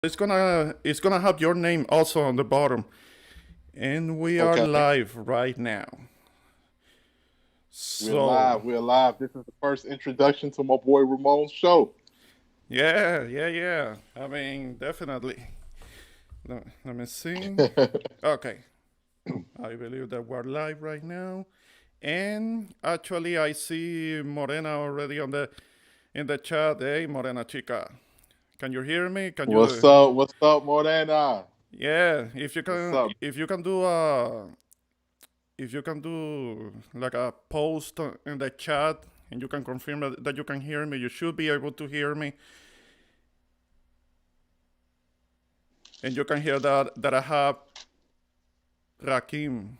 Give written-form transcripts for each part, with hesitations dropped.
It's gonna have your name also on the bottom, and we are Okay, live right now. we're So live. We're live. This is the first introduction to my boy Ramon's show. yeah. I mean, definitely. Let me see. Okay, I believe that we're live right now, and actually, I see Morena already on the in the chat. Hey, Morena chica, can you hear me? Can What's you? up? What's up, Morena? Yeah, What's up? if you can do like a post in the chat and you can confirm that you can hear me, you should be able to hear me, and you can hear that I have Rakim.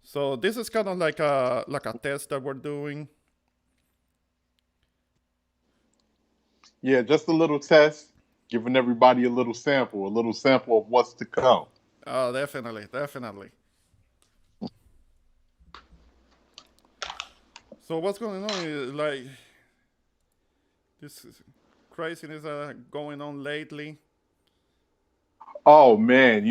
So this is kind of like a test that we're doing. Yeah, just a little test, giving everybody a little sample of what's to come. Oh, definitely. So what's going on? Like this craziness going on lately. Oh man,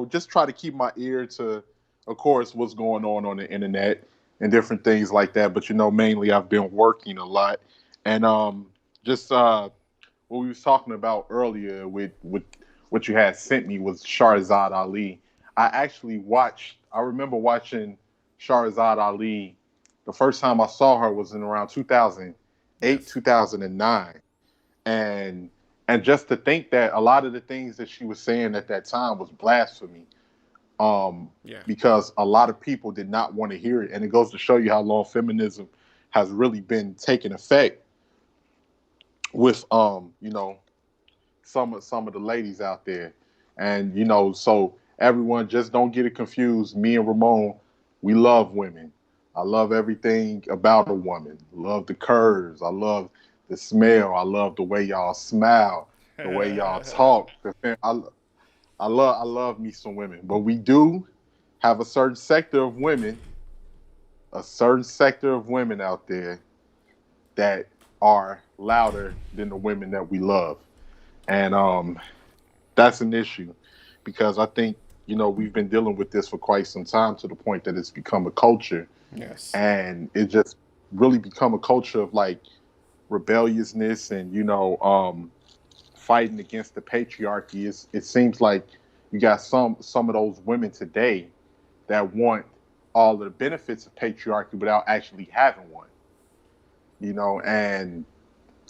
just try to keep my ear to, of course, what's going on the internet and different things like that. But mainly I've been working a lot, and just what we was talking about earlier with what you had sent me was Shahrazad Ali. I remember watching Shahrazad Ali. The first time I saw her was in around 2008, Yes. 2009, and and just to think that a lot of the things that she was saying at that time was blasphemy, um, Yeah. because a lot of people did not want to hear it, and it goes to show you how long feminism has really been taking effect with some of the ladies out there. And so everyone just don't get it confused. Me and Ramon, we love women. I love everything about a woman. Love the curves. I love the smell. I love the way y'all smile, the way y'all talk. I love me some women. But we do have a certain sector of women out there that are louder than the women that we love. And that's an issue because I think we've been dealing with this for quite some time to the point that it's become a culture, Yes. and it just really become a culture of like rebelliousness and fighting against the patriarchy. It seems like you got some of those women today that want all of the benefits of patriarchy without actually having one. And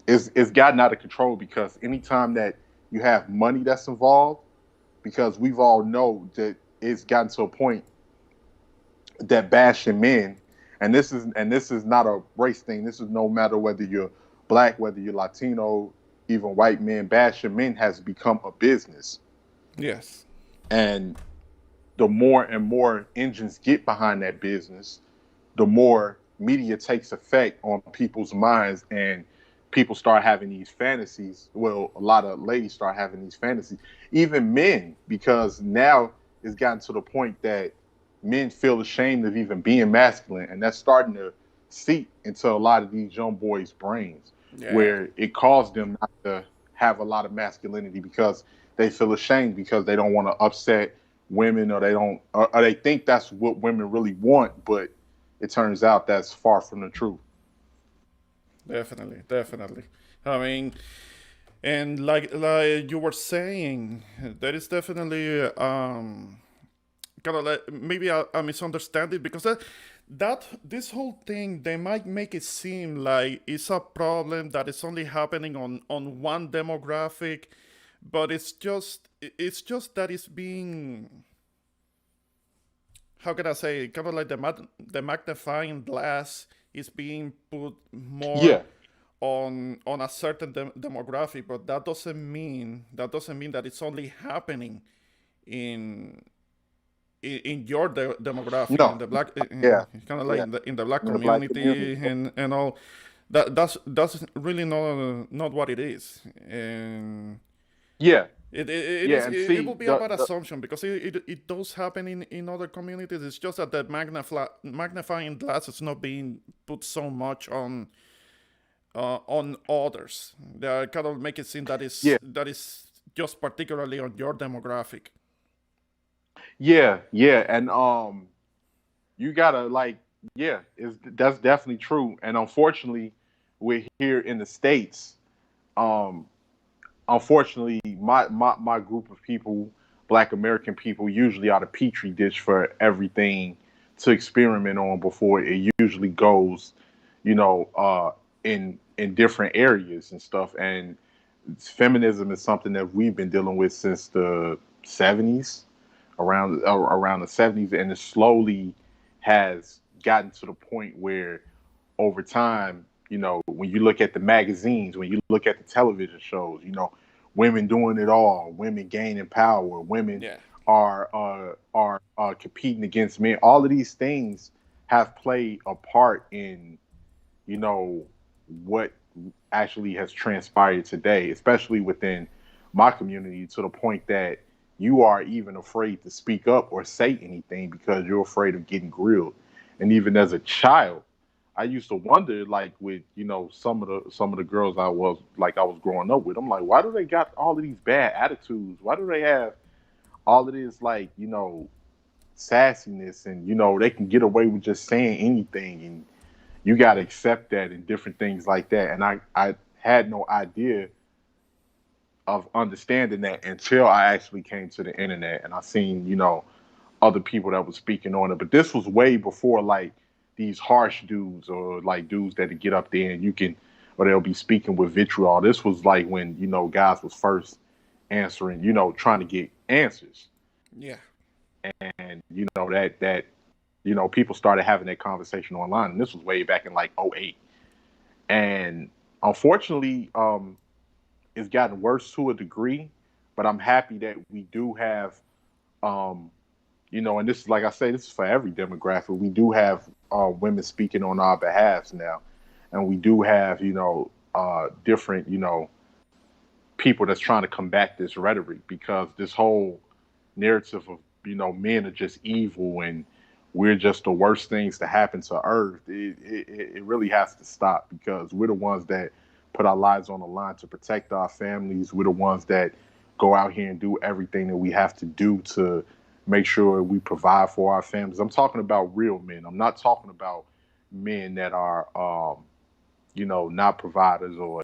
it's gotten out of control because anytime that you have money that's involved, because we've all know that it's gotten to a point that bashing men, and this is not a race thing. This is no matter whether you're black, whether you're Latino, even white men, bashing men has become a business. Yes. And the more and more engines get behind that business, the more media takes effect on people's minds, and people start having these fantasies. Well, a lot of ladies start having these fantasies, even men, because now it's gotten to the point that men feel ashamed of even being masculine, and that's starting to seep into a lot of these young boys' brains, Yeah. where it caused them not to have a lot of masculinity because they feel ashamed because they don't want to upset women, or they don't, or they think that's what women really want, but it turns out that's far from the truth. Definitely. I mean, and like you were saying, there is definitely kind of like maybe a misunderstanding because that this whole thing they might make it seem like it's a problem that is only happening on one demographic, but it's just that it's being, how can I say, kind of like the magnifying glass is being put more Yeah, on a certain demographic, but that doesn't mean that it's only happening in in your demographic, in no, the black, yeah, kind of like yeah, in the black in the black community. community and all. That's really not what it is, and Yeah, it yeah, is and it will see be a bad the assumption because it does happen in other communities. It's just that the magnifying glass is not being put so much on others. They kind of make it seem Yeah, that is just particularly on your demographic. yeah, and you gotta like, yeah, is that's definitely true. And unfortunately, we're here in the states. Um, unfortunately, my group of people, Black American people, usually are the petri dish for everything to experiment on before it usually goes, you know, in different areas and stuff. And feminism is something that we've been dealing with since the '70s, around the '70s, and it slowly has gotten to the point where over time, when you look at the magazines, when you look at the television shows, women doing it all, women gaining power, women Yeah, are competing against men. All of these things have played a part in what actually has transpired today, especially within my community, to the point that you are even afraid to speak up or say anything because you're afraid of getting grilled. And even as a child, I used to wonder, like with some of the girls I was growing up with. I'm like, why do they got all of these bad attitudes? Why do they have all of this like sassiness, and they can get away with just saying anything, and you got to accept that and different things like that. And I had no idea of understanding that until I actually came to the internet and I seen other people that was speaking on it. But this was way before like these harsh dudes or like dudes that get up there and you can or they'll be speaking with vitriol. This was like when guys was first answering, trying to get answers. yeah, And that people started having that conversation online, and this was way back in like '08. And unfortunately, it's gotten worse to a degree, but I'm happy that we do have, um, and this is like I say, this is for every demographic. We do have women speaking on our behalves now, and we do have different people that's trying to combat this rhetoric, because this whole narrative of men are just evil and we're just the worst things to happen to Earth. It really has to stop, because we're the ones that put our lives on the line to protect our families. We're the ones that go out here and do everything that we have to do to make sure we provide for our families. I'm talking about real men. I'm not talking about men that are not providers, or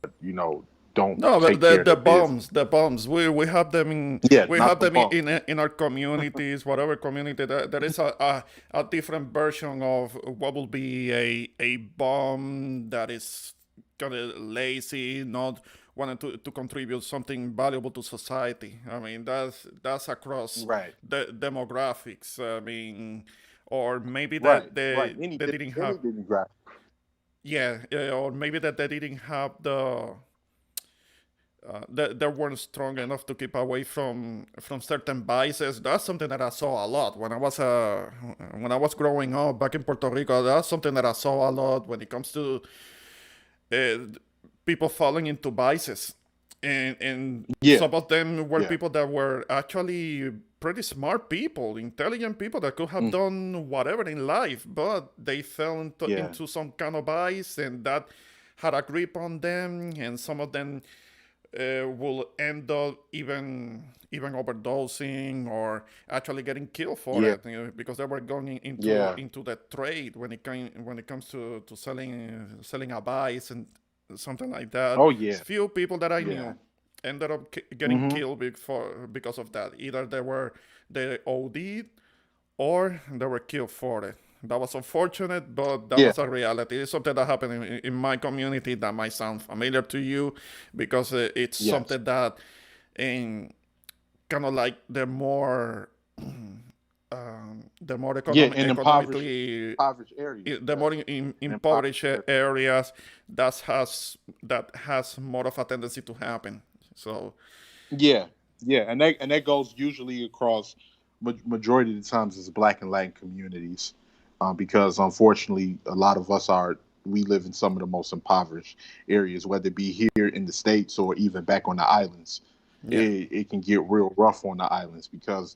don't no, but take care of their business. the bombs. We have them Yeah, we not have the them bum. in our communities, whatever community. There is a different version of what will be a bomb that is kind of lazy, not wanting to contribute something valuable to society. I mean, that's across Right. the demographics. I mean, or maybe Right, that right. Any they didn't any have, demographic. yeah, or maybe that they didn't have they weren't strong enough to keep away from certain vices. That's something that I saw a lot when I was growing up back in Puerto Rico. That's something that I saw a lot when it comes to uh, people falling into vices, and Yeah, some of them were yeah. people that were actually pretty smart people, intelligent people that could have Mm, done whatever in life, but they fell yeah, into some kind of vice, and that had a grip on them, and some of them will end up even overdosing or actually getting killed for yeah, it, because they were going yeah. into that trade when it comes to selling a vice and something like that. Oh yeah, Few people that I yeah. knew ended up getting Hmm. killed because of that. Either they OD'd or they were killed for it. That was unfortunate, but that Yeah, was a reality. It's something that happened in my community that might sound familiar to you, because it's yes. something that in kind of like the more Yeah, in economically, impoverished areas. the Yes. more Impoverished impoverished areas. areas, that has more of a tendency to happen. So Yeah, yeah, and that goes usually across majority of the times is Black and Latin communities, because unfortunately a lot of us are we live in some of the most impoverished areas, whether it be here in the states or even back on the islands. yeah, It can get real rough on the islands, because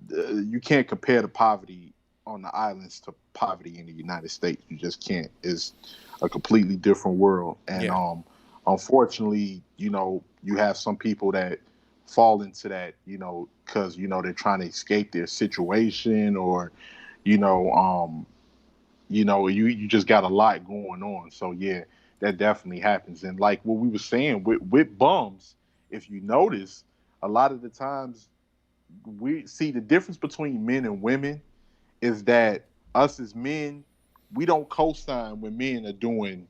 you can't compare the poverty on the islands to poverty in the United States. You just can't. Is a completely different world. And Yeah. unfortunately, you have some people that fall into that, because they're trying to escape their situation, or you know, you just got a lot going on. So yeah, that definitely happens. And like what we were saying with bums, if you notice, a lot of the times we see the difference between men and women is that us as men, we don't co-sign when men are doing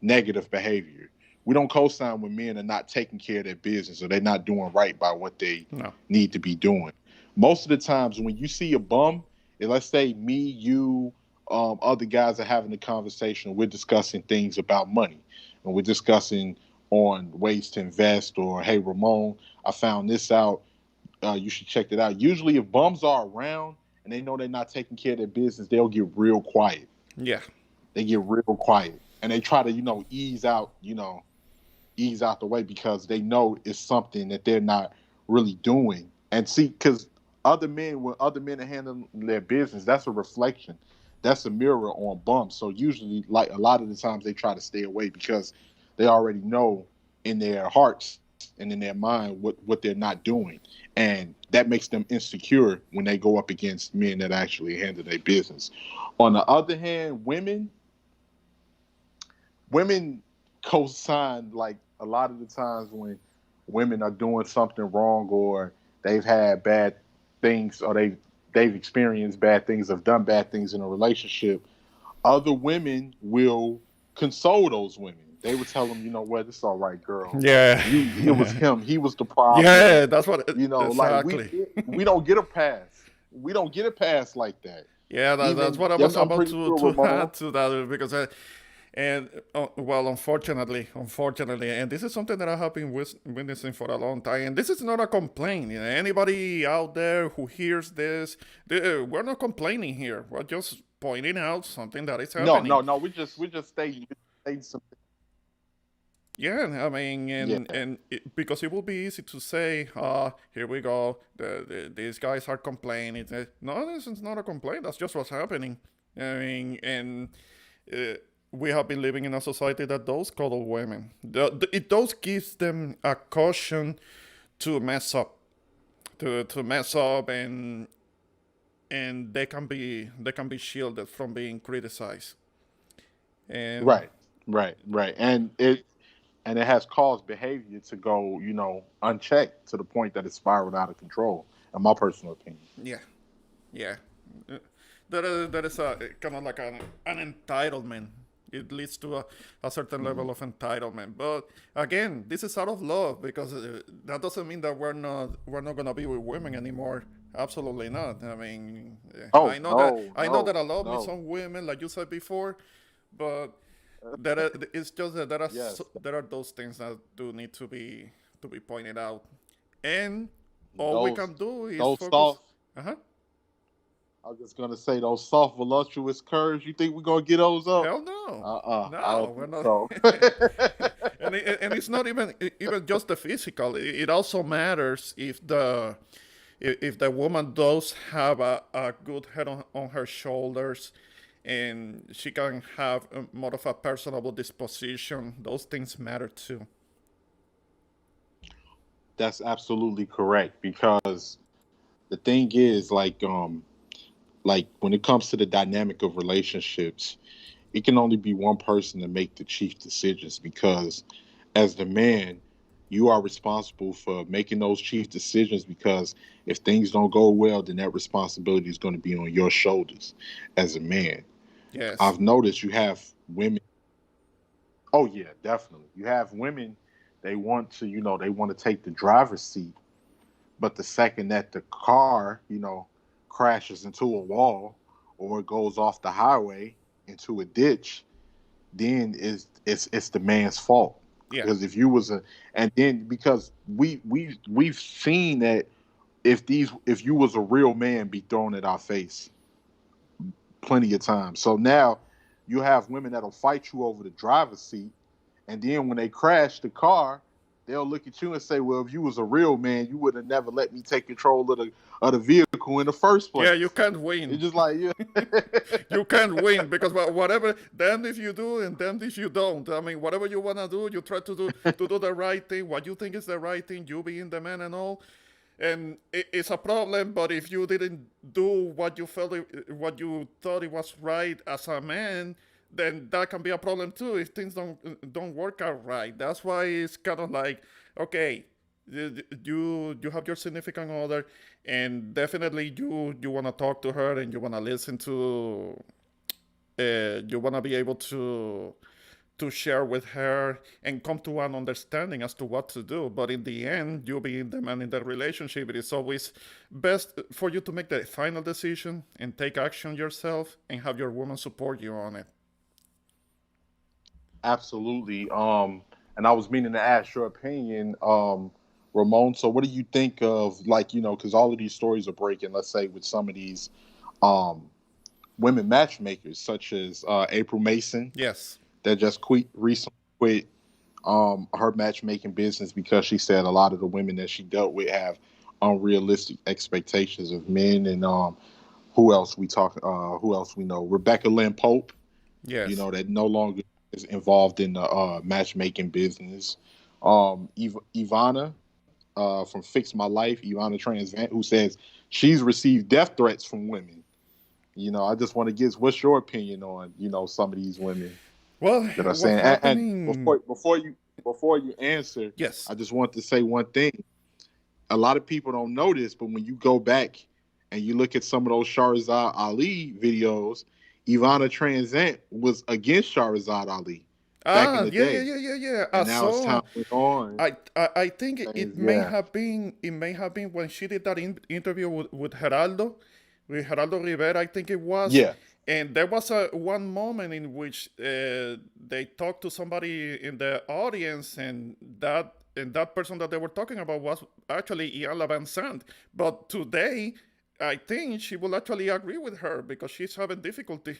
negative behavior. We don't co-sign when men are not taking care of their business, or they're not doing right by what they No. need to be doing. Most of the times when you see a bum, and let's say me, you, other guys are having a conversation, we're discussing things about money, and we're discussing on ways to invest, or hey Ramon, I found this out, you should check it out. Usually if bums are around and they know they're not taking care of their business, they'll get real quiet. Yeah. They get real quiet, and they try to ease out the way, because they know it's something that they're not really doing. And see, because when other men are handling their business, that's a reflection, that's a mirror on bumps. So usually, like a lot of the times, they try to stay away because they already know in their hearts and in their mind what they're not doing, and that makes them insecure when they go up against men that actually handle their business. On the other hand, women co-sign, like a lot of the times when women are doing something wrong, or they've had bad things, or they've experienced bad things, have done bad things in a relationship, other women will console those women. They would tell them, you know what, it's all right, girl. Yeah. It was him. He was the problem. Yeah, that's what Like exactly. we don't get a pass. We don't get a pass like that. Yeah, that's Even what I was I'm about pretty to sure, Ramon. add to that, because and well, unfortunately, and this is something that I have been witnessing for a long time, and this is not a complaint. Anybody out there who hears this, we're not complaining here. We're just pointing out something that is No, happening. no, no. We just stating something. Yeah, I mean, Yeah, because it will be easy to say, here we go, these guys are complaining. No, this is not a complaint. That's just what's happening. I mean, and uh, we have been living in a society that does coddle women. It does gives them a caution to mess up, to mess up, and they can be shielded from being criticized. And right, right, and it has caused behavior to go, unchecked, to the point that it spiraled out of control. In my personal opinion. yeah, yeah. Uh, that is a kind of like an entitlement. It leads to a certain Hmm. level of entitlement. But again, this is out of love, because that doesn't mean that we're not gonna be with women anymore. Absolutely not. I mean, Oh no, I know that I love me no. some women, like you said before, but it's just that Yes, there are those things that do need to be pointed out, and all we those can do is those focus. soft. Uh huh. I was just gonna say those soft, voluptuous curves. You think we're gonna get those up? Hell no, I no, don't we're think not. so. And it's not even just the physical. It also matters if the woman does have a good head on her shoulders, and she can have more of a personable disposition. Those things matter too. That's absolutely correct, because the thing is, like when it comes to the dynamic of relationships, it can only be one person to make the chief decisions, because as the man, you are responsible for making those chief decisions, because if things don't go well, then that responsibility is going to be on your shoulders as a man. Yes. I've noticed you have women. Oh yeah, definitely. You have women, they want to take the driver's seat, but the second that the car, crashes into a wall, or it goes off the highway into a ditch, then it's the man's fault. Yeah. Because if you was a and then because we've seen that if you was a real man, be thrown at our face plenty of times. So now you have women that'll fight you over the driver's seat, and then when they crash the car, they'll look at you and say, "Well, if you was a real man, you would have never let me take control of the vehicle in the first Yeah, you place." can't It's win. just like, yeah, You can't win because whatever, damned if you do and damned if you don't. I mean, whatever you wanna do, you try to do the right thing. What you think is the right thing, you being the man and all, and it's a problem. But if you didn't do what you felt, what you thought it was right as a man, then that can be a problem too if things don't work out right. That's why it's kind of like, okay, you have your significant other, and definitely you want to talk to her and you want to listen to, you want to be able to share with her and come to an understanding as to what to do. But in the end, you being the man in the relationship, it is always best for you to make the final decision and take action yourself and have your woman support you on it. absolutely. And I was meaning to ask your opinion, Ramon. So, what do you think of, like, because all of these stories are breaking. Let's say with some of these um women matchmakers, such as April Mason, Yes. that just recently quit her matchmaking business because she said a lot of the women that she dealt with have unrealistic expectations of men. And who else we know? Rebecca Lynn Pope, Yes. that no longer is involved in the matchmaking business. Ivana from Fix My Life, Ivana Transvant, who says she's received death threats from women. I just want to get what's your opinion on some of these women Well, that are what's saying. And happening? before you answer, Yes. I just want to say one thing. A lot of people don't know this, but when you go back and you look at some of those Shahrazad Ali videos, Ivana Transant was against Shahrazad Ali back in Ah, the yeah, yeah, day, yeah, yeah, yeah. I and now as saw. time went on, I think it things, may yeah, have been when she did that interview with Geraldo, Rivera, I think it was, yeah, and there was a one moment in which they talked to somebody in the audience, and that person that they were talking about was actually Ian Van Sant. But today, I think she will actually agree with her because she's having difficulty,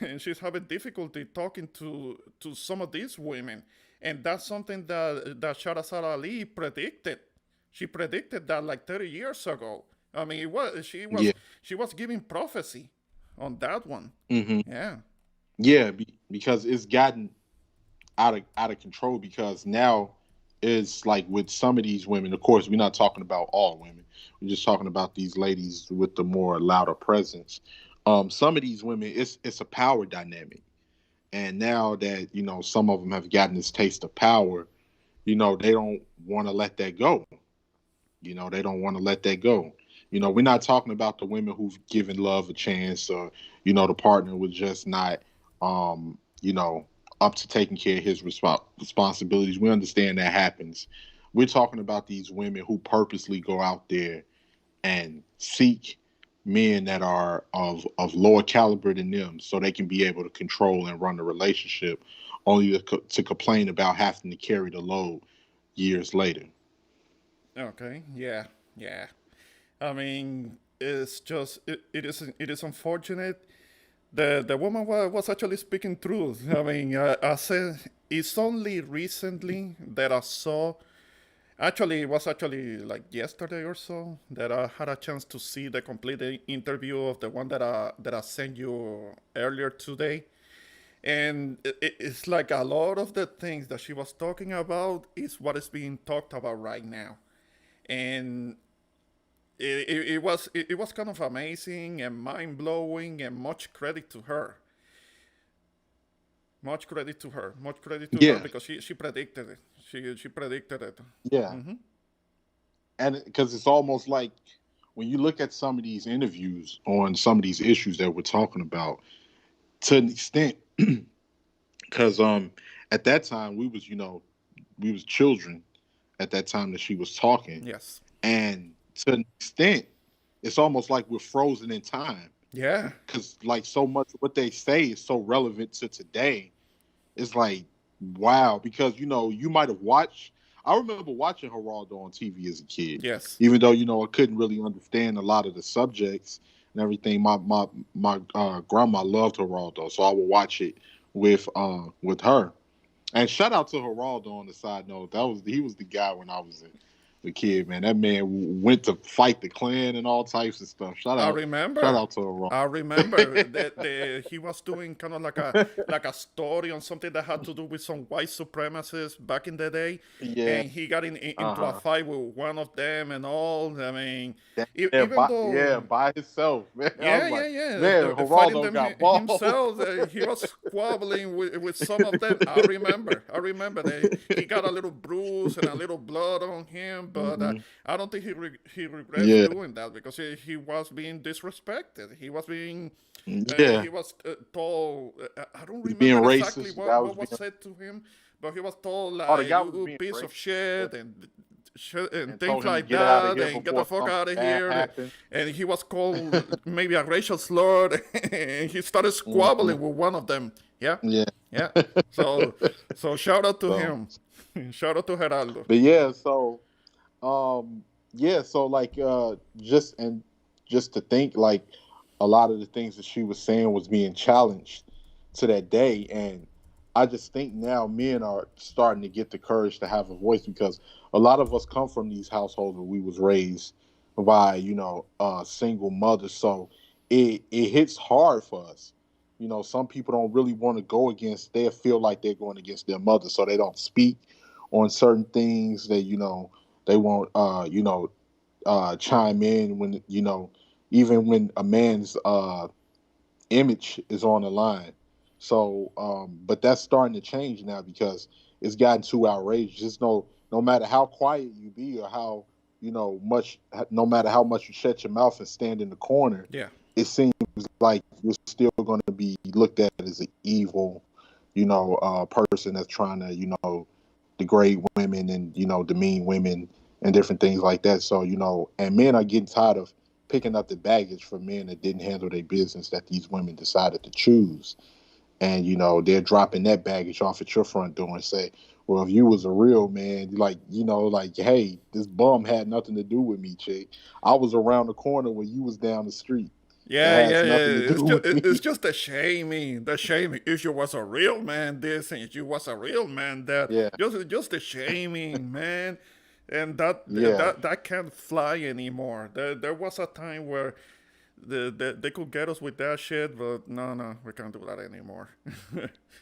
and she's having difficulty talking to some of these women, and that's something that Shahrazad Ali predicted. She predicted that like 30 years ago. I mean, it was yeah, she was giving prophecy on that one. hmm Yeah. yeah, because it's gotten out of control because now it's like with some of these women. Of course, we're not talking about all women. We're just talking about these ladies with the more louder presence. Some of these women, it's a power dynamic, and now that some of them have gotten this taste of power, they don't want to let that go. They don't want to let that go. We're not talking about the women who've given love a chance, or the partner was just not, up to taking care of his responsibilities. We understand that happens. We're talking about these women who purposely go out there and seek men that are of lower caliber than them, so they can be able to control and run the relationship, only to complain about having to carry the load years later. Okay. Yeah. Yeah. I mean, it's just it is unfortunate. The woman was actually speaking truth. I mean, I said it's only recently that I saw. Actually, it was actually like yesterday or so that I had a chance to see the complete interview of the one that I sent you earlier today. And it's like a lot of the things that she was talking about is what is being talked about right now. And it was kind of amazing and mind blowing, and much credit to her. Much credit to her. Much credit to her Yeah, because she predicted it. She predicted it. yeah, and because it's almost like when you look at some of these interviews on some of these issues that we're talking about, to an extent, because at that time we was children at that time that she was talking, Yes. and to an extent, it's almost like we're frozen in time Yeah. because like so much of what they say is so relevant to today. It's like, wow, because you might have watched. I remember watching Geraldo on TV as a kid, Yes. even though I couldn't really understand a lot of the subjects and everything. My grandma loved Geraldo, so I would watch it with her. And shout out to Geraldo on the side note. He was the guy when I was a kid, man. That man went to fight the Klan and all types of stuff. I Shout remember. out to Geraldo. I remember that he was doing kind of like a story on something that had to do with some white supremacists back in the day, Yeah. and he got Uh into a huh. fight with one of them and all. I mean, Yeah, even though by himself, man. I was yeah, yeah, like, yeah. man, Fighting Geraldo them got balls. himself. He was squabbling with some of them. I remember. I remember that he got a little bruise and a little blood on him, but Hmm. I don't think he regrets Yeah, doing that because he was being disrespected. He was being yeah. he was told. I don't He's being remember exactly racist. The guy was what was being. said to him, but he was told Oh, the like guy was you being piece of racist shit and and things told him to like get out of that here and get the before fuck something out of bad here, happened. and he was called maybe a racial slur and he started Hmm. squabbling with one of them. Yeah, Yeah. yeah. So shout out to So, him. Shout out to Geraldo. but yeah, so yeah, so like just to think like a lot of the things that she was saying was being challenged to that day, and I just think now men are starting to get the courage to have a voice because a lot of us come from these households where we was raised by single mothers, so it hits hard for us. Some people don't really want to go against. They feel like they're going against their mother, so they don't speak on certain things. They won't chime in when even when a man's image is on the line. So, but that's starting to change now because it's gotten too outrageous. Just no matter how quiet you be or how much, no matter how much you shut your mouth and stand in the corner, Yeah. it seems like you're still going to be looked at as an evil, person that's trying to degrade women and demean women and different things like that. So and men are getting tired of picking up the baggage for men that didn't handle their business that these women decided to choose. And they're dropping that baggage off at your front door and say, well, if you was a real man, like, hey, this bum had nothing to do with me, chick. I was around the corner when you was down the street. It Yeah, yeah, has yeah. nothing to do with It's me. just the shaming. The shaming. If you was a real man, this, and if you was a real man, that. Yeah, Just the shaming, man. And that yeah, that can't fly anymore. There was a time where they could get us with that shit, but no, we can't do that anymore.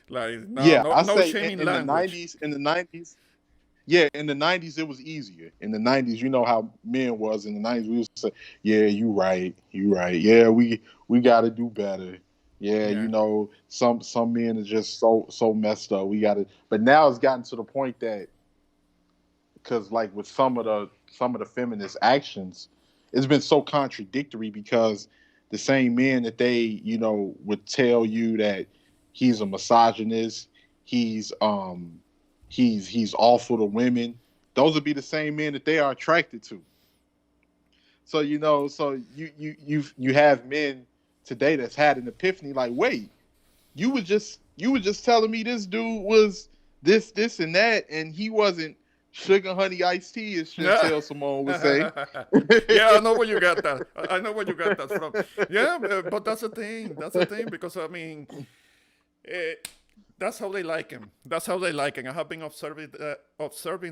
Like no, yeah. no, I no say shaming in the language. '90s, yeah, in the '90s it was easier. In the '90s, you know how men was in the '90s. We used to say, "Yeah, you right. Yeah, we got to do better. Yeah, Yeah. some men are just so messed up. We got to." But now it's gotten to the point that because like with some of the feminist actions, it's been so contradictory because the same men that they would tell you that he's a misogynist, he's he's awful to women. Those would be the same men that they are attracted to. So you have men today that's had an epiphany like, wait, you was just telling me this dude was this and that, and he wasn't sugar honey iced tea, as Yeah. Chantel Simone would say. Yeah, I know where you got that. I know where you got that from. Yeah, but that's the thing. That's the thing because I mean, eh, that's how they like him. That's how they like him. I have been observing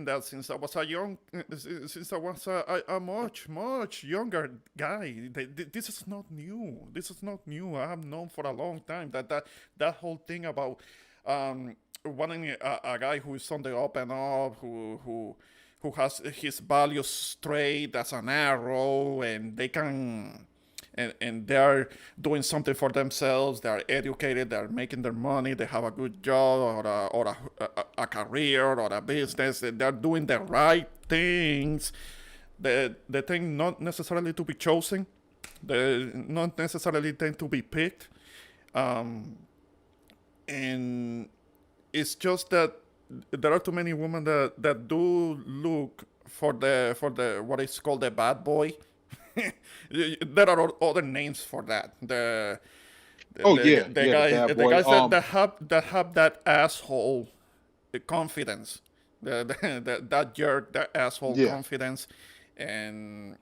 that since I was a young, since I was a much younger guy. This is not new. This is not new. I have known for a long time that whole thing about wanting a guy who is on the up and up, who has his values straight as an arrow, and they can and they're doing something for themselves. They're educated. They're making their money. They have a good job or a career or a business. They're doing the right things. The thing not necessarily to be chosen. The not necessarily thing to be picked. Um, and it's just that there are too many women that do look for the what is called the bad boy. There are other names for that. Oh yeah, yeah, the bad The boy. guys that have that asshole confidence, that jerk, that asshole Yeah, confidence, and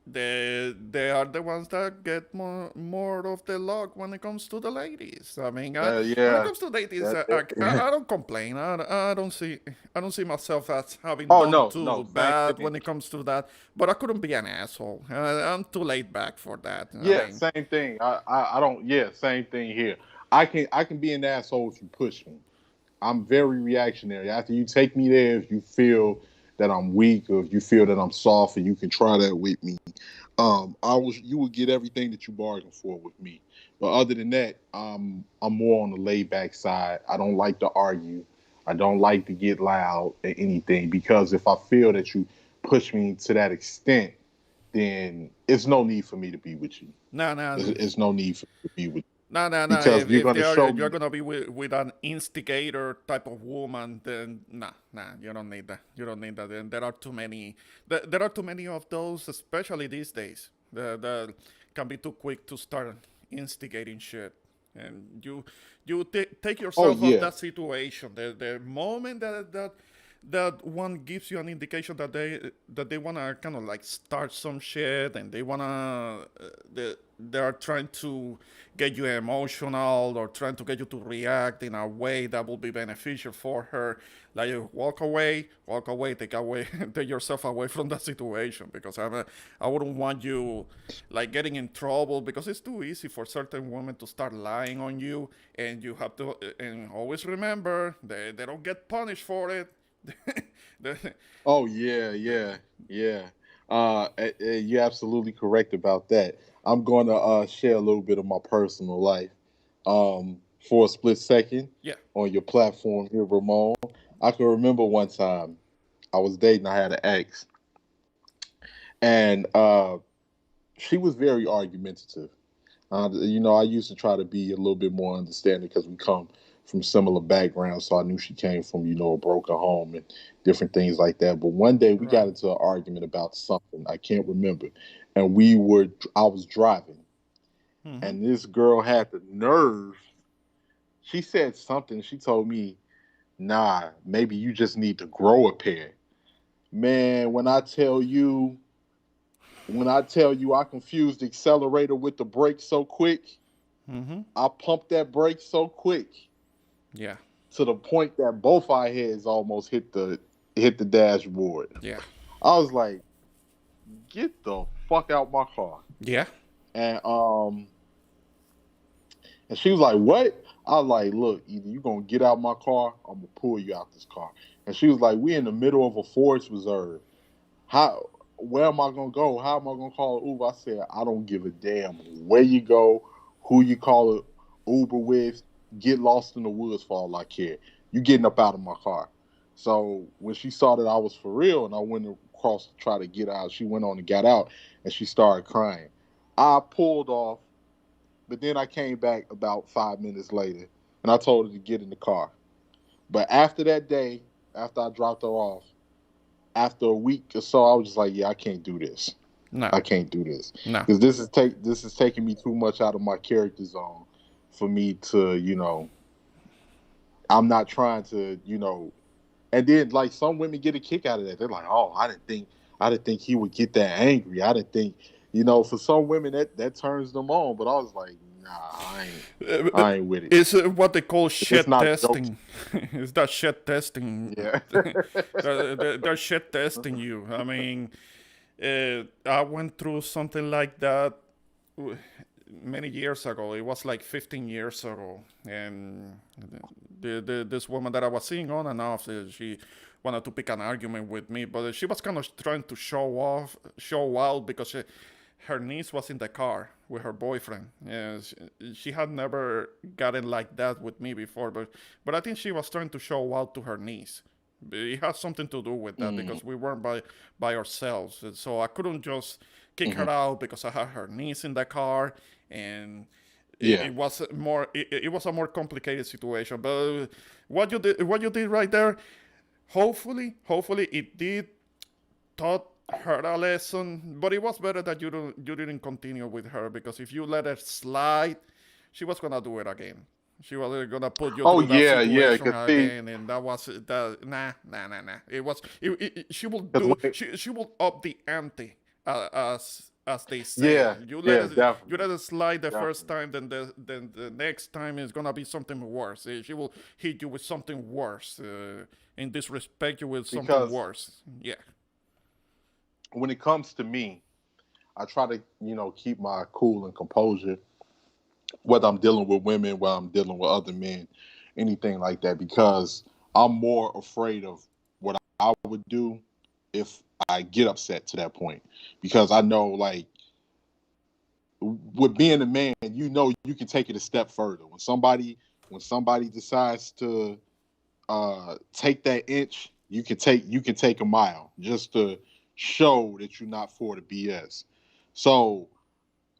they are the ones that get more of the luck when it comes to the ladies. I mean, when it Yeah. comes to ladies, That. I don't complain. I don't see myself as having Oh done no, too no, same bad thing. when it comes to that. But I couldn't be an asshole. I'm too laid back for that. I Yeah, mean, same thing. I don't. Yeah, same thing here. I can be an asshole if you push me. I'm very reactionary. After you take me there, if you feel that I'm weak or if you feel that I'm soft, and you can try that with me, you will get everything that you bargained for with me. But other than that, I'm more on the laid back side. I don't like to argue. I don't like to get loud at anything because if I feel that you push me to that extent, then it's no need for me to be with you. nah, nah. It's no need for me to be with you No, no, no. because you're If going they to are show you're me. gonna be with an instigator type of woman, then nah, nah. You don't need that. You don't need that. And there are too many. There are too many of those, especially these days. That can be too quick to start instigating shit. And take Oh yourself out yeah. that situation. The moment that one gives you an indication that they wanna kind of like start some shit and they wanna they are trying to get you emotional or trying to get you to react in a way that will be beneficial for her. Like walk away, take yourself away from that situation because I wouldn't want you like getting in trouble because it's too easy for certain women to start lying on you and you have to and always remember they don't get punished for it. The- Oh yeah, yeah, yeah. You're absolutely correct about that. I'm going to share a little bit of my personal life. For a split second yeah. on your platform here, Ramon, I can remember one time I was dating. I had an ex, and she was very argumentative. I used to try to be a little bit more understanding because we come from similar backgrounds. So I knew she came from, a broken home and different things like that. But one day we got Right. into an argument about something. I can't remember. And I was driving, Mm-hmm. and this girl had the nerve. She said something. She told me, nah, maybe you just need to grow a pair. Man, when I tell you I confused the accelerator with the brake so quick, Mm-hmm. I pumped that brake so quick Yeah. to the point that both our heads almost hit the dashboard. Yeah. I was like, "Get the fuck out my car!" Yeah. And and she was like, "What?" I was like, "Look, either you gonna get out my car, or I'm gonna pull you out this car." And she was like, "We in the middle of a forest reserve. How? Where am I gonna go? How am I gonna call an Uber?" I said, "I don't give a damn where you go, who you call it Uber with. Get lost in the woods for all I care. You getting up out of my car." So when she saw that I was for real and I went across to try to get out, she went on and got out and she started crying. I pulled off, but then I came back about 5 minutes later and I told her to get in the car. But after that day, after I dropped her off, after a week or so, I was just like, yeah, I can't do this. No. I can't do this No. because this is taking me too much out of my character zone for me to, I'm not trying to, And then like some women get a kick out of that. They're like, oh, I didn't think he would get that angry. I didn't think, for some women that turns them on. But I was like, nah, I ain't, Uh, I ain't with it. It's what they call It's shit not a joke. testing. It's that shit testing. Yeah. They're shit testing you. I mean, I went through something like that many years ago. It was like 15 years ago, and this woman that I was seeing on and off, she wanted to pick an argument with me, but she was kind of trying to show out because her niece was in the car with her boyfriend. Yeah, she had never gotten like that with me before, but I think she was trying to show out to her niece. It has something to do with that Mm, because we weren't by ourselves, so I couldn't just kick hmm. her out because I had her niece in the car, and Yeah. it was a more complicated situation. But what you did right there, hopefully it did taught her a lesson. But it was better that you didn't continue with her because if you let her slide, she was gonna do it again. She was gonna put you Oh through that yeah, yeah. situation Cause see, again, and that was that. Nah. It was. She will cause do. She will up the ante as as they say. Yeah, yeah, You definitely, let it slide the first definitely. time, then the next time is gonna be something worse. She will hit you with something worse. And disrespect you with something Because worse. Yeah. when it comes to me, I try to, keep my cool and composure, whether I'm dealing with women, whether I'm dealing with other men, anything like that, because I'm more afraid of what I would do if I get upset to that point. Because I know, like, with being a man, you can take it a step further. When somebody decides to take that inch, you can take a mile just to show that you're not for the BS. So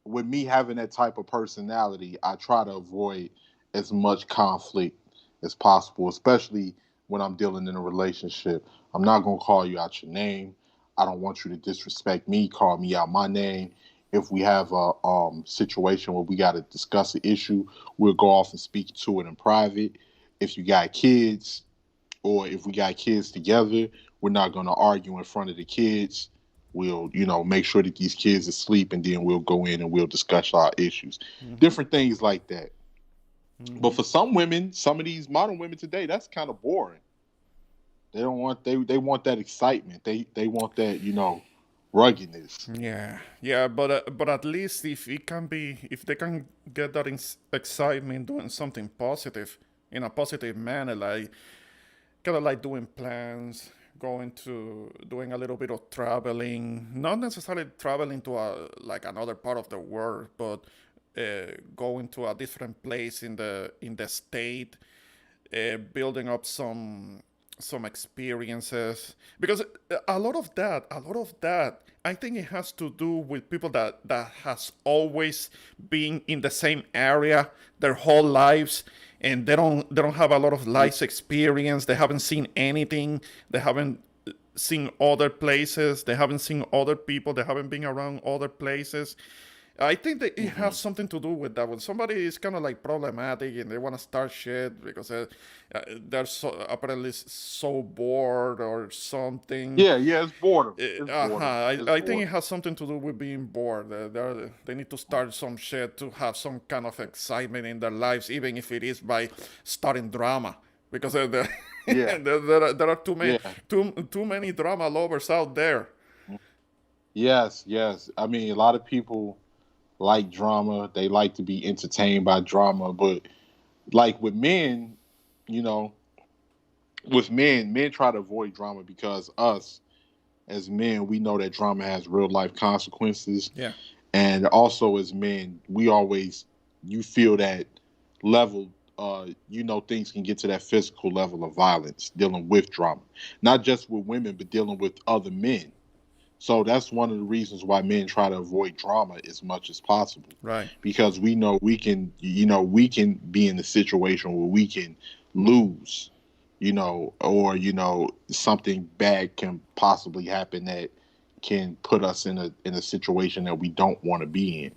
with me having that type of personality, I try to avoid as much conflict as possible, especially when I'm dealing in a relationship. I'm not gonna call you out your name. I don't want you to disrespect me, call me out my name. If we have a situation where we got to discuss an issue, we'll go off and speak to it in private. If you got kids, or if we got kids together, we're not going to argue in front of the kids. We'll, make sure that these kids are asleep, and then we'll go in and we'll discuss our issues. Mm-hmm. Different things like that. But Mm-hmm. for some women, some of these modern women today, that's kind of boring. They want that excitement. They want that, ruggedness. Yeah, yeah, but at least if they can get that excitement doing something positive in a positive manner, like kind of like doing plans, going to doing a little bit of traveling, not necessarily traveling to another part of the world, but going to a different place in the state, building up some experiences, because a lot of that I think it has to do with people that has always been in the same area their whole lives, and they don't have a lot of Yeah. life experience. They haven't seen anything. They haven't seen other places. They haven't seen other people. They haven't been around other places. I think that it has Hmm. something to do with that. When somebody is kind of like problematic and they want to start shit because they're apparently so bored or something. Yeah, yeah, it's boredom. It's boredom. It's I think it boredom. has something to do with being bored. They need to start some shit to have some kind of excitement in their lives, even if it is by starting drama. Because Yeah, there are yeah. too many drama lovers out there. Yes, yes. I mean, a lot of people like drama. They like to be entertained by drama. But like with men, you know, with men try to avoid drama because us as men, we know that drama has real life consequences. Yeah. And also as men, you feel that level, things can get to that physical level of violence dealing with drama. Not just with women, but dealing with other men. So that's one of the reasons why men try to avoid drama as much as possible, Right. because we know we can be in a situation where we can lose, or something bad can possibly happen that can put us in a situation that we don't want to be in.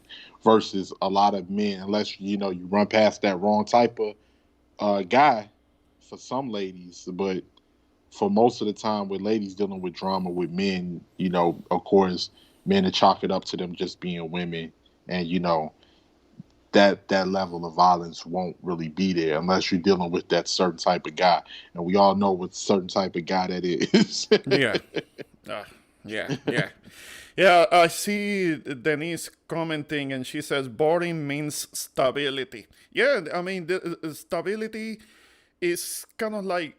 Versus a lot of men, unless you run past that wrong type of guy for some ladies, but for most of the time with ladies dealing with drama with men, of course, men to chalk it up to them just being women, and that level of violence won't really be there unless you're dealing with that certain type of guy, and we all know what certain type of guy that is. Yeah. Uh, yeah. Yeah. Yeah, I see Denise commenting, and she says boring means stability. Yeah, I mean, the stability is kind of like,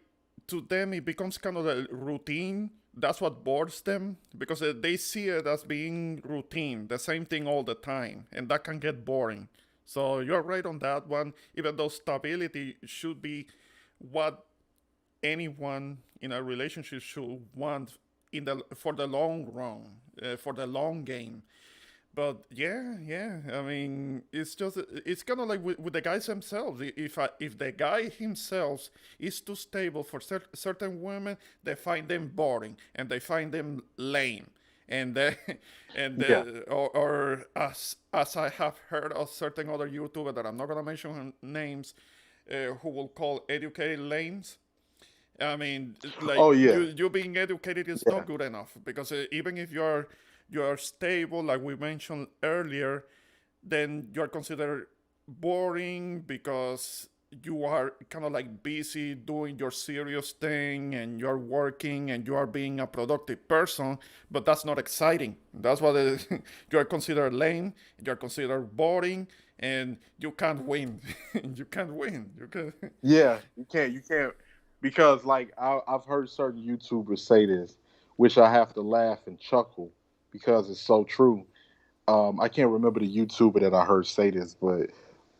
to them, it becomes kind of a routine. That's what bores them because they see it as being routine, the same thing all the time, and that can get boring. So you're right on that one, even though stability should be what anyone in a relationship should want in the for the long run, for the long game. But yeah, yeah. I mean, it's kind of like with the guys themselves. If the guy himself is too stable for certain women, they find them boring and they find them lame. And Yeah. or as I have heard of certain other YouTuber that I'm not gonna mention names, who will call educated lames. I mean, like Oh yeah. you being educated is Yeah. not good enough because even if you're you are stable, like we mentioned earlier, then you're considered boring because you are kind of like busy doing your serious thing and you're working and you are being a productive person, but that's not exciting. That's what you are considered lame, you're considered boring, and you can't win. You can't win. You can. Yeah, you can't, because like I've heard certain YouTubers say this, which I have to laugh and chuckle because it's so true. I can't remember the YouTuber that I heard say this, but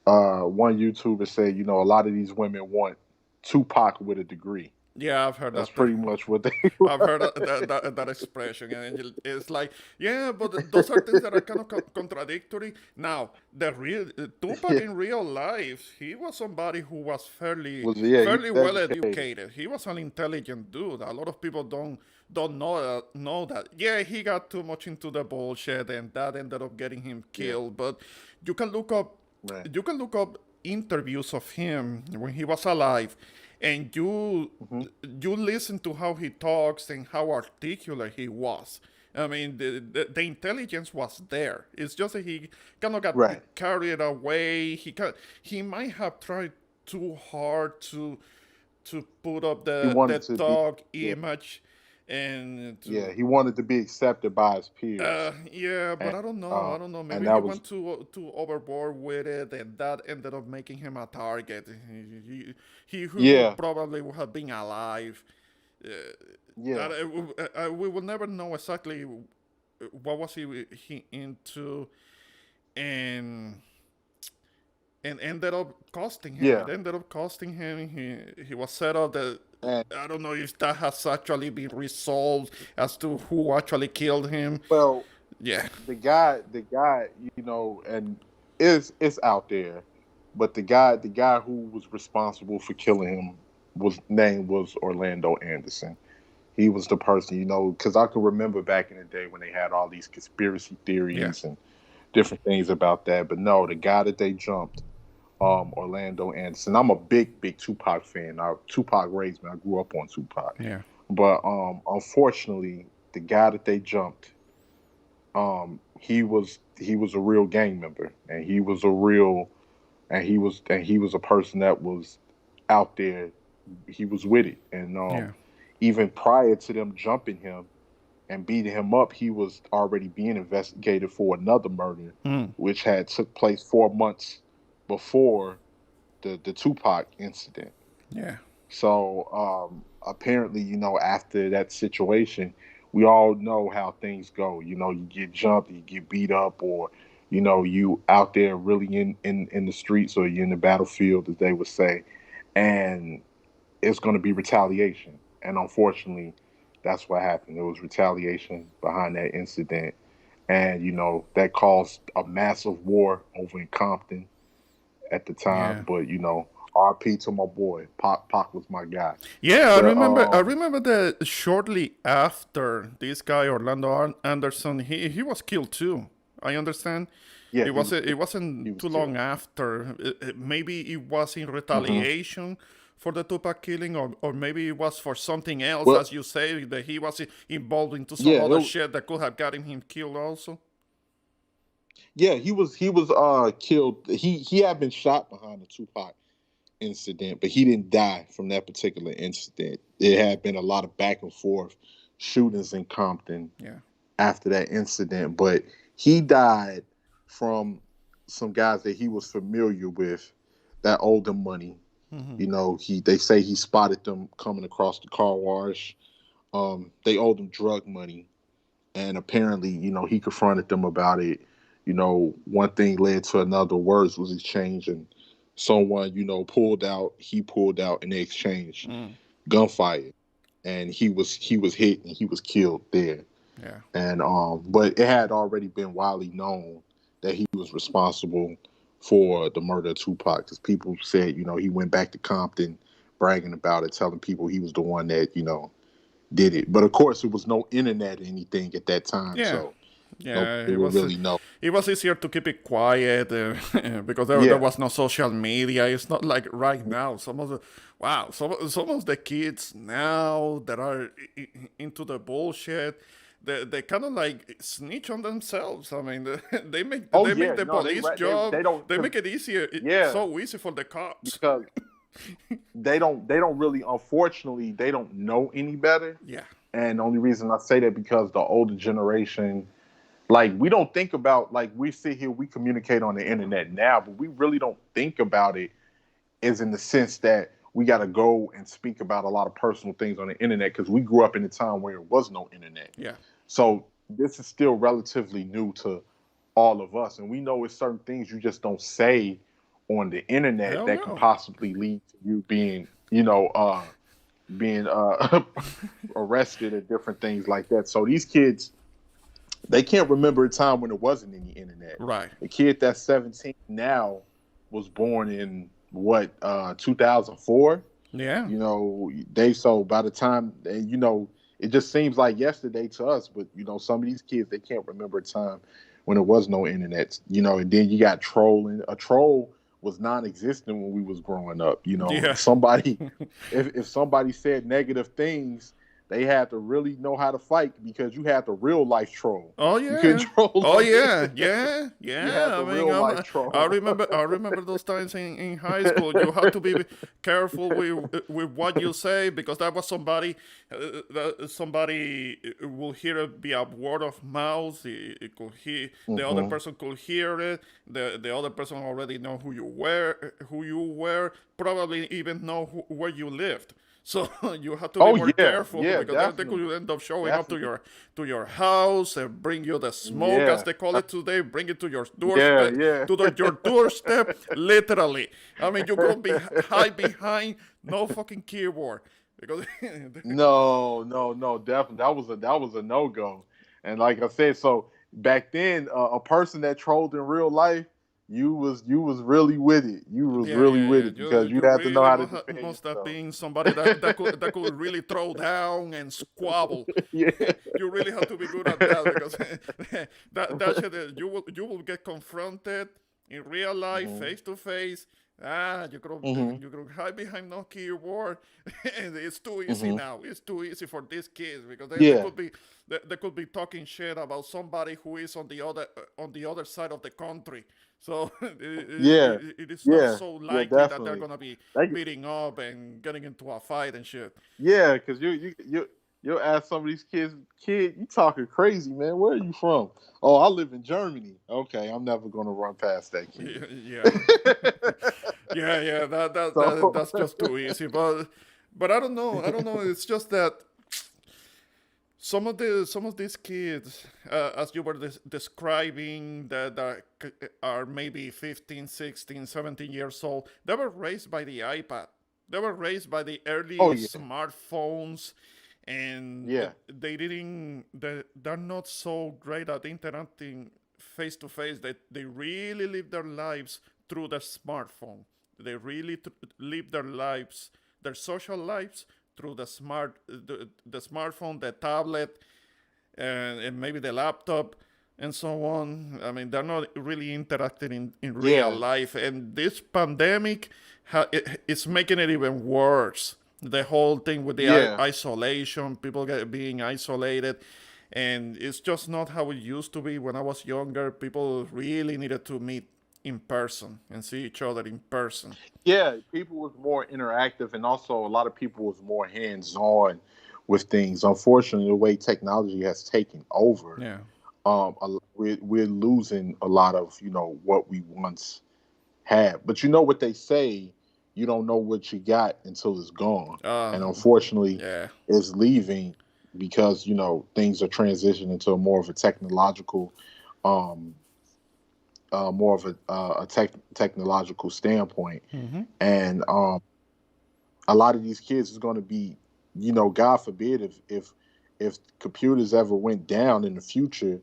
one YouTuber said, you know, a lot of these women want Tupac with a degree. Yeah, I've heard That's that thing. pretty much what they. I've heard that expression, and it's like, yeah, but those are things that are kind of contradictory. Now, the real Tupac Yeah, in real life, he was somebody who was he fairly was well educated. educated. He was an intelligent dude. A lot of people don't know that. Yeah, he got too much into the bullshit, and that ended up getting him Yeah, killed. But you can look up right. you can look up interviews of him when he was alive, and Hmm. you listen to how he talks and how articulate he was. I mean, the intelligence was there. It's just that he kind of got Right. carried away. He might have tried too hard to put up He the wanted to be. dog Yeah, image and yeah. to He wanted to be accepted by his peers, yeah, but and I don't know. I don't know. Maybe he that was. went too overboard with it, and that ended up making him a target. He would Yeah, probably would have been alive. Uh, yeah, we will never know exactly what was he into, and ended up costing him. yeah. It ended up costing him. He was set up that. And I don't know if that has actually been resolved as to who actually killed him. well, Yeah, the guy, you know, and it's out there, but the guy who was responsible for killing him was Orlando Anderson. He was the person, you know, because I can remember back in the day when they had all these conspiracy yeah, theories and different things about that. But no, the guy that they jumped, Orlando Anderson. I'm a big Tupac fan. Tupac raised me. I grew up on Tupac. yeah, But unfortunately, the guy that they jumped, he was a real gang member, and he was a person that was out there. He was with it, and yeah. even prior to them jumping him and beating him up, he was already being investigated for another murder, Mm, which had took place 4 months before the Tupac incident. yeah, So apparently, you know, after that situation, we all know how things go. You know, you get jumped, you get beat up, or you know, you out there really in the streets, or you in the battlefield, as they would say, and it's going to be retaliation. And unfortunately, that's what happened. There was retaliation behind that incident, and you know that caused a massive war over in Compton at the time. yeah. But you know, RP to my boy. Pac was my guy. Yeah, But I remember that shortly after this guy Orlando Anderson, he was killed too. I understand. yeah, he was It killed. He wasn't was too long killed. after. Maybe it was in Hmm. retaliation for the Tupac killing, or maybe it was for something else, Well, as you say, that he was involved into some yeah, other shit that could have gotten him killed also. yeah, he was killed. He had been shot behind the Tupac incident, but he didn't die from that particular incident. There had been a lot of back and forth shootings in Compton Yeah. after that incident, but he died from some guys that he was familiar with that owed him money. Hmm. You know, they say he spotted them coming across the car wash. They owed him drug money, and apparently, you know, he confronted them about it. You know, one thing led to another. Words was exchanged, and someone, you know, pulled out. He pulled out, and they exchanged Mm, gunfire, and he was hit and he was killed there. yeah. And but it had already been widely known that he was responsible for the murder of Tupac, because people said, you know, he went back to Compton bragging about it, telling people he was the one that, you know, did it. But of course, it was no internet or anything at that time, Yeah. so Yeah, nobody would really know. it was easier to keep it quiet because there Yeah, was no social media. It's not like right now. Some of the kids now that are into the bullshit, they kind of like snitch on themselves. I mean, they make Oh they make yeah, the no, police they job. don't, They cause make it easier, yeah, so easy for the cops. because they don't really, unfortunately, they don't know any better. Yeah. And the only reason I say that because the older generation, like we don't think about, like we sit here, we communicate on the internet now, but we really don't think about it as in the sense that we got to go and speak about a lot of personal things on the internet because we grew up in a time where there was no internet. Yeah. So this is still relatively new to all of us, and we know it's certain things you just don't say on the internet Hell that can no. possibly lead to you being, being arrested and different things like that. So these kids, they can't remember a time when there wasn't any internet. Right. The kid that's 17 now was born in what 2004. Yeah. They so by the time it just seems like yesterday to us, but some of these kids, they can't remember a time when there was no internet. And then you got trolling. A troll was non-existent when we was growing up. Yeah. If somebody said negative things, they had to really know how to fight because you had the real life troll. Oh You couldn't yeah. troll Oh on it. yeah. Yeah. You had Yeah. the I mean, real life I troll. remember. I remember those times in high school. You have to be careful with what you say because that was somebody. Somebody will hear it via word of mouth. It could hear the other Hmm. person could hear it. The other person already know who you were. Who you were. Probably even know where you lived. So you have to be Oh more yeah, careful yeah, because they definitely, could end up showing up definitely. to your house and bring you the smoke, as Yeah, they call it today, bring it to your yeah, doorstep, yeah. your doorstep, literally. I mean, you're gonna be hide behind no fucking keyboard because No, no, no, definitely. That was a no go. And like I said, so back then, a person that trolled in real life, you was really with it. You was yeah, really yeah, with yeah. it because you You had to know really how to defend must have yourself. been somebody that could really throw down and squabble. Yeah. You really have to be good at that because that shit you will get confronted in real life, Hmm. face to face. Hmm. You could hide behind no keyboard, and it's too easy Hmm. now. It's too easy for these kids because Yeah. they could be talking shit about somebody who is on the other side of the country. So Yeah. it is not Yeah. so Yeah. likely that they're Definitely. gonna be Like, meeting up and getting into a fight and shit. yeah, because you'll ask some of these kids, kid, you talking crazy, man. Where are you from? Oh, I live in Germany. Okay, I'm never gonna run past that kid. Yeah. Yeah. So That's just too easy. But I don't know. I don't know. It's just that some of these kids, as you were describing, that are maybe 15, 16, 17 years old, they were raised by the iPad. They were raised by the oh early yeah, smartphones, and yeah, they're not so great at interacting face to face. They really live their lives through the smartphone. They really live their lives, their social lives, through the smartphone, the tablet, and maybe the laptop and so on. I mean, they're not really interacting in real yeah, life, and this pandemic it's making it even worse. The whole thing with the yeah, isolation, people being isolated, and it's just not how it used to be when I was younger. People really needed to meet in person and see each other in person. yeah. People was more interactive, and also a lot of people was more hands on with things. Unfortunately, the way technology has taken over, Yeah. we're losing a lot of what we once had. But you know what they say, you don't know what you got until it's gone. And unfortunately, Yeah. it's leaving because, things are transitioning to more of a technological, um, more of technological standpoint. Mm-hmm. And a lot of these kids is going to be, God forbid if computers ever went down in the future,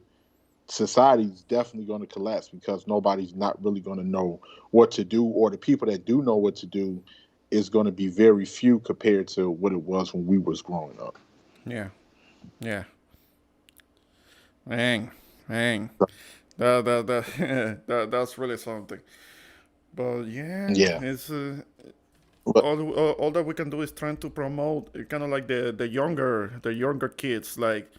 society's definitely going to collapse because nobody's not really going to know what to do, or the people that do know what to do is going to be very few compared to what it was when we was growing up. Yeah. Yeah. Dang. Dang. That's really something. But yeah, Yeah, it's but all that we can do is trying to promote kind of like the younger kids, like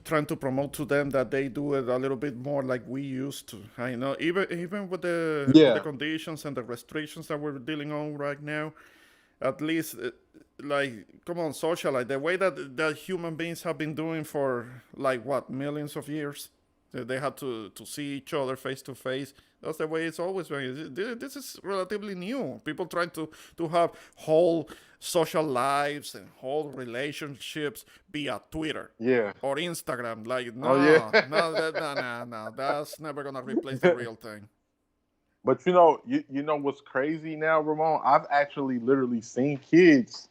trying to promote to them that they do it a little bit more like we used to. I know even with the Yeah, conditions and the restrictions that we're dealing on right now, at least like come on, socialize the way that human beings have been doing for like what millions of years. They had to see each other face to face. That's the way it's always been. This is relatively new. People trying to have whole social lives and whole relationships via Twitter yeah. or Instagram. Like Oh yeah. no. That's never gonna replace the real thing. But you know what's crazy now, Ramon? I've actually literally seen kids.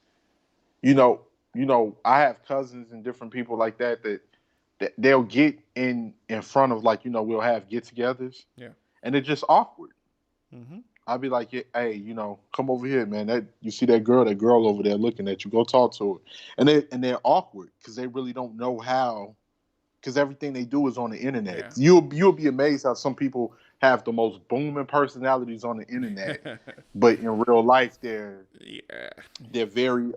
You know, I have cousins and different people like that they'll get in front of, like, we'll have get-togethers, Yeah. and it's just awkward. Mm-hmm. I'll be like, "Yeah, hey, come over here, man. That you see that girl over there looking at you. Go talk to her." And they're awkward because they really don't know how, because everything they do is on the internet. Yeah. You'll be amazed how some people have the most booming personalities on the internet, but in real life Yeah. they're very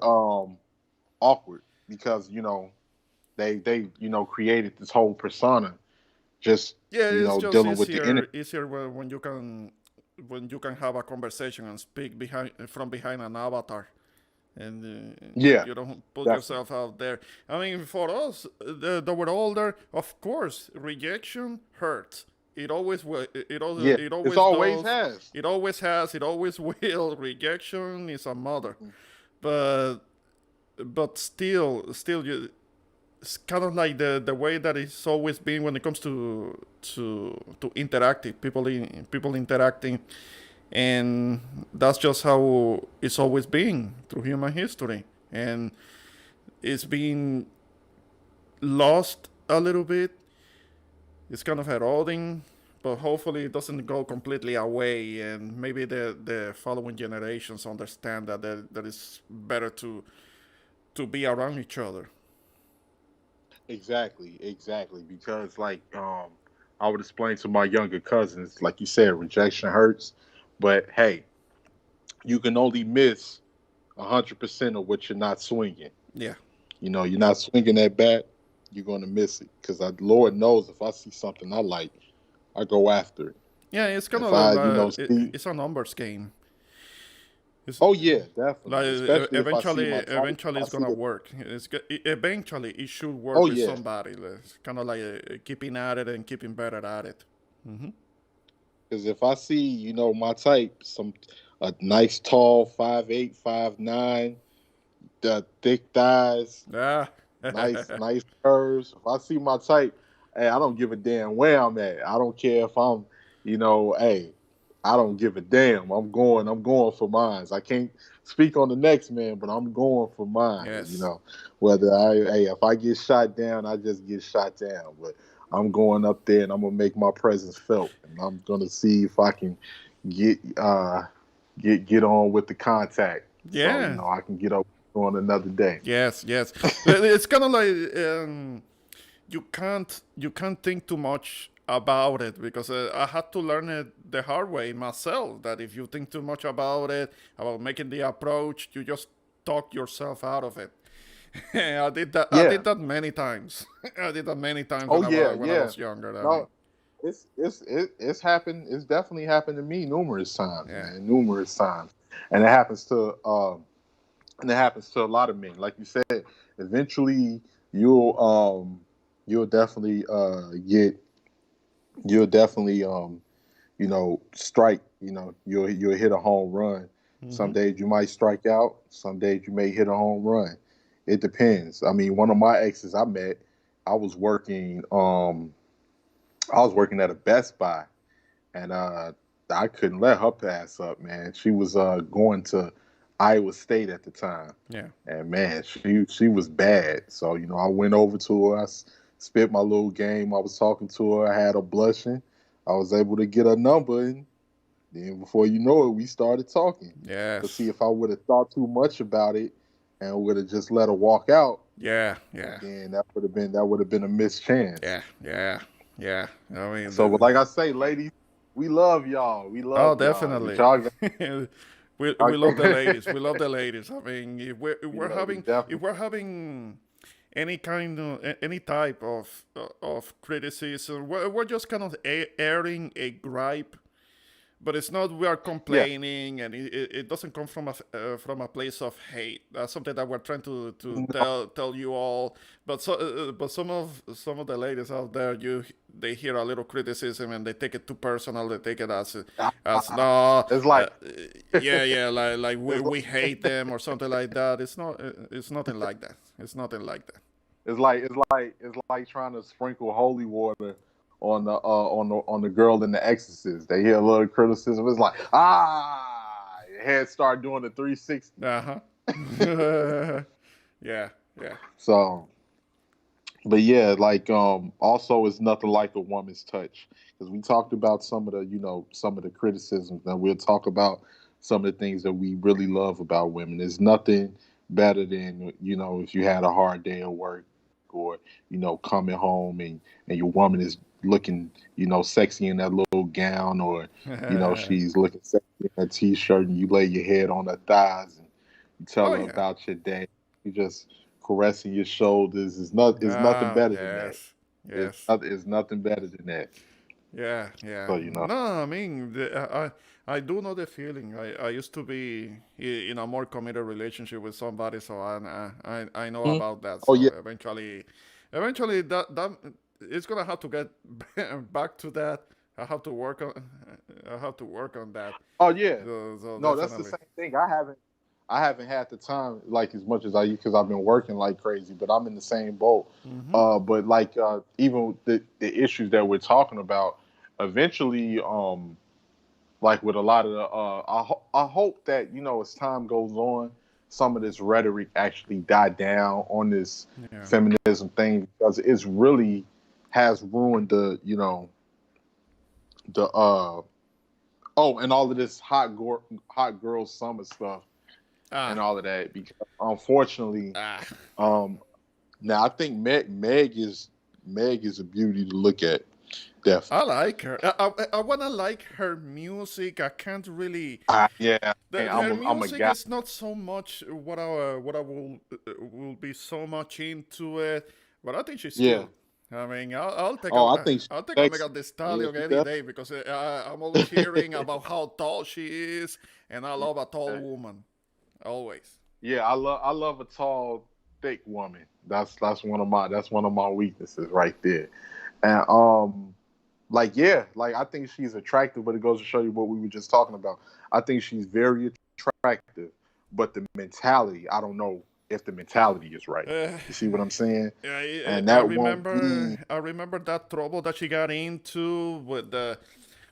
awkward because they created this whole persona just Yeah, it's just dealing with the internet. easier when you can have a conversation and speak behind from behind an avatar, and Yeah, you don't put definitely. yourself out there. I mean, for us that were older, of course, rejection hurts. It always will. Yeah, It it's always always does. has. It always has. It always will. Rejection is a mother, but still, it's kind of like the way that it's always been when it comes to interacting people interacting, and that's just how it's always been through human history, and it's been lost a little bit. It's kind of eroding, but hopefully it doesn't go completely away, and maybe the following generations understand that it's better to be around each other. Exactly, exactly. Because, like, I would explain to my younger cousins, like you said, rejection hurts, but hey, you can only miss 100% of what you're not swinging. Yeah. You're not swinging that bat, you're gonna miss it. Because Lord knows, if I see something I like, I go after it. Yeah, it's kind If of I, see, it's a numbers game. It's oh yeah, like definitely. Especially if I see my type, eventually I it's see gonna the. work. Eventually it should work Oh with yeah, somebody. It's kind of like keeping at it and keeping better at it. Hmm. because if I see, my type, a nice tall 5'8", 5'9", the thick thighs, Yeah. nice curves. If I see my type, hey, I don't give a damn where I'm at. I don't care if I'm, hey, I don't give a damn. I'm going for mines. I can't speak on the next man, but I'm going for mine. Yes. Whether if I get shot down, I just get shot down. But I'm going up there and I'm gonna make my presence felt, and I'm gonna see if I can get get on with the contact, so Yeah. I can get up on another day. Yes. It's kind of like you can't think too much about it because I had to learn it the hard way myself. That if you think too much about it, about making the approach, you just talk yourself out of it. I did that. I Yeah. did that many times. I did that many times Oh yeah, when I yeah. was younger. I mean, No, it's happened. It's definitely happened to me numerous times, yeah, man. Numerous times, and it happens to a lot of men. Like you said, eventually you'll you'll definitely get you'll definitely strike. You'll hit a home run. Some hmm, days you might strike out. Some days you may hit a home run. It depends. I mean, one of my exes I met, I was working. I was working at a Best Buy, and I couldn't let her pass up. Man, she was going to Iowa State at the time, yeah, and man, she was bad. So I went over to her. Spit my little game. I was talking to her. I had her blushing. I was able to get her number, and then before you know it, we started talking. But see, yes, if I would have thought too much about it and would have just let her walk out, yeah, then that would have been a missed chance. yeah. I mean, So, but like I say, ladies, we love y'all. We oh, love y'all. But definitely. y'all got, We love the ladies. We love the ladies. I mean, if we definitely. we're having any kind of any type of criticism. We're just kind of airing a gripe, but it's not we are Yeah. complaining, and it doesn't come from a place of hate. That's something that we're trying to No. tell you all. But but some of the ladies out there, they hear a little criticism and they take it too personal. They take it as no, It's like yeah, like we it's we hate them or something like that. It's not. It's nothing like that. It's nothing like that. it's like trying to sprinkle holy water on the girl in The Exorcist. They hear a little criticism. It's like your head start doing the 360. Uh huh. Yeah, yeah. So, but yeah, like also it's nothing like a woman's touch because we talked about some of the some of the criticisms. Now we'll talk about some of the things that we really love about women. There's nothing better than if you had a hard day at work or coming home and your woman is looking sexy in that little gown or she's looking sexy in that t-shirt and you lay your head on her thighs and you tell Oh her yeah. about your day. You just caressing your shoulders is nothing Ah, better than that. yes, yes. It's nothing better than that. Yeah, yeah. So No, I mean, I do know the feeling. I used to be in a more committed relationship with somebody, so I know Mhm. about that. Oh So yeah, eventually that it's gonna have to get back to that. I have to work on I have to work on that. oh yeah. So No, that's the definitely. same thing. I haven't had the time like as much as I because I've been working like crazy, but I'm in the same boat. Mm-hmm. But like even the issues that we're talking about, eventually, like with a lot of the, I hope that as time goes on, some of this rhetoric actually die down on this Yeah. feminism thing because it's really has ruined the oh and all of this hot girl summer stuff and Ah. all of that because unfortunately, Ah. um, now I think Meg is a beauty to look at, I definitely. like her. I wanna like her music. I can't really. Yeah, Her I'm a music guy. is not so much what I will be so much into it, but I think she's Yeah. cute. I mean, I'll take Oh, I think she's I'll take a sexy. Megan Thee Yeah, Stallion she any day because I'm always hearing definitely. about how tall she is, and I love a tall woman always. Yeah, I love a tall, thick woman. That's one of my weaknesses right there. And like yeah, like I think she's attractive, but it goes to show you what we were just talking about. I think she's very attractive, but the mentality, I don't know if the mentality is right. Uh, You see what I'm saying? And I that won't be remember I remember that trouble that she got into with the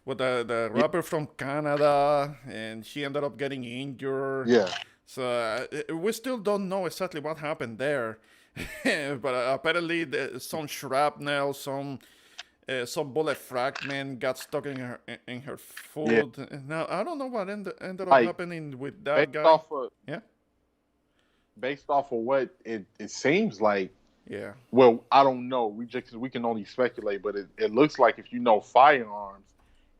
yeah, rapper from Canada, and she ended up getting injured. yeah, So we still don't know exactly what happened there, but apparently some shrapnel, some bullet fragment got stuck in her yeah. foot. Now I don't know what ended up Like happening with based that guy. off of Yeah, based off of what it seems like. yeah, Well, I don't know. We can only speculate, but it looks like if you know firearms,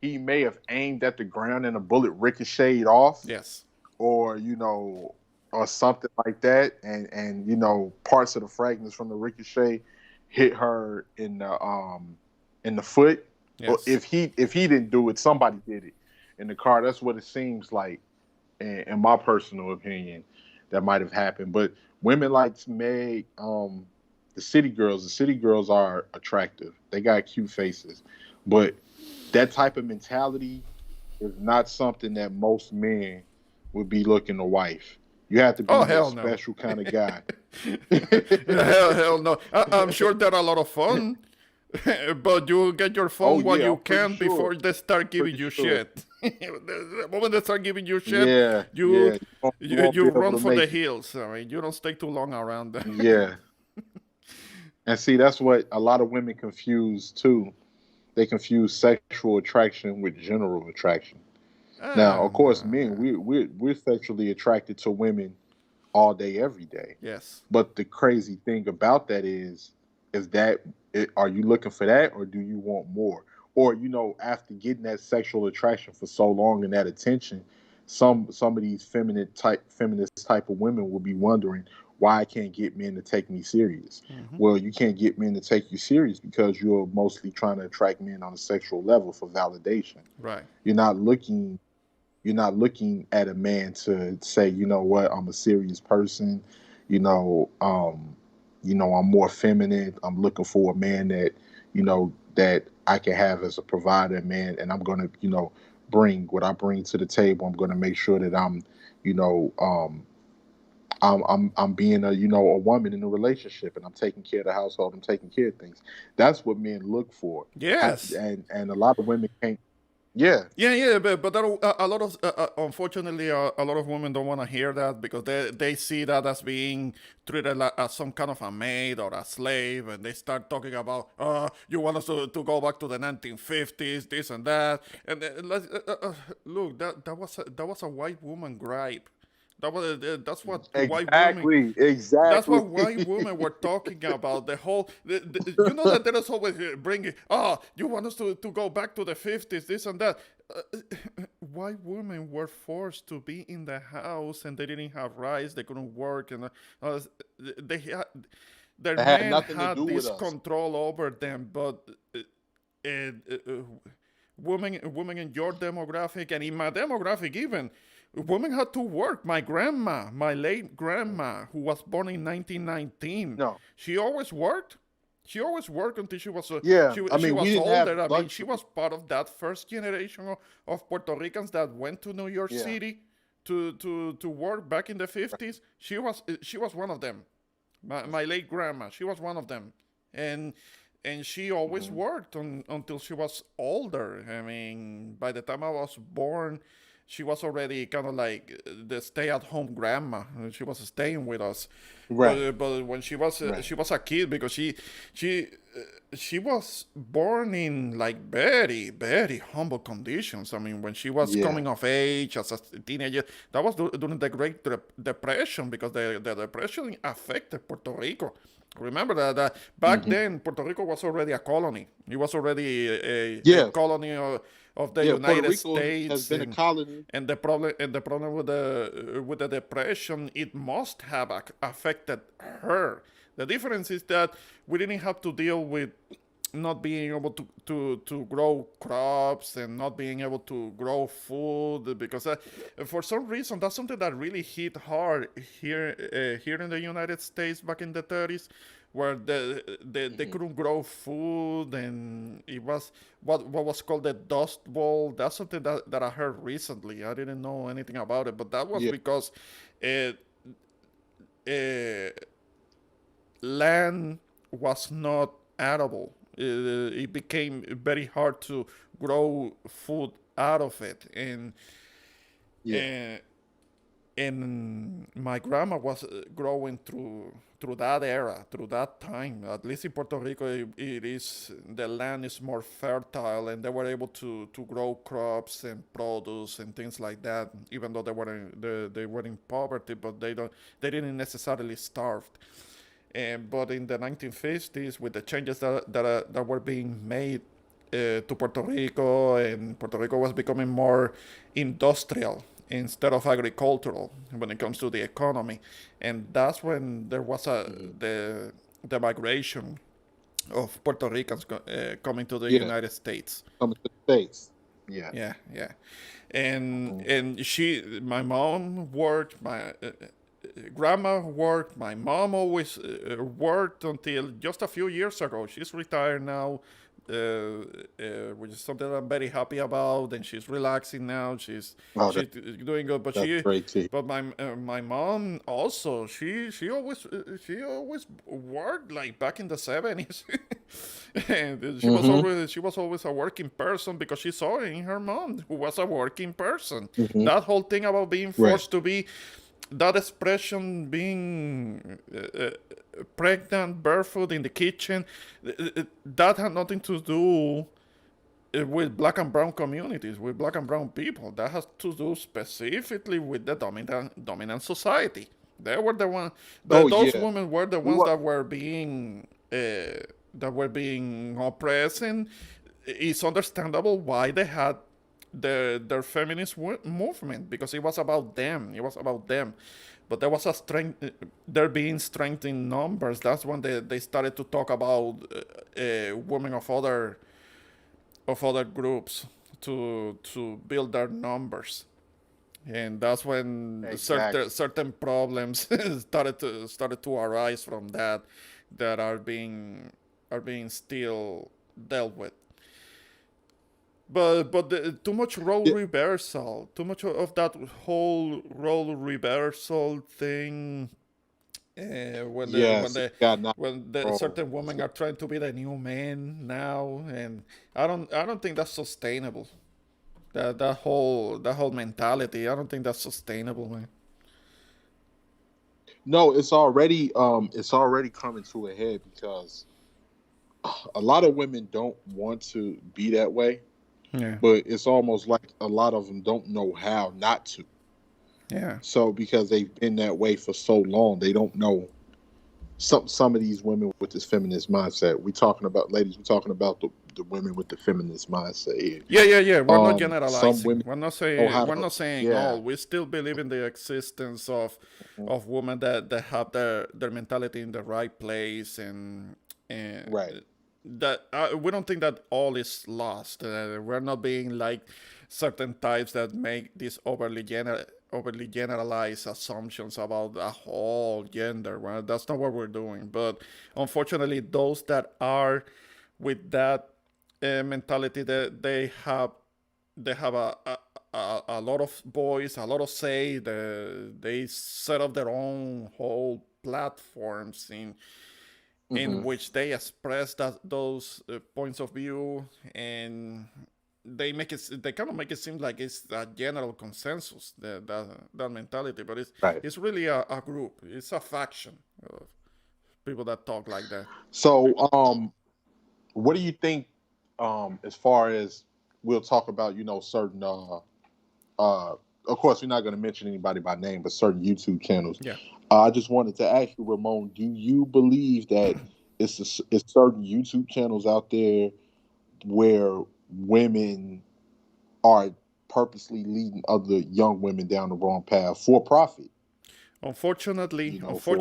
he may have aimed at the ground and a bullet ricocheted off, yes, or or something like that, and parts of the fragments from the ricochet hit her in the foot. Or yes. if he didn't do it, somebody did it in the car. That's what it seems like, in my personal opinion, that might have happened. But women like Meg, the city girls are attractive. They got cute faces, but that type of mentality is not something that most men would be looking to wife. You have to Oh be a hell no. special kind of guy. Hell no. I'm sure they're a lot of fun, but you get your Oh fun while yeah, you I'm pretty can sure. before they start giving Pretty you sure. shit. The moment they start giving you shit, Yeah, you yeah. You won't you be able run to for the make it. hills. I mean, you don't stay too long around there. Yeah. And see, that's what a lot of women confuse too. They confuse sexual attraction with general attraction. Now, of course, men Yeah. we're sexually attracted to women all day, every day. Yes. But the crazy thing about that is that are you looking for that, or do you want more? Or after getting that sexual attraction for so long and that attention, some of these feminist type of women will be wondering why I can't get men to take me serious. Hmm. Well, you can't get men to take you serious because you're mostly trying to attract men on a sexual level for validation. Right. You're not looking you're not looking at a man to say, you know what, I'm a serious person. You know, I'm more feminine. I'm looking for a man that I can have as a provider, man, and I'm gonna, bring what I bring to the table. I'm gonna make sure that you know, I'm being a woman in a relationship, and I'm taking care of the household. I'm taking care of things. That's what men look for. Yes. And a lot of women can't. Yeah, Yeah, yeah, but a lot of unfortunately a lot of women don't want to hear that because they see that as being treated like, as some kind of a maid or a slave, and they start talking about you want us to go back to the 1950s, this and that, and look, that was a white woman gripe. That's what white women exactly, that's exactly. what white women were talking about. The whole, you know that there is always bringing, you want us to go back to the 50s, this and that. White women were forced to be in the house and they didn't have rights, they couldn't work, and they had, their It had men nothing to had do with this us. control over them, but uh, uh, women in your demographic and in my demographic even, women had to work. My grandma, my late grandma, who was born in 1919, No, she always worked. She always worked until she was yeah. I she mean, we was didn't have older. I mean, she luxury. was part of that first generation of Puerto Ricans that went to New York Yeah, City to work back in the 50s. She was one of them. My late grandma, she was one of them, and she always hmm worked until she was older. I mean, by the time I was born, she was already kind of like the stay-at-home grandma. She was staying with us, right, but when right. she was a kid because she she was born in like very humble conditions. I mean, when she was Yeah, coming of age as a teenager, that was during the Great Depression because the depression affected Puerto Rico. Remember that back hmm then Puerto Rico was already a colony. It was already a yeah, colony of the yeah. Puerto United Rico has States, been a colony. and the problem with the depression, it must have affected her. The difference is that we didn't have to deal with not being able to grow crops and not being able to grow food because for some reason that's something that really hit hard here in the United States back in the 30s where they hmm couldn't grow food and it was what was called the dust bowl. That's something that I heard recently. I didn't know anything about it, but that was Yeah. because uh, uh, land was not arable. It became very hard to grow food out of it, Yeah. and my grandma was growing through that era, through that time. At least in Puerto Rico, it is the land is more fertile, and they were able to grow crops and produce and things like that. Even though they were in poverty, but they didn't necessarily starve. But in the 1950s, with the changes that were being made to Puerto Rico, and Puerto Rico was becoming more industrial instead of agricultural when it comes to the economy, and that's when there was hmm the migration of Puerto Ricans coming to the Yeah. United States. Coming to the States. Yeah. Yeah, yeah, hmm and my mom worked, my grandma worked, my mom always worked until just a few years ago. She's retired now, which is something I'm very happy about, and she's relaxing now. Oh, She's doing good, that's great to hear. but my mom also she always worked like back in the 70s, and hmm she was always a working person because she saw it in her mom who was a working person. hmm That whole thing about being Right. forced to be that expression being pregnant barefoot in the kitchen, that had nothing to do with black and brown communities, with black and brown people. That has to do specifically with the dominant society. They were the one. Oh Those yeah. women were the We ones were. that were being oppressed, and it's understandable why they had their feminist movement because it was about them. It was about them. but there was a strength, there being strength in numbers. That's when they started to talk about women of other groups to build their numbers, and that's when Exactly. certain problems started to arise from that that are being still dealt with. But too much role Yeah. reversal, too much of that whole role reversal thing. When Yes, it got not the control. certain women are trying to be the new men now, and I don't think that's sustainable. That whole mentality, I don't think that's sustainable, man. No, it's already coming to a head because a lot of women don't want to be that way, Yeah, but it's almost like a lot of them don't know how not to. yeah. So because they've been that way for so long, they don't know some of these women with this feminist mindset. We talking about ladies. We talking about the women with the feminist mindset here. Yeah. We're not Some generalizing. women know how We're to. not saying Yeah. all. We still believe in the existence Mhm. of women that have their mentality in the right place, and Right. that we don't think that all is lost. We're not being like certain types that make these overly generalized assumptions about a whole gender. Well, that's not what we're doing. But unfortunately, those that are with that mentality, that they have a lot of voice, a lot of say. They set up their own whole platforms in Hmm. which they express those points of view, and they kind of make it seem like it's a general consensus, that mentality, but Right. it's really a group, it's a faction of people that talk like that. So, what do you think? As far as we'll talk about, certain. Of course, we're not going to mention anybody by name, but certain YouTube channels. Yeah. I just wanted to ask you, Ramon, do you believe that it's certain YouTube channels out there where women are purposely leading other young women down the wrong path for profit? Unfortunately, For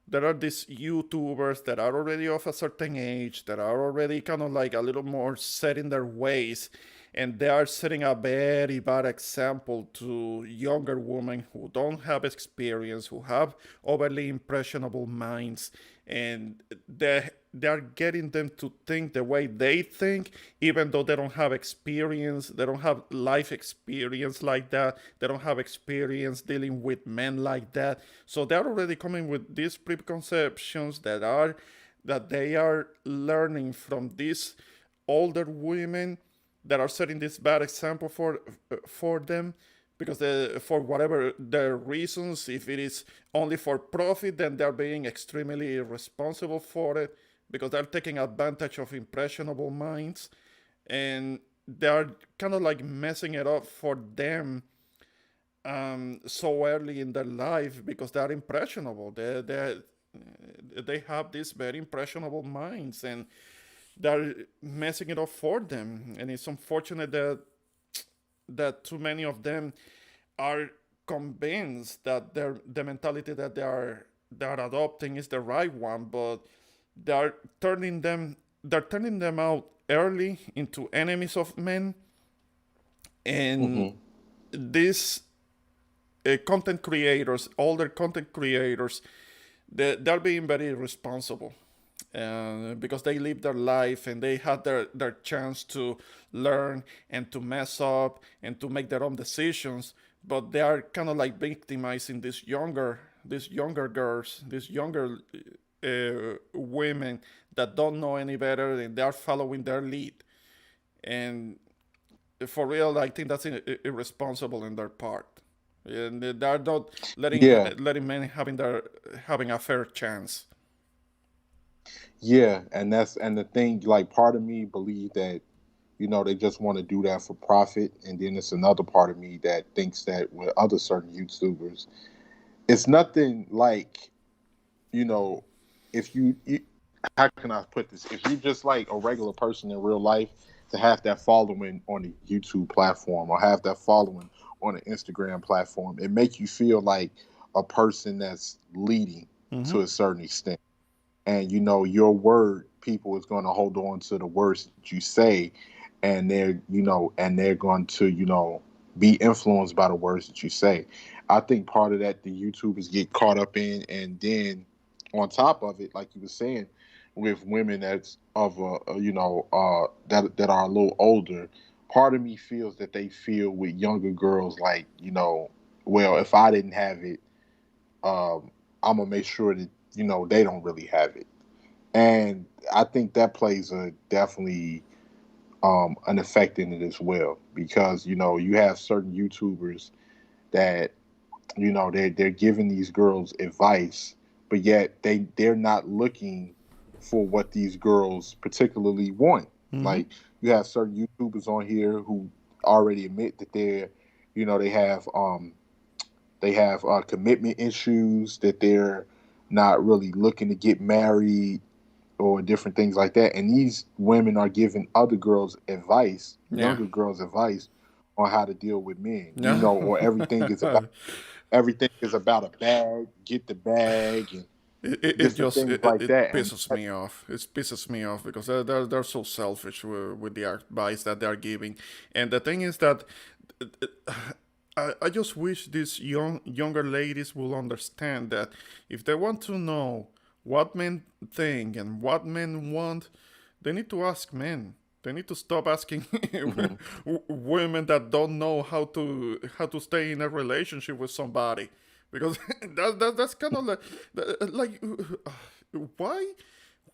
there are these YouTubers that are already of a certain age, that are already kind of like a little more set in their ways, and they are setting a very bad example to younger women who don't have experience, who have overly impressionable minds, and they are getting them to think the way they think, even though they don't have experience, they don't have life experience like that, they don't have experience dealing with men like that. So they're already coming with these preconceptions that they are learning from these older women that are setting this bad example for them, because for whatever their reasons, if it is only for profit, then they're being extremely responsible for it, because they're taking advantage of impressionable minds, and they're kind of like messing it up for them so early in their life, because they're impressionable. They have these very impressionable minds, and they're messing it up for them. And it's unfortunate that too many of them are convinced that the mentality that they are adopting is the right one, but they're turning them out early into enemies of men. And Mhm. these content creators, older content creators, they're being very responsible, because they live their life and they had their chance to learn and to mess up and to make their own decisions, but they are kind of like victimizing these younger girls, these younger women that don't know any better, and they are following their lead. And for real, I think that's irresponsible in their part, and they're not Yeah. letting men having a fair chance. Yeah, and the thing, like, part of me believe that they just want to do that for profit, and then it's another part of me that thinks that with other certain YouTubers, it's nothing like you know if you how can I put this? If you're just like a regular person in real life, to have that following on the YouTube platform or have that following on an Instagram platform. It make you feel like a person that's leading Mm-hmm. to a certain extent. And your word, people is going to hold on to the words that you say, and they're going to be influenced by the words that you say. I think part of that the YouTubers get caught up in, and then on top of it, like you were saying, with women that's of that are a little older, part of me feels that they feel with younger girls like, well, if I didn't have it, I'm gonna make sure that they don't really have it. And I think that plays a definitely an effect in it as well, because you have certain YouTubers that they're giving these girls advice, but yet they're not looking for what these girls particularly want. Mm-hmm. Like, you have certain YouTubers on here who already admit that they have commitment issues, that they're not really looking to get married or different things like that. And these women are giving other girls advice, Yeah. younger girls advice on how to deal with men, Yeah. or everything is about a bag, get the bag, and It different just things like it that. And pisses me off. It pisses me off because they're so selfish with the advice that they're giving. And the thing is that I just wish these younger ladies will understand that if they want to know what men think and what men want, they need to ask men. They need to stop asking Mhm. women that don't know how to stay in a relationship with somebody, because that's kind of like why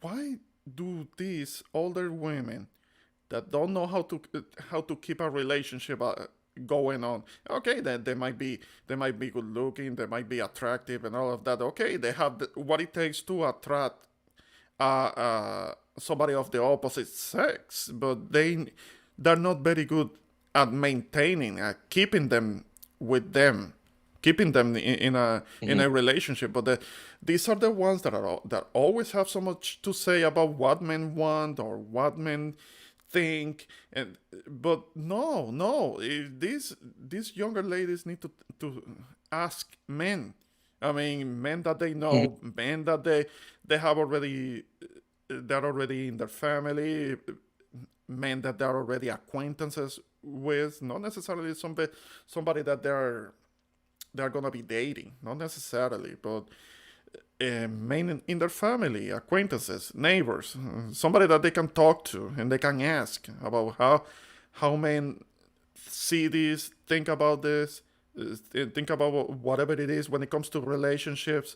why do these older women that don't know how to keep a relationship going on. Okay, then they might be good looking, they might be attractive, and all of that. Okay, they have what it takes to attract somebody of the opposite sex, but they're not very good at maintaining, keeping them with them, keeping them in a Mhm. relationship. But these are the ones that always have so much to say about what men want or what men think. And but no, these younger ladies need to ask men. I mean, men that they Mhm. know, men that they have already, they're already in their family, men that they're already acquaintances with, not necessarily somebody that they're gonna be dating, not necessarily, but men in their family, acquaintances, neighbors, somebody that they can talk to and they can ask about how men see this, think about this, think about whatever it is when it comes to relationships.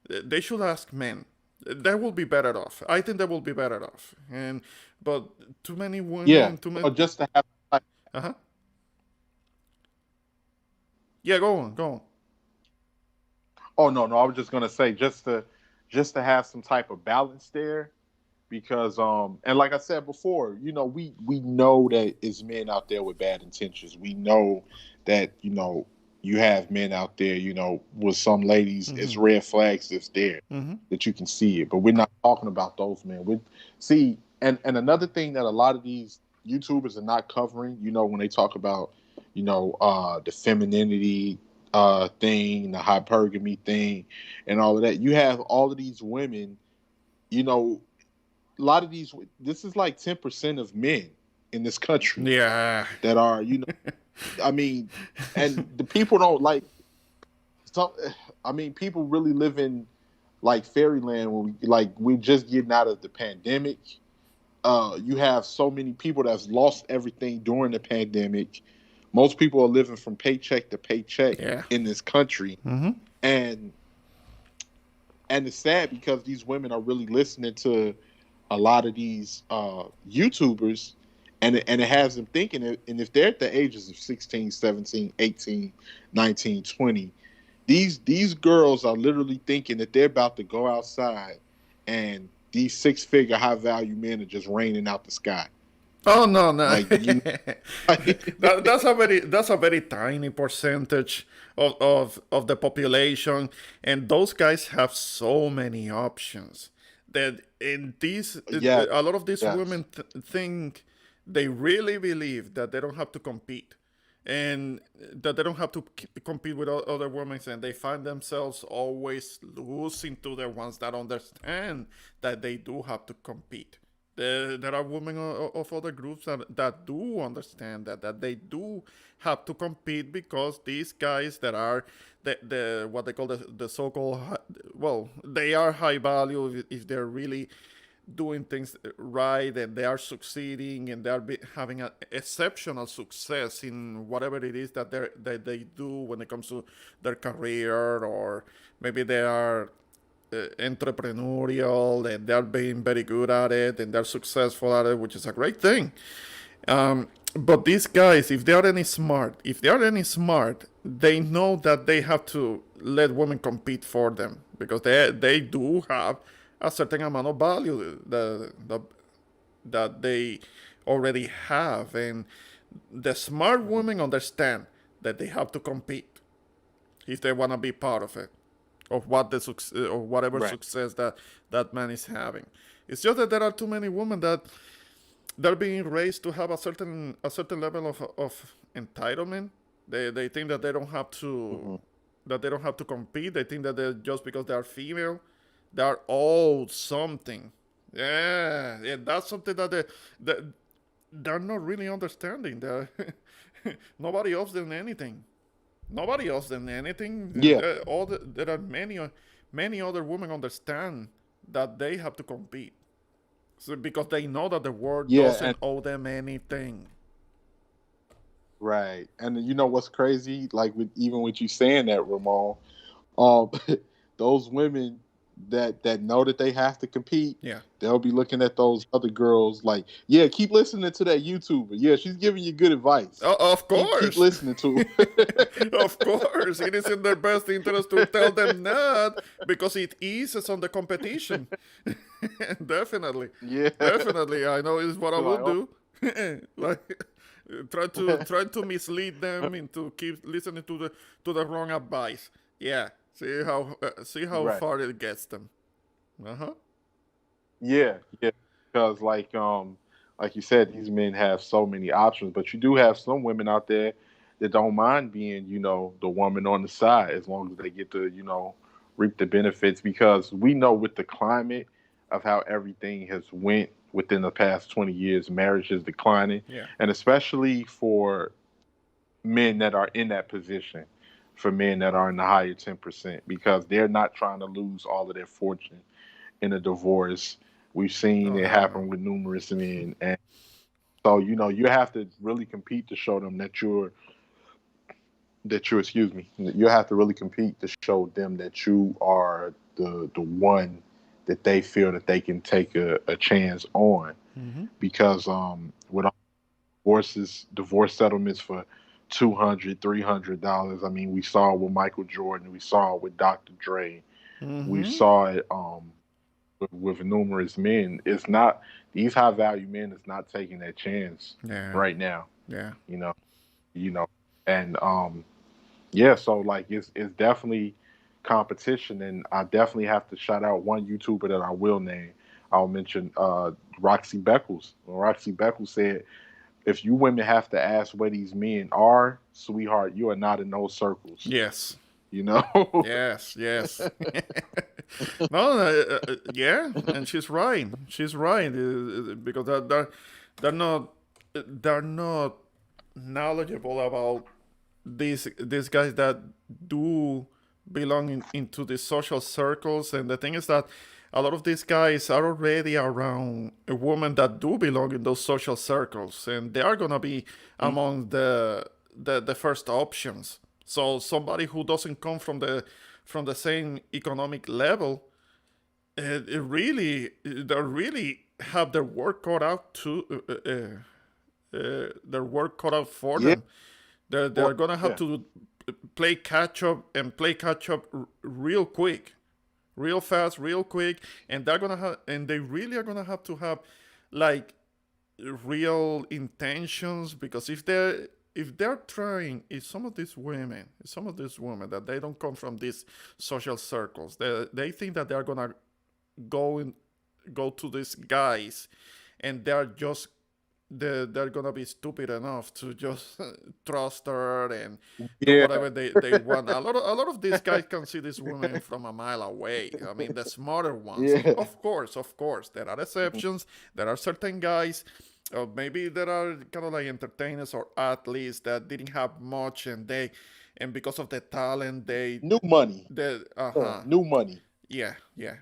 They should ask men. They will be better off. I think they will be better off. And but too many Yeah, women, too many. or just to have. Uh huh. Yeah, go on, go on. Oh, no, no, I was just gonna say, just to have some type of balance there, because and like I said before, we know that it's men out there with bad intentions. We know that you have men out there, with some ladies, it's Mm-hmm. red flags that's there, Mm-hmm. that you can see it, but we're not talking about those men. We see, and another thing that a lot of these YouTubers are not covering, when they talk about the femininity thing, the hypergamy thing, and all of that. You have all of these women, you know, a lot of these. This is like 10% of men in this country Yeah. that are, I mean, and the people don't like. Some, I mean, people really live in like fairyland when we're just getting out of the pandemic. You have so many people that's lost everything during the pandemic. Most people are living from paycheck to paycheck Yeah. in this country, Mm-hmm. and it's sad because these women are really listening to a lot of these YouTubers, and it has them thinking it. And if they're at the ages of 16, 17, 18, 19, 20, these girls are literally thinking that they're about to go outside and these six-figure high value men are just raining out the sky. Oh no, no. Like, That's a very tiny percentage of the population, and those guys have so many options that in these yes, a lot of these yes. women think they really believe that they don't have to compete, and that they don't have to compete with other women, and they find themselves always losing to the ones that understand that they do have to compete. There are women of other groups that do understand that they do have to compete, because these guys that are the what they call the so-called well, they are high value if they're really doing things right, and they are succeeding, and they are having an exceptional success in whatever it is that they do when it comes to their career, or maybe they are entrepreneurial, and they're being very good at it, and they're successful at it, which is a great thing. But these guys, if they are any smart, they know that they have to let women compete for them, because they do have a certain amount of value that they already have, and the smart women understand that they have to compete if they want to be part of it, of what the or whatever Right. success that man is having. It's just that there are too many women that they're being raised to have a certain level of entitlement. They think that they don't have to Hmm. compete. They think that they're just because they are female, they are all something. Yeah, yeah, that's something that they're not really understanding. Nobody owes them anything. Nobody owes them anything. Yeah. There are many other women understand that they have to compete, so because they know that the world Yeah. And doesn't owe them anything. right. And you know what's crazy? Like with even with you saying that, Ramon, um, those women that know that they have to compete, Yeah. they'll be looking at those other girls like, yeah, keep listening to that YouTuber. Yeah, she's giving you good advice. Of Keep course. listening to Of course. It is in their best interest to tell them not, because it eases on the competition. Definitely. yeah. Definitely. I know is what I Be like, would oh, do. Like, try to mislead them into keep listening to the wrong advice. Yeah. See how right. far it gets them. Uh-huh. Yeah, yeah. Because like you said, these men have so many options, but you do have some women out there that don't mind being, the woman on the side as long as they get to, reap the benefits. Because we know with the climate of how everything has went within the past 20 years, marriage is declining, Yeah. and especially for men that are in that position, for men that are in the higher 10%, because they're not trying to lose all of their fortune in a divorce. We've seen Oh, it hell no. happen with numerous men, and so you have to really compete to show them that you're excuse me, you have to really compete to show them that you are the one that they feel that they can take a chance on, Mm-hmm. because with all divorce settlements for $200, $300. I mean, we saw it with Michael Jordan, we saw it with Dr. Dre, we Mm-hmm. saw it with numerous men. It's not these high value men is not taking that chance Yeah. right now. Yeah. You know, you know, and yeah. So like it's definitely competition, and I definitely have to shout out one YouTuber that I will name. I'll mention Roxy Beckles. Roxy Beckles said, "If you women have to ask where these men are, sweetheart, you are not in those circles." Yes. You know. Yes, yes. No, yeah, and she's right. She's right, because they're not knowledgeable about these guys that do belong into the social circles. And the thing is that a lot of these guys are already around a woman that do belong in those social circles, and they are gonna be among the first options. So somebody who doesn't come from the same economic level, it really they really have their work cut out their work cut out for Yeah. them. They're Well, they're gonna have yeah. to play catch up real quick, real fast, real quick, and they really are gonna have to have like real intentions, because if they're trying, if some of these women that they don't come from these social circles, they think that they're gonna go in, go to these guys, and they're just they're gonna be stupid enough to just trust her and do Yeah. whatever they want. A lot of these guys can see this woman from a mile away. I mean, the smarter ones. Yeah. Of course, there are exceptions. There are certain guys, or maybe there are kind of like entertainers or athletes that didn't have much, and because of the talent, New money. uh huh, New money. yeah, yeah.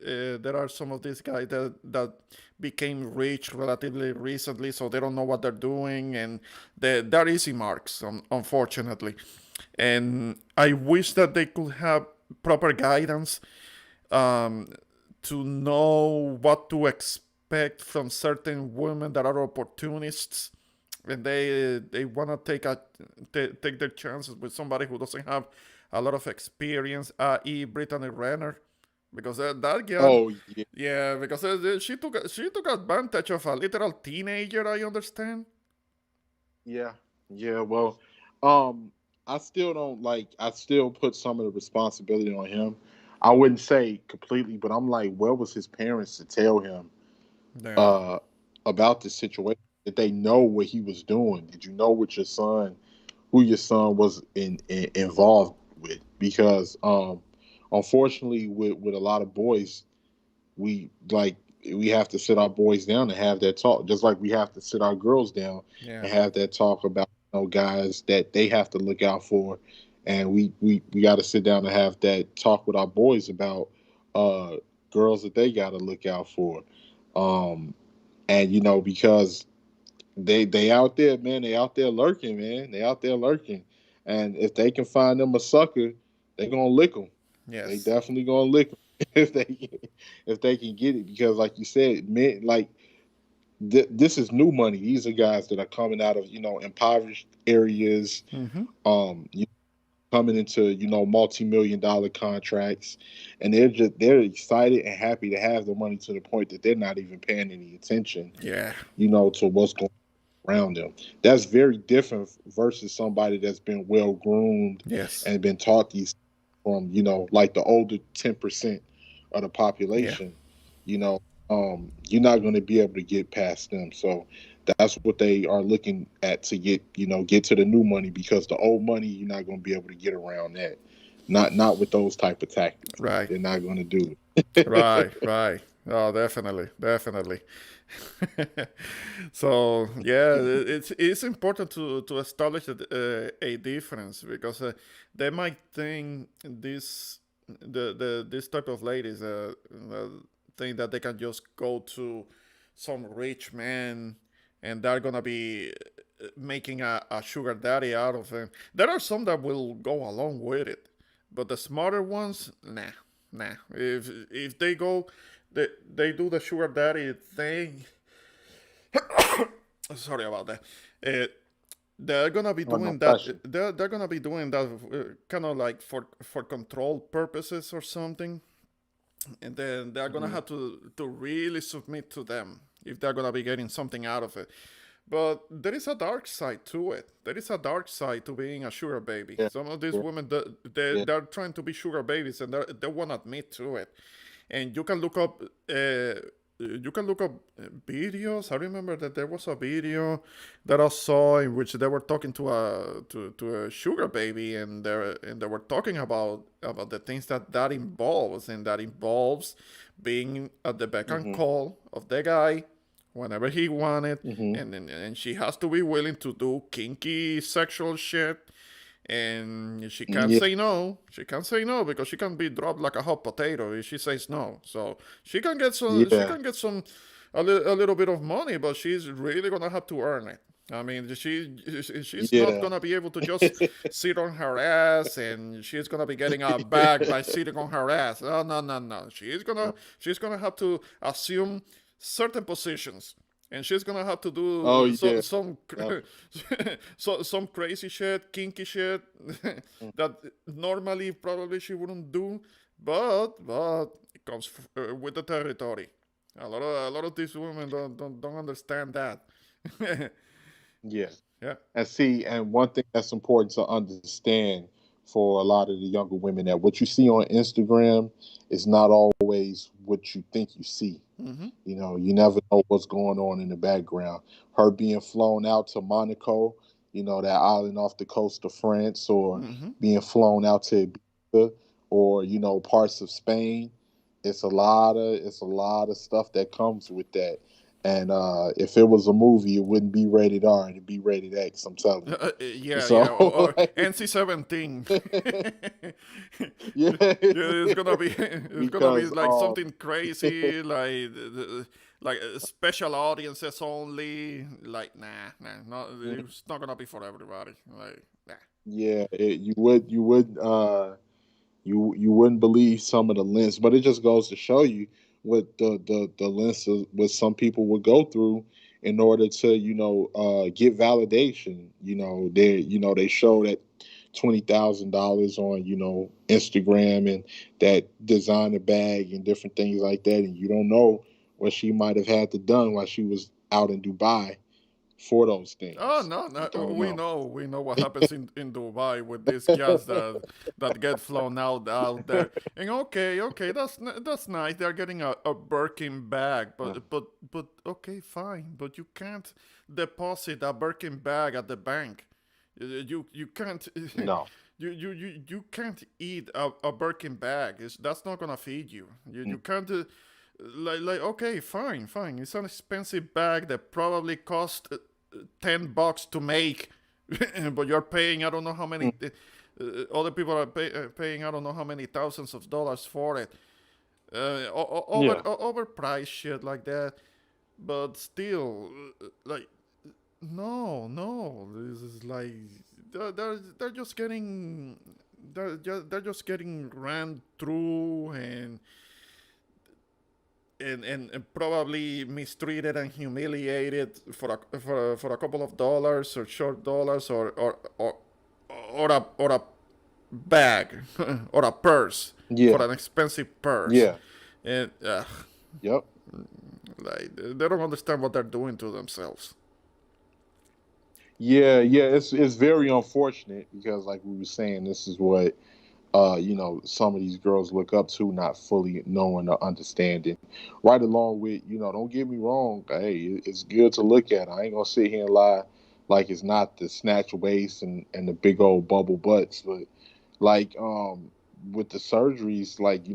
There are some of these guys that became rich relatively recently, so they don't know what they're doing, and they're easy marks, unfortunately. And I wish that they could have proper guidance, um, to know what to expect from certain women that are opportunists, and they want to take their chances with somebody who doesn't have a lot of experience, i.e., Brittany Renner, because that girl, Oh yeah. yeah, because she took advantage of a literal teenager. I understand. Yeah. Yeah. Well, um, I still don't like. I still put some of the responsibility on him. I wouldn't say completely, but I'm like, where was his parents to tell him Yeah, uh about this situation? Did they know what he was doing? Did you know what your son, who your son was involved with? Because unfortunately, with a lot of boys, we like we have to sit our boys down and have that talk, just like we have to sit our girls down yeah, and have that talk about guys that they have to look out for, and we got to sit down and have that talk with our boys about uh girls that they got to look out for, um and because they out there, man, they out there lurking, man, they out there lurking, and if they can find them a sucker, they gonna lick them. They yes, definitely gonna lick them if they can get it, because like you said, men, like this is new money. These are guys that are coming out of impoverished areas, mm-hmm. you coming into multi-million dollar contracts, and they're excited and happy to have the money, to the point that they're not even paying any attention Yeah, to what's going around them. That's very different versus somebody that's been well groomed yes, and been taught these from like the older 10% of the yeah, population. You know, you're not going to be able to get past them. So that's what they are looking at to get to the new money, because the old money you're not going to be able to get around that. Not with those type of tactics. right. They're not going to do Right, it. right. Oh, definitely, definitely. So yeah, it's important to establish a difference, because they might think this type of ladies think that they can just go to some rich man and they're gonna be making a sugar daddy out of him. There are some that will go along with it, but the smarter ones, nah, nah. If they go, they do the sugar daddy thing. Sorry about that. Uh, they're gonna be Oh no, doing that. bless you. They're gonna be doing that kind of like for control purposes or something, and then they're gonna Hmm. have to really submit to them if they're gonna be getting something out of it. But there is a dark side to it. There is a dark side to being a sugar baby. Yeah, Some of these yeah, women, yeah. they're trying to be sugar babies and they won't admit to it. And you can look up videos. I remember that there was a video that I saw in which they were talking to a sugar baby, and they were talking about the things that involves, and that involves being at the beck and Hmm. call of the guy whenever he wanted, Hmm. and she has to be willing to do kinky sexual shit, and she can't Yeah, say no. She can't say no because she can be dropped like a hot potato if she says no. So she can get some. She yeah, can get some a little bit of money, but she's really gonna have to earn it. I mean, she's not yeah. gonna be able to just sit on her ass, and she's gonna be getting a bag by sitting on her ass. Oh, no, no, no. She's gonna have to assume certain positions, and she's gonna have to Oh do yeah. Yep. some crazy shit, kinky shit that normally probably she wouldn't do, but it comes with the territory. A lot of these women don't understand that. Yeah. Yeah. And see, and one thing that's important to understand for a lot of the younger women that what you see on Instagram is not always what you think you see. Mm-hmm. You know, you never know what's going on in the background. Her being flown out to Monaco, you know, that island off the coast of France, or Mm-hmm. being flown out to Ibiza, or you know, parts of Spain. It's a lot of stuff that comes with that. And if it was a movie, it wouldn't be rated R. It'd be rated X. I'm telling you. Yeah, yeah, So, or like, NC-17. yeah, Yeah, it's gonna be because like something crazy, like special audiences only. Like no, it's not gonna be for everybody. Like nah. yeah, you wouldn't believe some of the lengths, but it just goes to show you what the lengths of what some people would go through in order to get validation. They show that $20,000 on Instagram and that designer bag and different things like that, and you don't know what she might have had to done while she was out in Dubai for those Oh things. no, You no, don't we know what happens in Dubai with these guys that get flown out there. And okay, that's nice. They're getting a Birkin bag, know. but okay, fine. But you can't deposit a Birkin bag at the bank. You can't No. you can't eat a Birkin bag. That's not gonna feed you. You can't. Like okay, fine. It's an expensive bag that probably cost $10 to make, but you're paying I don't know how many. Other people are paying I don't know how many thousands of dollars for it. Yeah. Overpriced shit like that. But still, like no, this is like they're just getting they're just getting ran through and probably mistreated and humiliated for a couple of dollars or short dollars or a bag or a purse for Yeah. an expensive purse, Yeah. and Yep. like they don't understand what they're doing to themselves. Yeah, yeah, it's very unfortunate because like we were saying, this is what some of these girls look up to, not fully knowing or understanding. Right along with, don't get me wrong, hey, it's good to look at. I ain't gonna sit here and lie like it's not the snatch waist and the big old bubble butts, but like with the surgeries, like,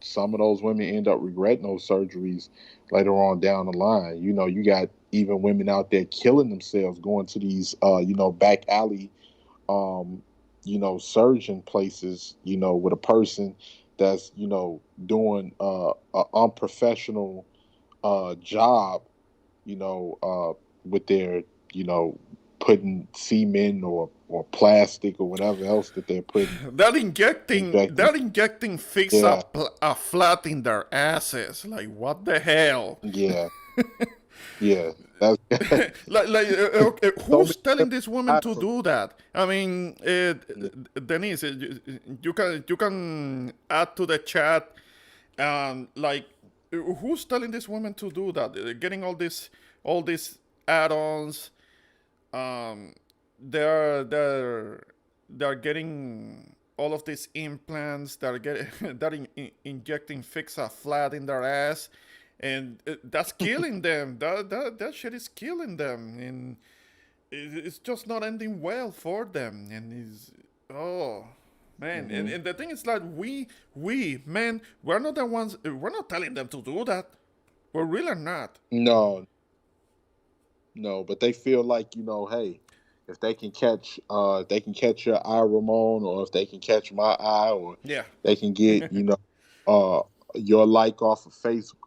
some of those women end up regretting those surgeries later on down the line. You got even women out there killing themselves going to these back alley um, surgeon places, with a person that's, doing an unprofessional job, with their, you know, putting semen or plastic or whatever else that they're putting, They're injecting injecting. they're injecting fix Yeah, a flat in their asses. Like what the hell? yeah, yeah. That's Okay, so many who's telling women this woman die to from. do that? I mean, Denise, you can add to the chat, like, who's telling this woman to do that? Getting all these add-ons. Um, they're getting all of these implants. They're getting they're injecting fix a flat in their ass, and that's killing them. That shit is killing them, and it's just not ending well for them. And it's oh man, and, Hmm. and the thing is like we men, we're not the ones. We're not telling them to do that. We're really not. No, no, but they feel like, hey, if they can catch your eye, Ramon, or if they can catch my eye, or Yeah. they can get, uh your like off of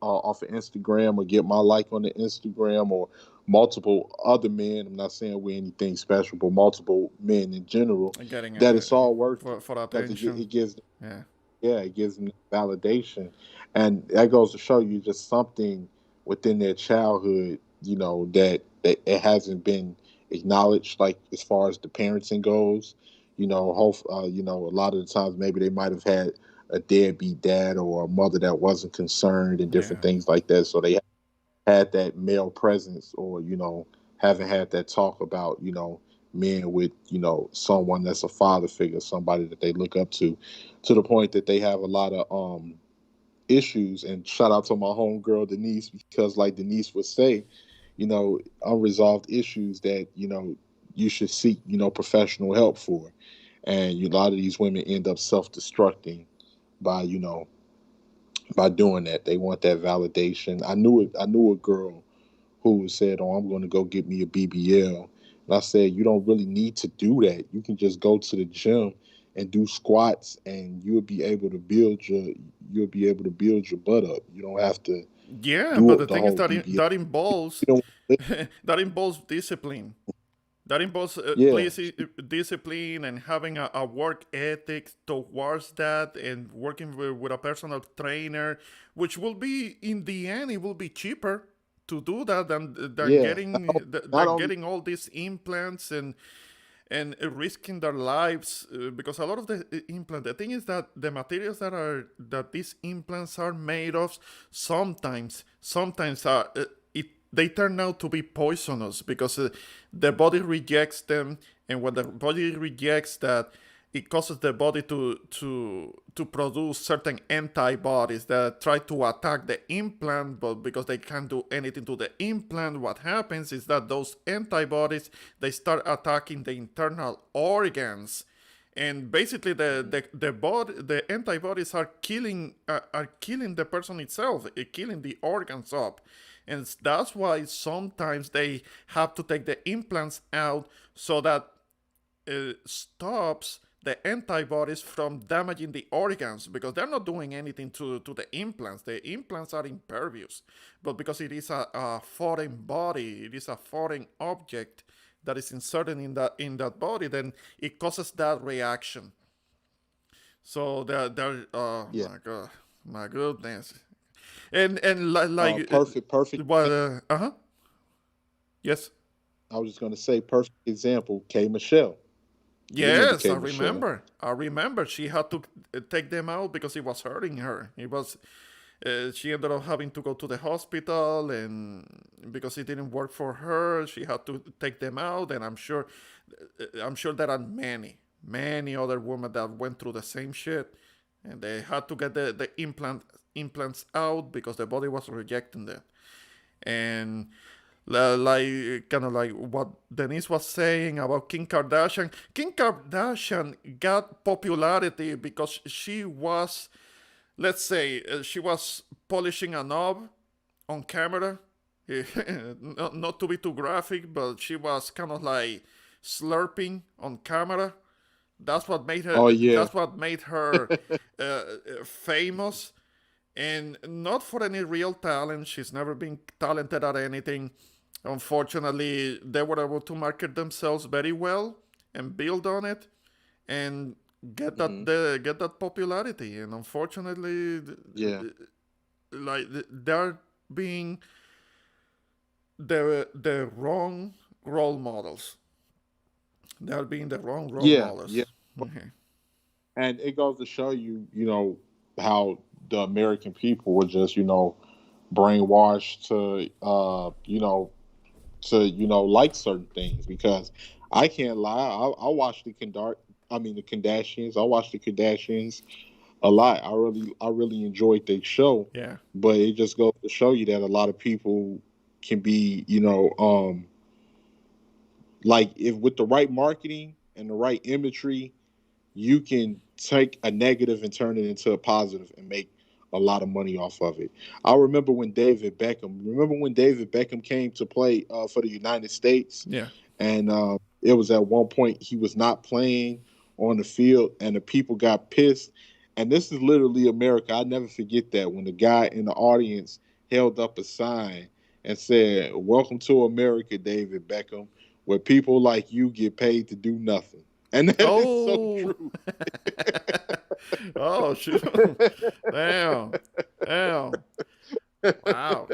off of Instagram, or get my like on the Instagram, or multiple other men. I'm not saying we're anything special, but multiple men in general, Getting that it's all worth it for because attention. it gives, Yeah. yeah, it gives them validation, and that goes to show you just something within their childhood, that it hasn't been acknowledged, like as far as the parenting goes. A lot of the times maybe they might have had a deadbeat dad or a mother that wasn't concerned and different Yeah. things like that, so they had that male presence, or haven't had that talk about men with, someone that's a father figure, somebody that they look up to the point that they have a lot of issues. And shout out to my homegirl Denise, because like Denise would say, unresolved issues that you should seek professional help for. And a lot of these women end up self-destructing by by doing that. They want that validation. I knew a girl who said, "Oh, I'm going to go get me a BBL." And I said, "You don't really need to do that. You can just go to the gym and do squats, and you'll be able to build your butt up. You don't have to Yeah, but do the the thing is whole that BBL. that involves You don't, that involves discipline. That involves yeah, discipline and having a work ethic towards that, and working with a personal trainer, which will be in the end it will be cheaper to do that than yeah. Not than only getting all these implants and risking their lives, because a lot of the implant, the thing is that the materials that these implants are made of sometimes are they turn out to be poisonous, because the body rejects them, and when the body rejects that, it causes the body to produce certain antibodies that try to attack the implant, but because they can't do anything to the implant, what happens is that those antibodies, they start attacking the internal organs, and basically the antibodies are killing the person itself, killing the organs up, and that's why sometimes they have to take the implants out, so that stops the antibodies from damaging the organs, because they're not doing anything to the implants. The implants are impervious, but because it is a foreign body, it is a foreign object that is inserted in that body, then it causes that reaction. So there, oh yeah. my god, my goodness, and like, Perfect. well, yes. I was just going to say, perfect example. K Michelle. You remember Yes, K Michelle? I remember. She had to take them out because it was hurting her. It was. She ended up having to go to the hospital, and because it didn't work for her, she had to take them out. And I'm sure there are many other women that went through the same shit, and they had to get the implants out because the body was rejecting them. And like, kind of like what Denise was saying about Kim Kardashian. Kim Kardashian got popularity because she was, let's say, she was polishing a knob on camera. Not to be too graphic, but she was kind of like slurping on camera. That's what made her. Oh yeah. That's what made her famous, and not for any real talent. She's never been talented at anything. Unfortunately, they were able to market themselves very well and build on it and Hmm. get that popularity. And unfortunately, Yeah. like, they're being the wrong role models. They're being the wrong role Yeah. Yeah. models. Mhm. And it goes to show you, how the American people were just, brainwashed to like certain things. Because I can't lie, I watched the Kardashians. I watched the Kardashians a lot. I really enjoyed their show, Yeah. but it just goes to show you that a lot of people can be, like, if with the right marketing and the right imagery, you can take a negative and turn it into a positive and make a lot of money off of it. I remember when David Beckham. Remember when David Beckham came to play for the United States, Yeah. and it was at one point he was not playing on the field, and the people got pissed. And this is literally America. I never forget that when the guy in the audience held up a sign and said, "Welcome to America, David Beckham, where people like you get paid to do nothing." And that is so Oh. true. Oh, shoot. Damn. Damn. Wow.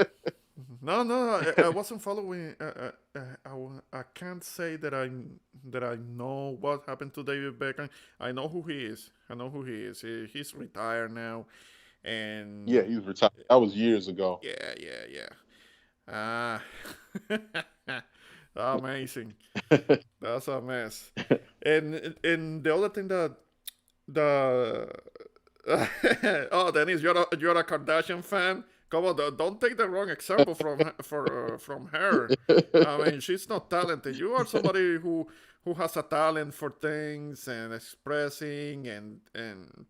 No, no, I wasn't following. I can't say that I know what happened to David Beckham. I know who he is. I know who he is. He's retired now, Yeah, and he was retired. That was years ago. yeah, yeah, yeah. Ah, Amazing. That's a mess. And the other thing that the oh, Dennis, you're a Kardashian fan. Come on, don't take the wrong example from her. I mean, she's not talented. You are somebody who has a talent for things and expressing and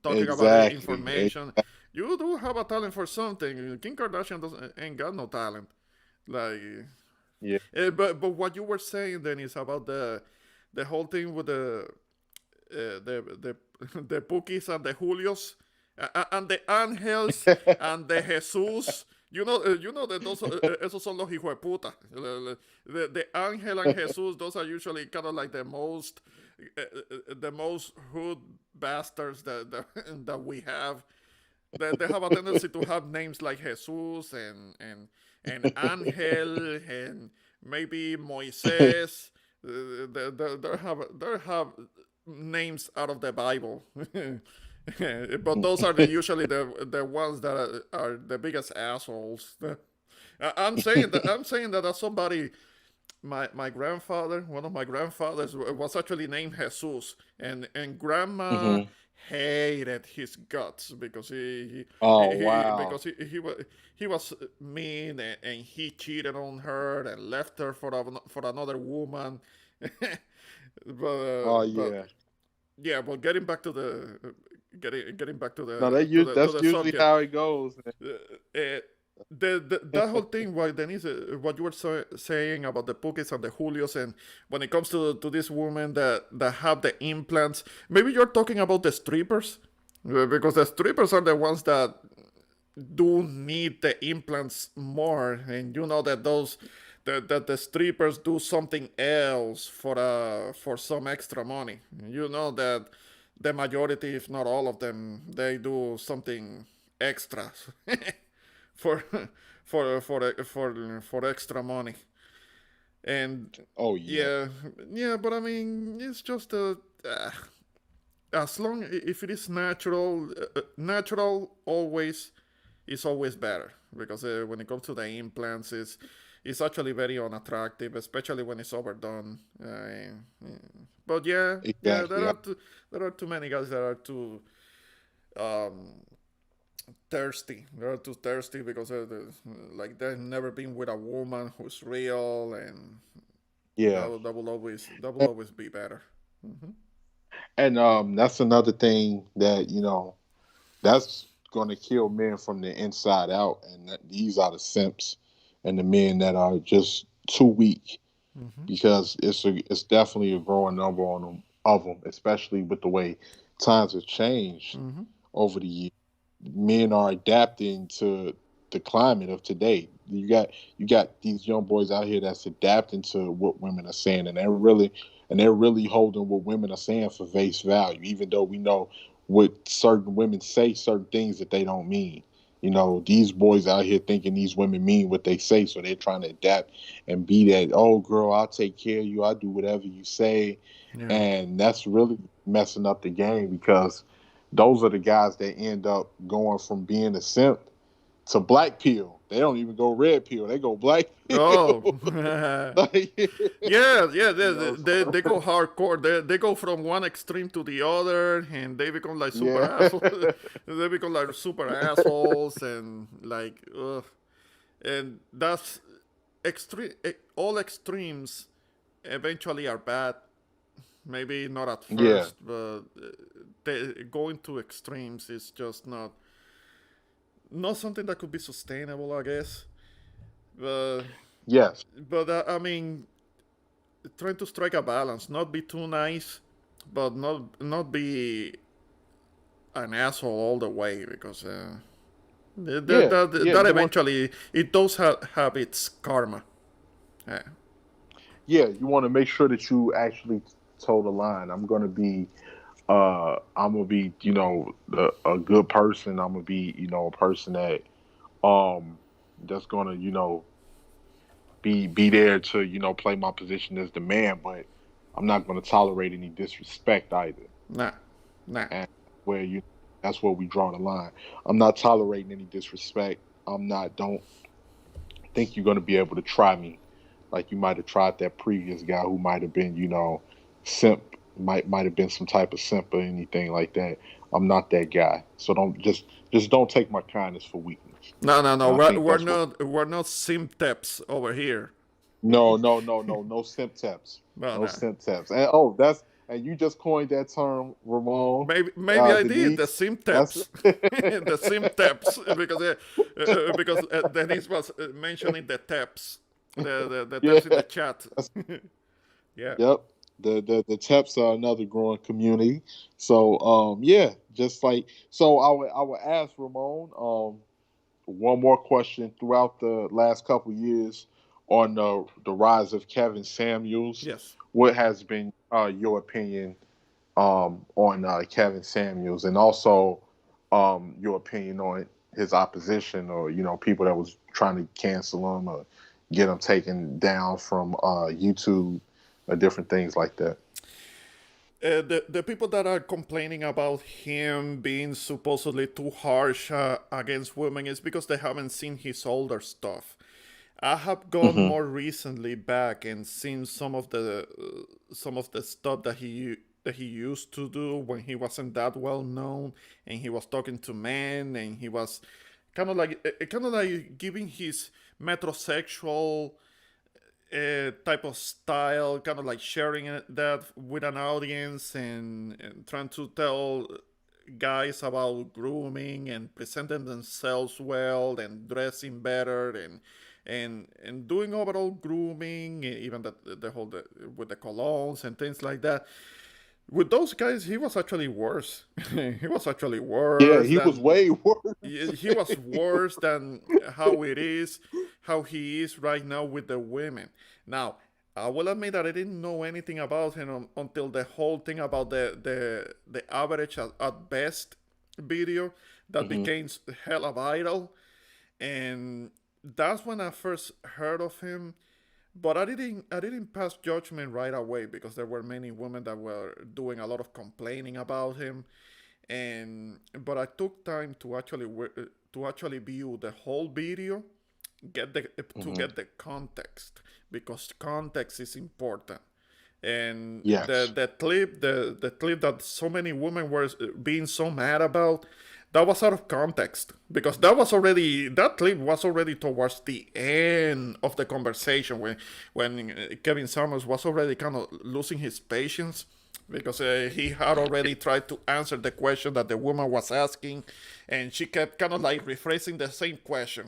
talking about the Exactly. information. You do have a talent for something. Kim Kardashian doesn't ain't got no talent. Like, Yeah. but what you were saying then is about the whole thing with the the Pookies and the Julios and the Angels and the Jesus. You know that those esos son los hijos de puta. The Angel and Jesus, those are usually kind of like the most hood bastards that we have. They have a tendency to have names like Jesus and Angel and maybe Moises. They have names out of the Bible. But those are usually the ones that are the biggest assholes. I'm saying that as somebody, my grandfather, one of my grandfathers was actually named Jesus, and grandma Hmm. hated his guts because Oh he wow. because he was mean and he cheated on her and left her for another woman. Oh But yeah. yeah, but getting back to the getting back No, to that's the usually subject, how it goes. uh, uh, that whole thing, why Denise, what you were saying about the Pukis and the Julios, and when it comes to this woman that have the implants, maybe you're talking about the strippers, because the strippers are the ones that do need the implants more, and you know that that the strippers do something else for some extra money. You know that the majority, if not all of them, they do something extra for for extra money. And Oh yeah. yeah, yeah, but I mean, it's just as long if it is natural, natural always is always better because when it comes to the implants, it's actually very unattractive, especially when it's overdone. But yeah, yeah, Exactly. there are too many guys that are too um, thirsty. They're too thirsty because like they've never been with a woman who's real, and Yeah. that will always be better. Hmm. And that's another thing that, that's going to kill men from the inside out. And these are the simps and the men that are just too weak, Hmm. because it's definitely a growing number on them of them, especially with the way times have changed Hmm. over the years. Men are adapting to the climate of today. You got these young boys out here that's adapting to what women are saying, and they're really holding what women are saying for face value, even though we know what certain women say, certain things that they don't mean. These boys out here thinking these women mean what they say, so they're trying to adapt and be that, oh girl, I'll take care of you, I'll do whatever you say. Yeah. And that's really messing up the game, because those are the guys that end up going from being a simp to black pill. They don't even go red pill; they go black Oh, pill. like, yeah, yeah. so, They go hardcore. They go from one extreme to the other, and they become like super yeah, assholes. They become like super assholes, and like, ugh. And that's extreme. All extremes eventually are bad. Maybe not at yeah, first, but going to extremes is just not something that could be sustainable, I guess. But yes, I mean, trying to strike a balance, not be too nice, but not be an asshole all the way because yeah, yeah. that eventually it does have its karma. Yeah. You want to make sure that you actually toe the line. I'm gonna be a good person. I'm gonna be a person that um that's gonna be there to play my position as the man, but I'm not gonna tolerate any disrespect either. Nah, nah. And where you that's where we draw the line. I'm not tolerating any disrespect. I'm not don't think you're gonna be able to try me. like you might have tried that previous guy who might have been, simp, might have been some type of simp or anything like that. I'm not that guy, so don't don't take my kindness for weakness. No, no, no. And I We're, think we're that's what. not we're not simteps over here. No simp taps, No, no no. simp taps. And oh, that's and you just coined that term, Ramon. Maybe I did the Denise, that's simteps, the simteps, because Denise was mentioning the taps, the yeah, taps in the chat. that's Yeah. yep. The Teps are another growing community. So yeah, just like so I would ask Ramon one more question throughout the last couple years on the rise of Kevin Samuels. Yes. What has been your opinion on Kevin Samuels, and also your opinion on his opposition, or people that was trying to cancel him or get him taken down from YouTube, or different things like that. The people that are complaining about him being supposedly too harsh against women is because they haven't seen his older stuff. I have gone Hmm. more recently back and seen some of the stuff that he used to do when he wasn't that well known, and he was talking to men, and he was kind of like giving his metrosexual type of style, kind of like sharing that with an audience, and trying to tell guys about grooming and presenting themselves well and dressing better and doing overall grooming, even the whole with the colognes and things like that. With those guys, he was actually worse. He was actually Yeah, worse he was than way worse. he was worse than how he is right now with the women. Now, I will admit that I didn't know anything about him until the whole thing about the average at best video that Hmm. became hella viral, and that's when I first heard of him. But I didn't pass judgment right away because there were many women that were doing a lot of complaining about him, and but I took time to actually view the whole video, get the to Hmm. get the context, because context is important. And the Yes. the clip the clip that so many women were being so mad about, that was out of context, because that clip was already towards the end of the conversation, when Kevin Summers was already kind of losing his patience, because he had already tried to answer the question that the woman was asking, and she kept kind of like rephrasing the same question,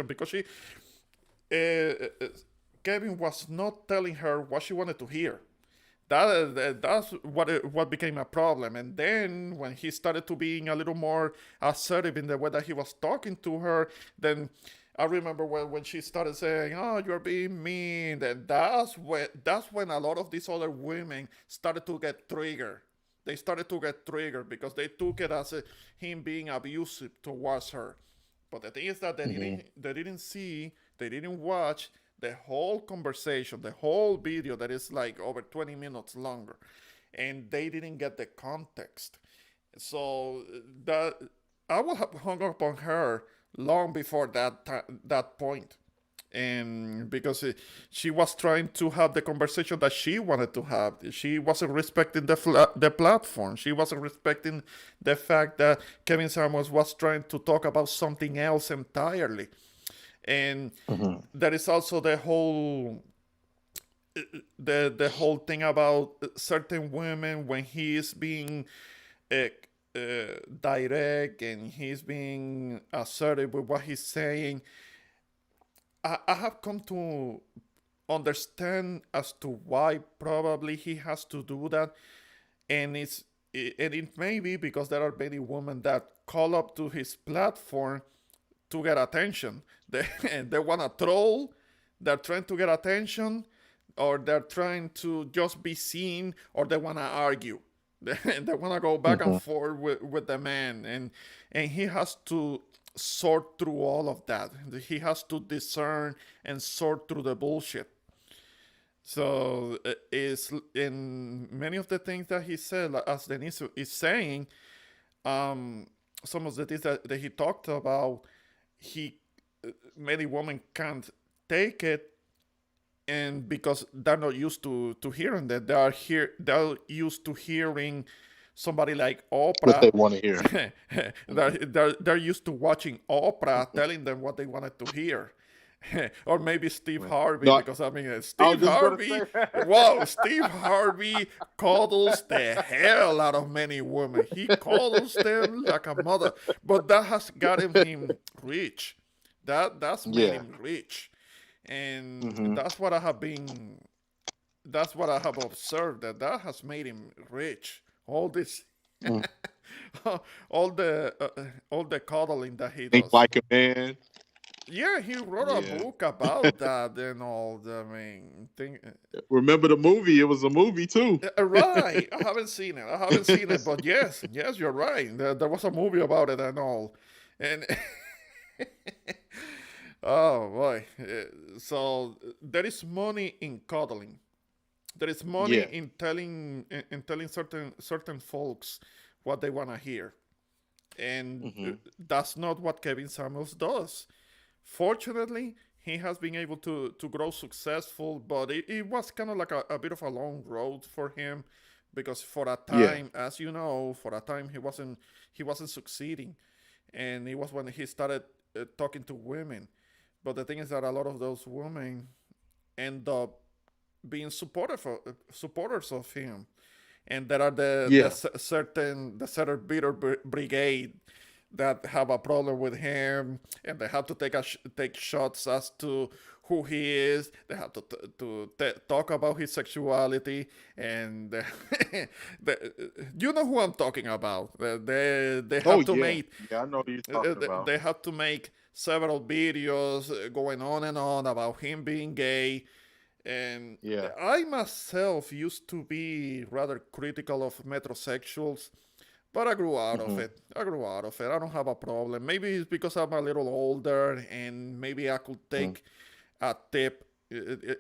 because uh, Kevin was not telling her what she wanted to hear. That's what became a problem. And then when he started to being a little more assertive in the way that he was talking to her, then I remember when she started saying, "Oh, you're being mean." Then that's when a lot of these other women started to get triggered. They started to get triggered because they took it as him being abusive towards her. But the thing is that Hmm. they didn't watch the whole conversation, the whole video that is like over 20 minutes longer, and they didn't get the context. So that I would have hung up on her long before that point, and because she was trying to have the conversation that she wanted to have. She wasn't respecting the platform. She wasn't respecting the fact that Kevin Samuels was trying to talk about something else entirely. And Hmm. there is also the whole thing about certain women when he is being uh, direct, and he's being assertive with what he's saying. I have come to understand as to why probably he has to do that, and it may be because there are many women that call up to his platform to get attention. They want to troll, they're trying to get attention, or they're trying to just be seen, or they want to argue. They want to go back and Hmm. forth with the man, and he has to sort through all of that. He has to discern and sort through the bullshit. So is in many of the things that he said, like, as Denise is saying, um, some of the things that he talked about, he many women can't take it, and because they're not used to hearing that, they're used to hearing somebody like What they Oprah. want to hear. They're used to watching Oprah telling them what they wanted to hear. Or maybe Steve Right. Harvey, No, because I mean, I was Steve just gonna Harvey, say that. wow, Steve Harvey coddles the hell out of many women. He coddles them like a mother, but that has gotten him rich. That's made Yeah. him rich, and Hmm. that's what I have observed, that has made him rich. All this, all the coddling that he Think does. like a man. Yeah, he wrote a Yeah. book about that and all. I mean, Remember the movie? It was a movie too. right. I haven't seen it. I haven't seen it, but yes, yes, you're right. There was a movie about it and all, and oh boy. So there is money in coddling. There is money Yeah. in telling certain folks what they want to hear, and Hmm. that's not what Kevin Samuels does. Fortunately, he has been able to grow successful, but it was kind of like a bit of a long road for him, because for a Yeah. time, as you know, for a time he wasn't succeeding, and it was when he started talking to women. But the thing is that a lot of those women end up being supporters of him, and there are Yeah. the certain bitter brigade that have a problem with him, and they have to take shots as to who he is. They have to talk about his sexuality, and you know who I'm talking about. They Oh have to yeah. make Yeah. I know who you're talking about. they have to make several videos going on and on about him being gay. And Yeah. I myself used to be rather critical of metrosexuals, but I grew out of Hmm. it. I grew out of it. I don't have a problem. Maybe it's because I'm a little older, and maybe I could take a tip.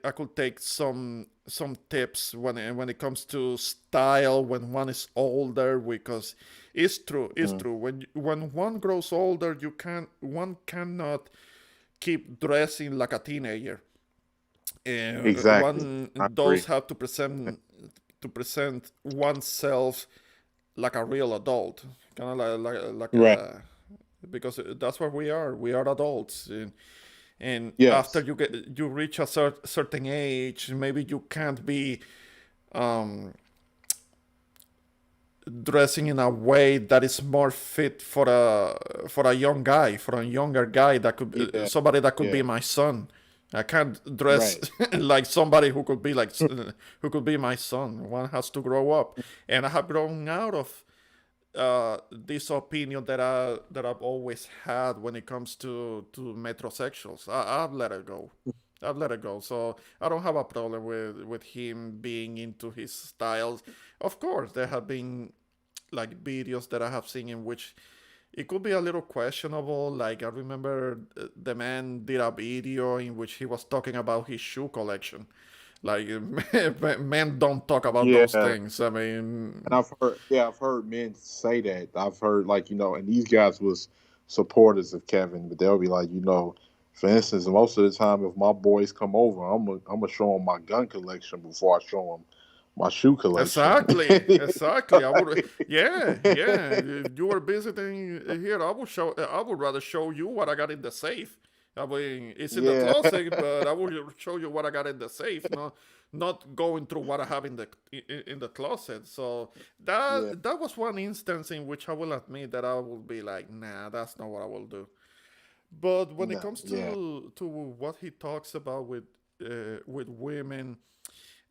I could take some tips when it comes to style when one is older, because it's true. It's Hmm. true. When one grows older, one cannot keep dressing like a teenager. Exactly. One I does agree. have to present oneself like a real adult, kind of like Right. a, because that's what we are. We are adults, and after Yes. you reach a certain age, maybe you can't be um, dressing in a way that is more fit for a young guy, for a younger guy that could Yeah. somebody that could be Yeah. my son. I can't dress Right. like somebody who could be my son. One has to grow up, and I have grown out of this opinion that I've always had when it comes to metrosexuals. I've let it go. I've let it go. So I don't have a problem with him being into his styles. Of course, there have been like videos that I have seen in which it could be a little questionable. Like I remember the man did a video in which he was talking about his shoe collection. Like men don't talk about those Yeah. things. I mean, And I've heard men say that. I've heard like, and these guys was supporters of Kevin, but they'll be like, for instance, most of the time if my boys come over, I'm gonna show them my gun collection before I show them my shoe collection. exactly, exactly. I would, yeah, yeah. If you were visiting here, I would rather show you what I got in the safe. I mean, it's in the Yeah, closet, but I will show you what I got in the safe. Not going through what I have in the closet. So yeah, that was one instance in which I will admit that I will be like, nah, that's not what I will do. But when it no, comes yeah, to what he talks about with women,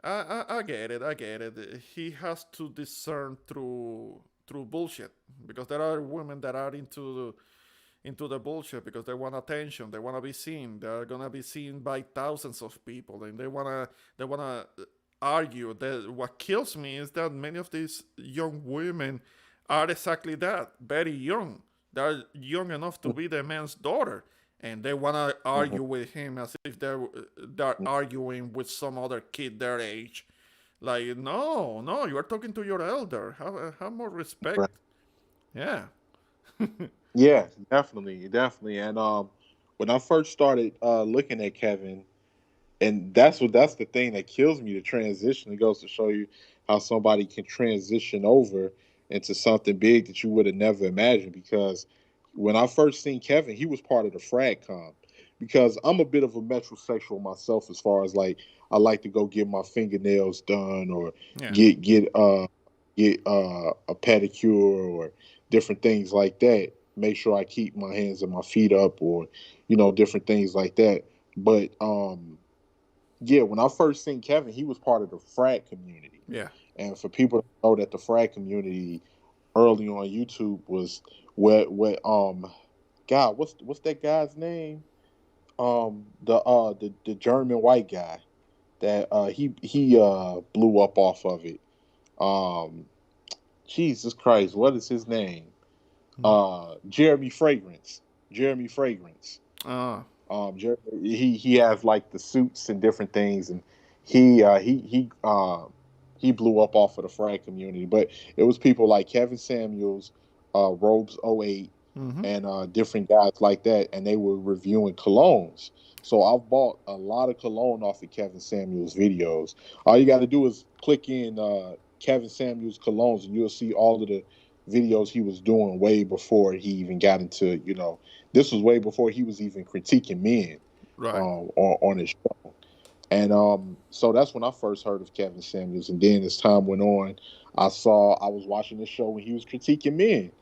I get it. I get it. He has to discern through bullshit, because there are women that are into the bullshit because they want attention. They want to be seen. They're gonna be seen by thousands of people, and they wanna argue. That what kills me is that many of these young women are exactly that, very young. They're young enough to be the man's daughter, and they want to hmm, argue with him as if they're arguing with some other kid their age. Like, no, no, you are talking to your elder. Have more right, respect. Yeah. yeah, definitely, definitely. And when I first started looking at Kevin, and that's the thing that kills me. The transition. It goes to show you how somebody can transition over into something big that you would have never imagined. Because when I first seen Kevin, he was part of the frag com. Because I'm a bit of a metrosexual myself, as far as like I like to go get my fingernails done or Yeah. get a pedicure or different things like that. Make sure I keep my hands and my feet up, or different things like that. But yeah, when I first seen Kevin, he was part of the frat community. Yeah. And for people to know that the frat community early on YouTube was what God, what's that guy's name? The German white guy that he blew up off of it. Um Jesus Christ, what is his name? Jeremy Fragrance. Jeremy Fragrance. Uh, He has like the suits and different things, and he blew up off of the frag community. But it was people like Kevin Samuels, Robes '08, mm-hmm. and different guys like that, and they were reviewing colognes. So I've bought a lot of cologne off of Kevin Samuels videos. All you got to do is click in Kevin Samuels colognes, and you'll see all of the videos he was doing way before he even got into this was way before he was even critiquing men Right. on his show. And so that's when I first heard of Kevin Samuels. And then as time went on, I was watching the show when he was critiquing men.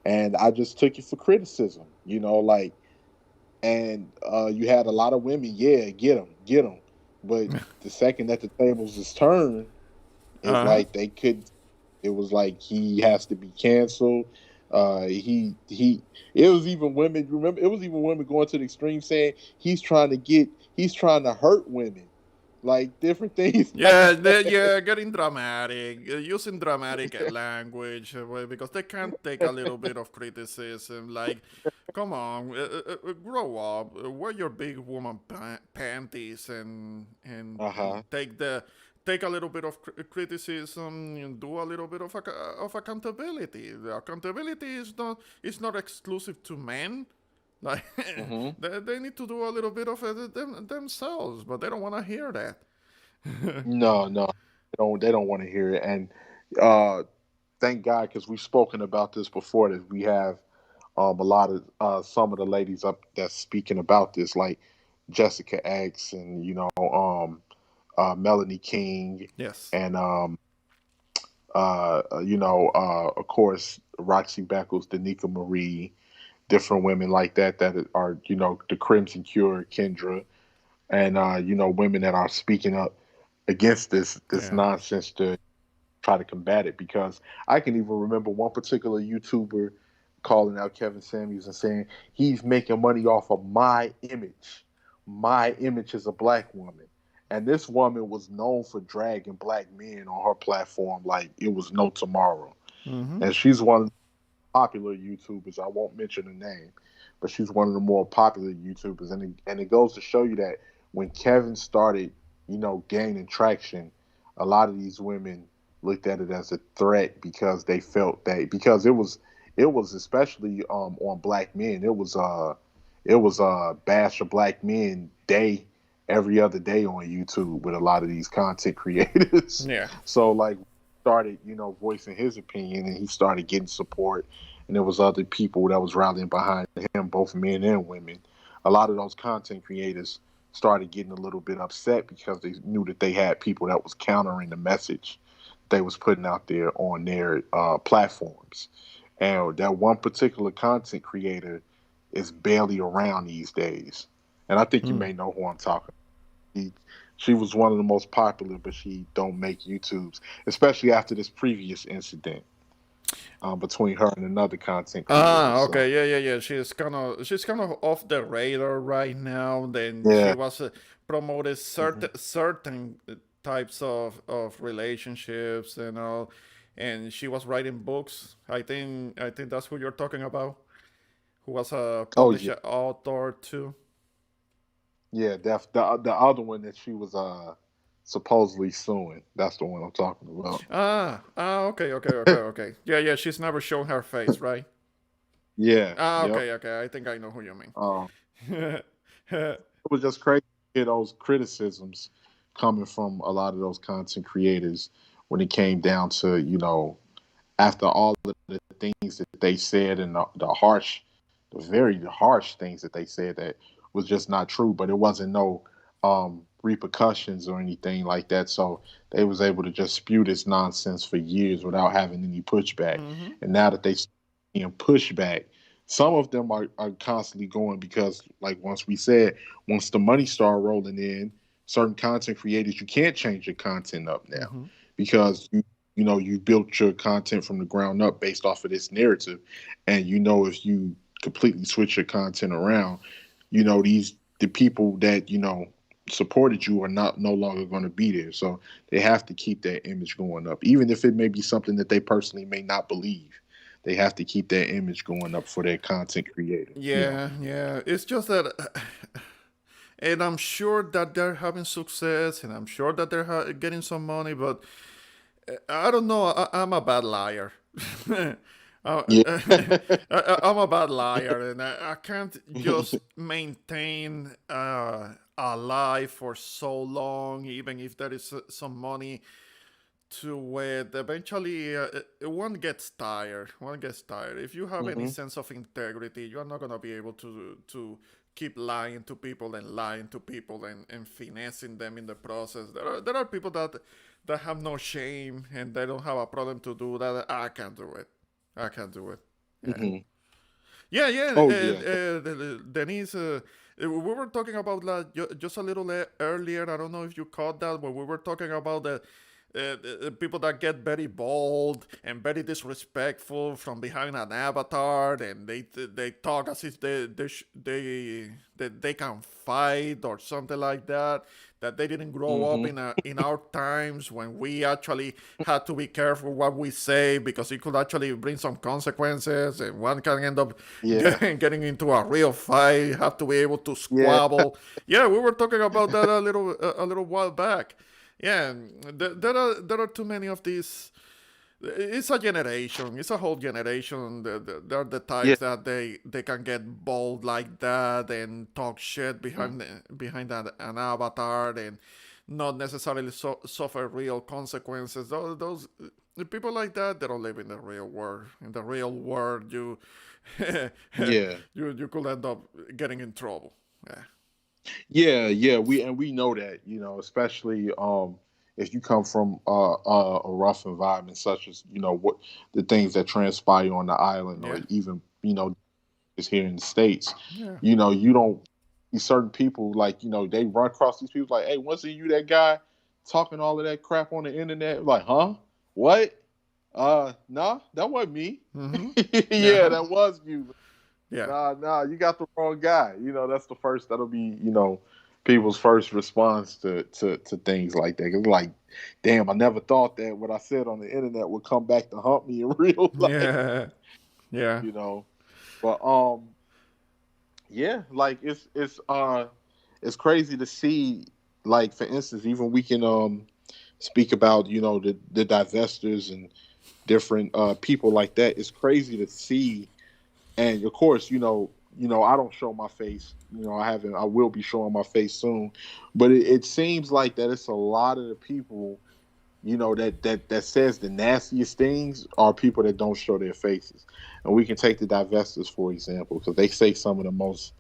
And I just took it for criticism, like, and you had a lot of women, yeah, get them, get them. But the second that the tables was turned, it's Uh-huh. like they could. It was like he has to be canceled. He. It was even women. Remember, it was even women going to the extreme saying he's trying to hurt women, like different things Yeah, like that. yeah, getting dramatic, using dramatic language, because they can't take a little bit of criticism. Like, come on, grow up, wear your big woman panties, and Uh huh. take a little bit of criticism and do a little bit of of accountability. The accountability is not exclusive to men. Like, Hmm. they need to do a little bit of it themselves, but they don't want to hear that. No, no, they don't want to hear it. And uh, thank God, because we've spoken about this before, that we have a lot of some of the ladies up that's speaking about this, like Jessica X and Melanie King, Yes. and of course Roxy Beckles, Danica Marie, different women like that are the Crimson Cure, Kendra, and women that are speaking up against this Yeah. nonsense to try to combat it. Because I can even remember one particular YouTuber calling out Kevin Samuels and saying he's making money off of my image as a black woman. And this woman was known for dragging black men on her platform like it was no tomorrow. Mm-hmm. And she's one of the popular YouTubers. I won't mention her name, but she's one of the more popular YouTubers. And it goes to show you that when Kevin started, gaining traction, a lot of these women looked at it as a threat because they felt that because it was especially on black men. It was bash of black men day every other day on YouTube with a lot of these content creators. Yeah. So like started, voicing his opinion, and he started getting support, and there was other people that was rallying behind him, both men and women. A lot of those content creators started getting a little bit upset because they knew that they had people that was countering the message they was putting out there on their platforms. And that one particular content creator is barely around these days. And I think you Mm. may know who I'm talking. He, she was one of the most popular, but she don't make YouTubes, especially after this previous incident between her and another content creator. Ah, So okay, yeah, yeah, yeah. She's kind of off the radar right now. Then she yeah. was promoted Hmm. certain types of relationships and all, and she was writing books. I think that's who you're talking about. Who was a Oh published yeah, author too. yeah. The other one that she was supposedly suing. That's the one I'm talking about. Okay, okay, okay, okay. Yeah, yeah. She's never shown her face, right? Yeah. Yep. Okay, okay. I think I know who you Um, mean. it was just crazy. hear those criticisms coming from a lot of those content creators when it came down to, after all of the things that they said and the very harsh things that they said that was just not true, but it wasn't no repercussions or anything like that. So they was able to just spew this nonsense for years without having any pushback. Mm-hmm. And now that they seeing pushback, some of them are constantly going because, like once we said, once the money start rolling in, certain content creators, you can't change your content up now Mm-hmm. because you built your content from the ground up based off of this narrative, and if you completely switch your content around, the people that supported you are not no longer going to be there. So they have to keep that image going up, even if it may be something that they personally may not believe. They have to keep that image going up for their content creator. Yeah, yeah. It's just that, and I'm sure that they're having success, and I'm sure that they're getting some money, but I don't know. I'm a bad liar. Yeah. I'm a bad liar, and I can't just maintain a lie for so long, even if there is some money to it. Eventually, one gets tired. One gets tired. If you have any Hmm. sense of integrity, you're not gonna be able to keep lying to people and lying to people and finessing them in the process. There are people that have no shame and they don't have a problem to do that. I can't do it. I can't do it. Yeah. Hmm. Yeah, yeah, Oh yeah. Denise. We were talking about that just a little earlier. I don't know if you caught that when we were talking about the people that get very bold and very disrespectful from behind an avatar, and they talk as if they can fight or something like that. That they didn't grow up Hmm. in our times when we actually had to be careful what we say because it could actually bring some consequences, and one can end up Yeah. getting into a real fight. Have to be able to Yeah. squabble. Yeah, we were talking about that a little while back. Yeah, there are too many of these. It's a generation. It's a whole generation. They're the Yeah. types that they can get bold like that and talk shit Mhm. behind an avatar and not necessarily suffer real consequences. Those the people like that, they don't live in the real world. In the real world, you Yeah. you could end up getting in trouble. Yeah. Yeah, yeah, we know that, especially if you come from a rough environment such as, what the things that transpire on the island or Yeah. even, is here in the States. Yeah. You don't these certain people like, they run across these people like, "Hey, wasn't you that guy talking all of that crap on the internet?" Like, "Huh? What? Nah, that wasn't me." Mm-hmm. Yeah, Yeah. that was you. Yeah. Nah, you got the wrong guy. That's the first. That'll be, people's first response to things like that. It's like, damn, I never thought that what I said on the internet would come back to haunt me in real life. Yeah. Yeah. You know, but yeah, like it's crazy to see. Like for instance, even we can speak about the divestors and different people like that. It's crazy to see. And of course, I don't show my face. I haven't. I will be showing my face soon. But it seems like that it's a lot of the people, that says the nastiest things are people that don't show their faces. And we can take the divestors for example, because they say some of the most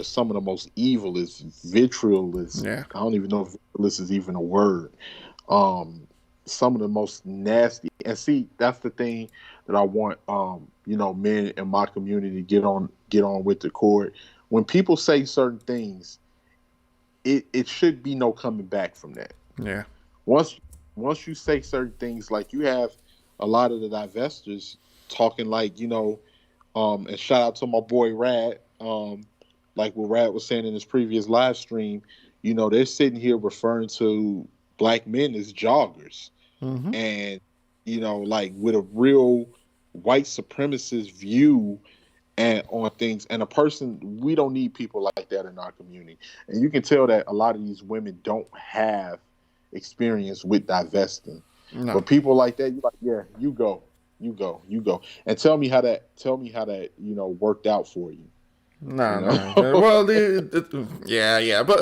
some of the most evil is vitriolous. Yeah. I don't even know if vitriolous is even a word. Um, some of the most nasty. And see, that's the thing that I want. Men in my community to get on with the court. When people say certain things, it should be no coming back from that. Yeah. Once once you say certain things, like you have a lot of the divestors talking like, and shout out to my boy Rad. Like what Rad was saying in his previous live stream, they're sitting here referring to black men as joggers, Mm-hmm. and like with a real white supremacist view and on things. And a person, we don't need people like that in our community. And you can tell that a lot of these women don't have experience with divesting. No. But people like that, you're like, yeah, you go, you go, you go, and tell me how that worked out for you. No, You know. no. Well, yeah, yeah, but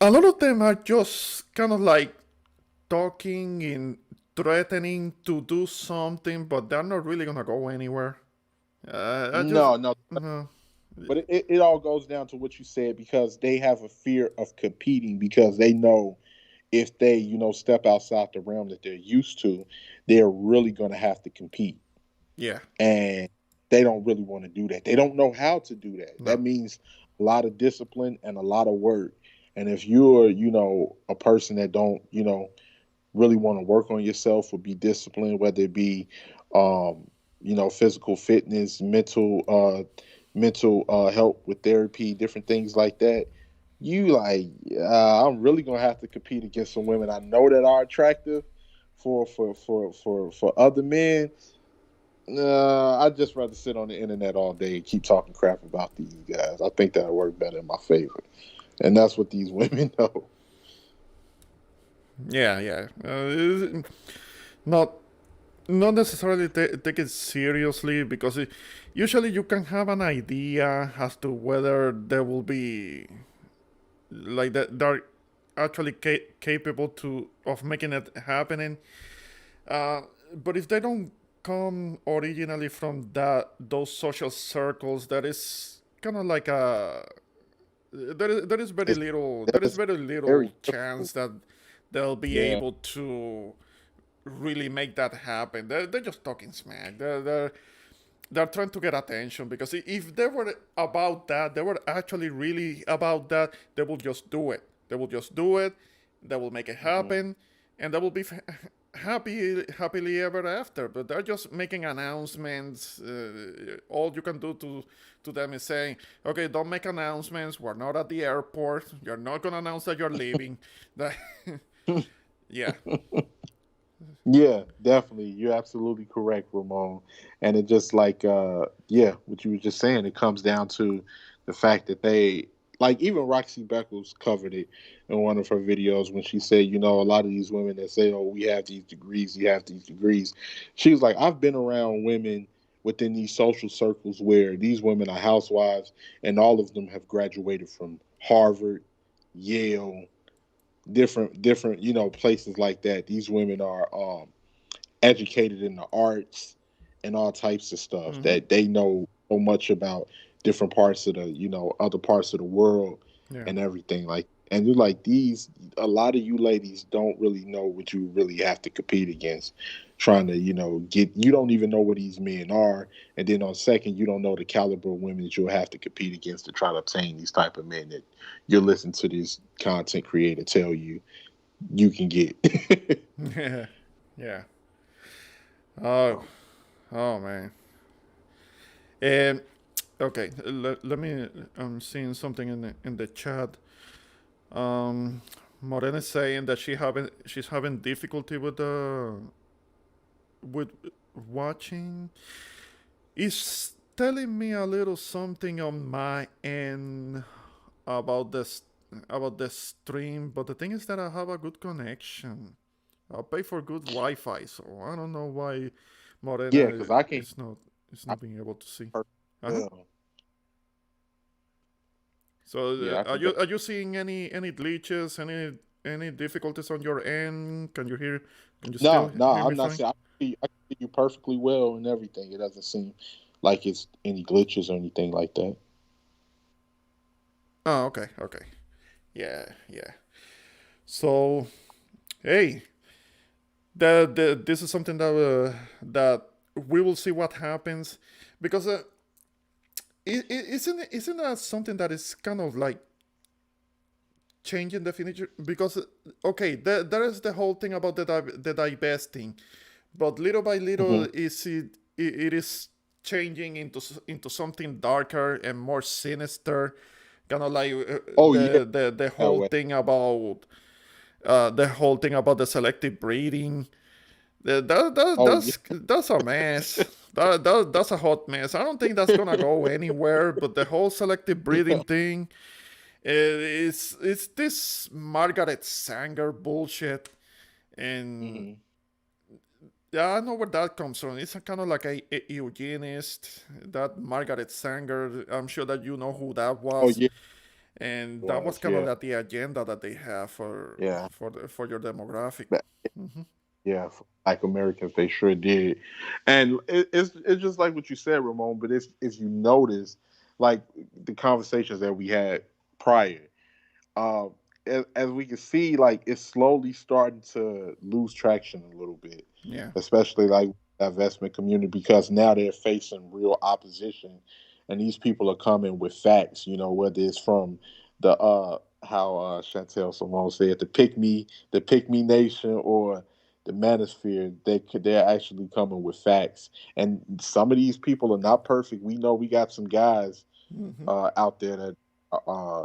a lot of them are just kind of like talking and threatening to do something, but they're not really gonna go anywhere. I just, No, no. uh, But it all goes down to what you said because they have a fear of competing because they know if they, step outside the realm that they're used to, they're really going to have to compete. yeah, And they don't really want to do that. They don't know how to do that. no, That means a lot of discipline and a lot of work. And if you're, a person that don't, really want to work on yourself or be disciplined, whether it be, physical fitness, mental help with therapy, different things like that. You like, I'm really gonna have to compete against some women I know that are attractive for other men. I'd just rather sit on the internet all day and keep talking crap about these guys. I think that'll work better in my favor, and that's what these women know. yeah, yeah. Not not necessarily take it seriously because usually you can have an idea as to whether there will be like that they're actually capable to of making it happening. Uh, but if they don't come originally from those social circles, that is kind of like a It's there is that's very very little difficult. chance that they'll be Yeah. able to really make that happen. They're just talking smack. They're trying to get attention because if they were about that, they were actually really about that, they will just do it. They will just do it. They will make it Hmm. happen, and they will be happily ever after. But they're just making announcements. All you can do to them is saying, "Okay, don't make announcements. We're not at the airport. You're not gonna announce that you're leaving." That, yeah, Yeah, definitely. You're absolutely correct, Ramon. And it just like yeah, what you were just saying, it comes down to the fact that they like even Roxy Beckles covered it in one of her videos when she said, a lot of these women that say, "Oh, we have these degrees, you have these degrees." She was like, "I've been around women within these social circles where these women are housewives and all of them have graduated from Harvard, Yale, different places like that. These women are educated in the arts and all types of stuff mm-hmm. that they know so much about different parts of the other parts of the world Yeah. and everything like. And you're like, these a lot of you ladies don't really know what you really have to compete against, trying to get, you don't even know what these men are, and then on second, you don't know the caliber of women that you'll have to compete against to try to obtain these type of men that you're listening to this content creator tell you can get. Yeah, yeah. Oh, oh man. Um, okay. Let me. I'm seeing something in the chat. Um, Morena is saying that she's having difficulty with watching. It's telling me a little something on my end about this about the stream, but the thing is that I have a good connection. I'll pay for good Wi-Fi, so I don't know why Yeah, Morena because I can is I not being able to see. can Uh huh. well. So Yeah, I can. are you seeing any glitches, any difficulties on your end? Can you hear? Can you still No, no, hear me I'm not fine? saying I can see you perfectly well and everything. It doesn't seem like it's any glitches or anything like that. Oh, okay, okay. Yeah, yeah. So hey, this is something that we will see what happens because isn't that something that is kind of like changing the furniture because okay there is the whole thing about the divesting, but little by little Hmm. it is changing into something darker and more sinister, kind of like Oh yeah, the that whole way. thing about the selective breeding. Oh yeah. That's a mess. That's a hot mess. I don't think that's gonna go anywhere. But the whole selective breeding thing, it's this Margaret Sanger bullshit, and Hmm. Yeah, I know where that comes from. It's a kind of like a eugenist, that Margaret Sanger. I'm sure that you know who that Oh was, yeah, and that was was kind of yeah, like the agenda that they have for yeah. for your demographic. But, yeah, for Black Americans, they sure did, and it's just like what you said, Ramon. But if you notice, like the conversations that we had prior, uh, as we can see, like it's slowly starting to lose traction a little bit, Yeah. especially like the investment community, because now they're facing real opposition, and these people are coming with facts. Whether it's from the how Chantel Simone said, the pick me nation, or the manosphere, they're actually coming with facts. And some of these people are not perfect. We know we got some guys Hmm. out there that uh,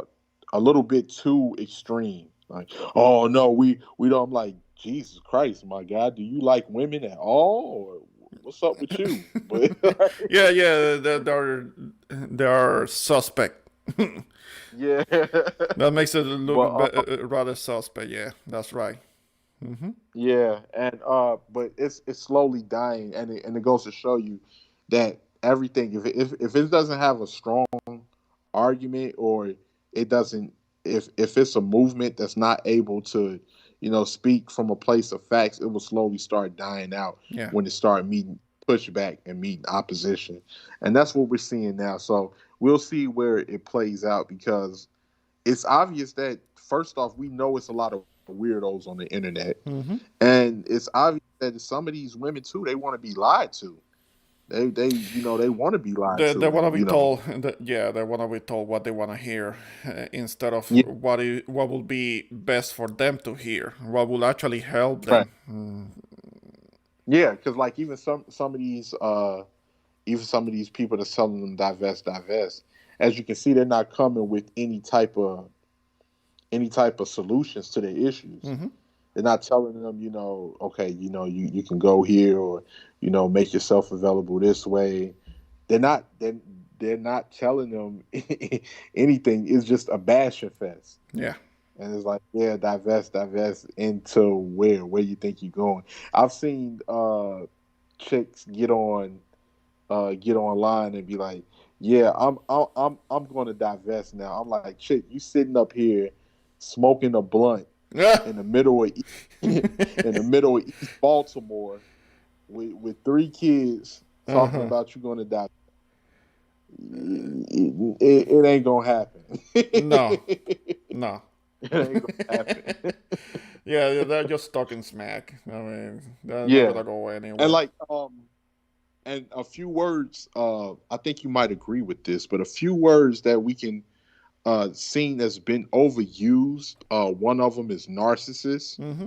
a little bit too extreme. Like, oh no, we don't. I'm like, Jesus Christ, my God, do you like women at all, or what's up with you? But Yeah, yeah, they're suspect. yeah, That makes it look but rather suspect. Yeah, that's right. Hmm. yeah, and but it's slowly dying, and it goes to show you that everything, if it doesn't have a strong argument, or it doesn't, if it's a movement that's not able to speak from a place of facts, it will slowly start dying out Yeah. when it start meeting pushback and meeting opposition, and that's what we're seeing now. So we'll see where it plays out, because it's obvious that, first off, we know it's a lot of weirdos on the internet, Hmm. and it's obvious that some of these women too, they want to be lied to. They want to be lied They to, want to and be told. Yeah, they want to be told what they want to hear, instead of yeah, what will be best for them to hear. What will actually help right. them. Yeah, because like even some of these people that's telling them divest, as you can see, they're not coming with any type of solutions to their issues. Hmm. They're not telling them, okay, you can go here, or make yourself available this way. They're not telling them anything. It's just a bashing fest. Yeah. And it's like, yeah, divest into where you think you're going. I've seen chicks get online and be like, yeah, I'm going to divest now. I'm like, chick, you sitting up here smoking a blunt in the middle of in the middle of East Baltimore with three kids talking Uh-huh. about you going to die. It ain't gonna happen. No. It No. ain't gonna happen. Yeah, they're just talking smack. I mean, they're not Yeah, gonna go and anywhere. like and a few words. I think you might agree with this, but a few words that we can seen that's been overused. One of them is narcissist, Hmm.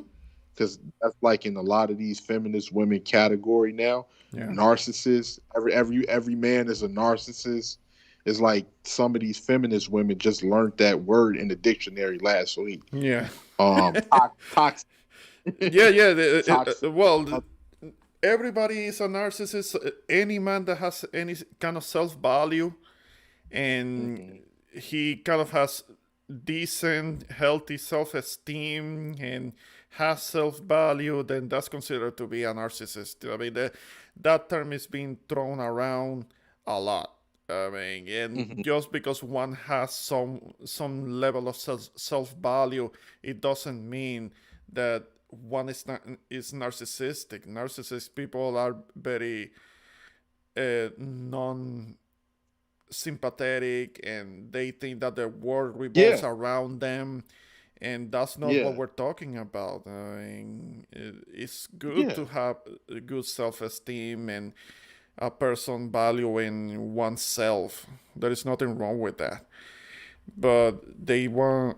because that's like in a lot of these feminist women category now. Yeah. Narcissist. Every man is a narcissist. It's like some of these feminist women just learned that word in the dictionary last week. Yeah. Toxic, Yeah, yeah. toxic. Well, everybody is a narcissist. Any man that has any kind of self value, and Mhm. he kind of has decent, healthy self esteem and has self value, then that's considered to be a narcissist. I mean, that term is being thrown around a lot. I mean, and Mhm. just because one has some level of self value, it doesn't mean that one is narcissistic. Narcissistic people are very non sympathetic, and they think that the world revolves Yeah, around them, and that's not what yeah, we're talking about. I mean, it's good yeah, to have a good self-esteem and a person valuing oneself. There is nothing wrong with that, but they want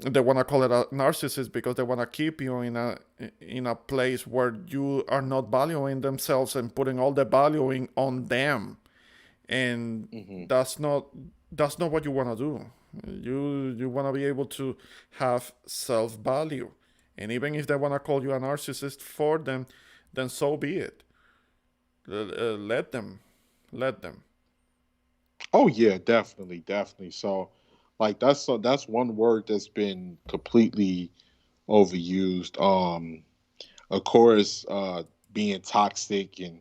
to call it a narcissist because they want to keep you in a place where you are not valuing themselves and putting all the valuing on them, and hmm that's not what you want to do. You want to be able to have self value, and even if they want to call you a narcissist for them, then so be it. Let them, let them. Oh yeah, definitely, definitely. So, like that's one word that's been completely overused. Of course, being toxic and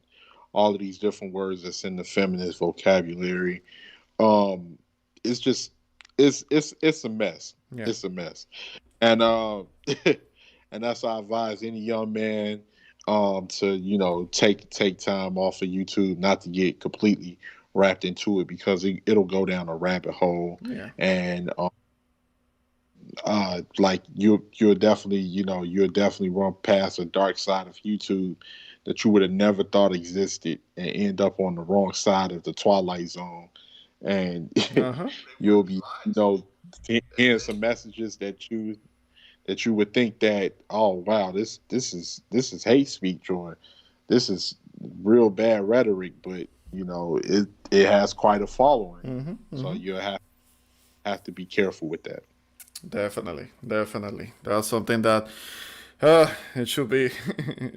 all of these different words that's in the feminist vocabulary. Um, it's just it's a mess. Yeah. It's a mess, and and that's why I advise any young man to take time off of YouTube, not to get completely wrapped into it, because it'll go down a rabbit hole. Yeah. And like you'll definitely you'll definitely run past a dark side of YouTube that you would have never thought existed, and end up on the wrong side of the twilight zone. And Uh huh. you'll be hearing some messages that you would think that, oh wow, this is hate speech, or this is real bad rhetoric, but it has quite a following, Mm-hmm. so Mm-hmm. you have to be careful with that. Definitely. Definitely. That's something that it should be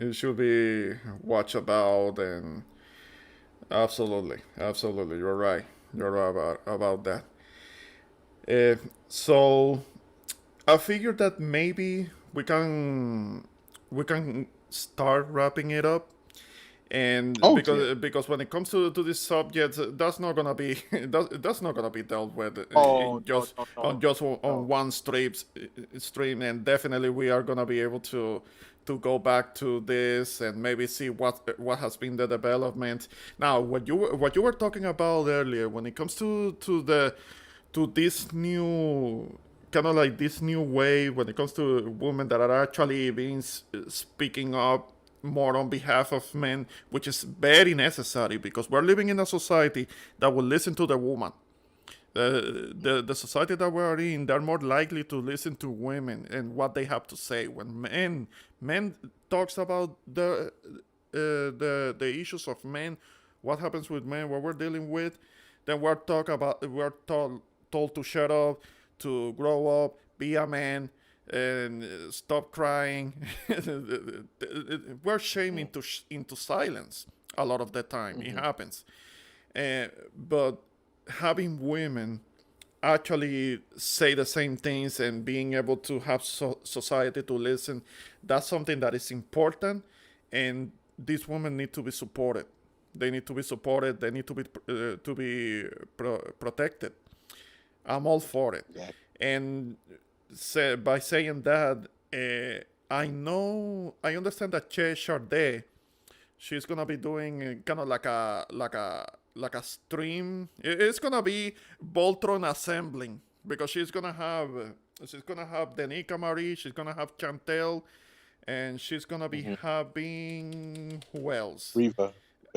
it should be watch about. And absolutely, absolutely, you're right. You're right about that. So I figured that maybe we can start wrapping it up. And Oh yeah. because when it comes to these subjects, that's not gonna be that's not gonna be dealt with Oh no, just no, on no, just on no. one stream. And definitely we are gonna be able to go back to this and maybe see what has been the development. Now, what you were talking about earlier, when it comes to this new kind of like this new way, when it comes to women that are actually being speaking up more on behalf of men, which is very necessary because we're living in a society that will listen to the woman. The society that we're in, they're more likely to listen to women and what they have to say. When men talks about the issues of men, what happens with men, what we're dealing with, then we're told to shut up, to grow up, be a man, and stop crying. We're shamed into silence a lot of the time. It Mm-hmm. happens. But having women actually say the same things and being able to have society to listen, that's something that is important. And these women need to be supported. They need to be supported. They need to be protected. I'm all for it. Yeah. And by saying that, I understand that Che Chardet, she's gonna be doing kind of like a stream. It's gonna be Voltron assembling because she's gonna have Denica Marie, she's gonna have Chantel, and she's gonna be Mm-hmm. having who else? Riva.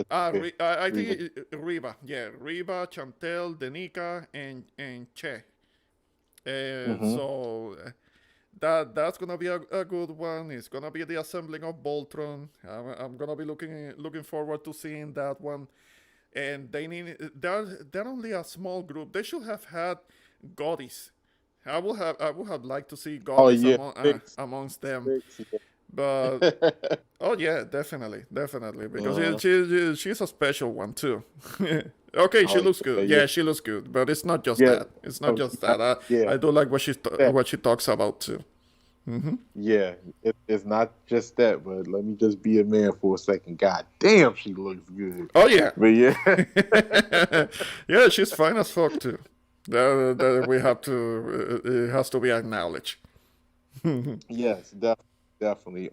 I Riva. think Riva, yeah, Riva, Chantel, Denica, and Che. Mm-hmm. So that's gonna be a good one. It's gonna be the assembling of Voltron. I'm gonna be looking forward to seeing that one. And they're only a small group. They should have had Godis. I would have liked to see Oh Godis yeah, amongst them. six, But yeah. oh yeah, definitely because uh, she's a special one too. Okay, she oh looks yeah, good. yeah, Yeah, she looks good, but it's not just yeah. that. It's not No, just that. yeah, I do like yeah, what she talks about too. Hmm. yeah. It's not just that, but let me just be a man for a second. God damn, she looks good. Oh yeah, But yeah, yeah, she's fine as fuck too. That we have to. It has to be acknowledged. yes, definitely.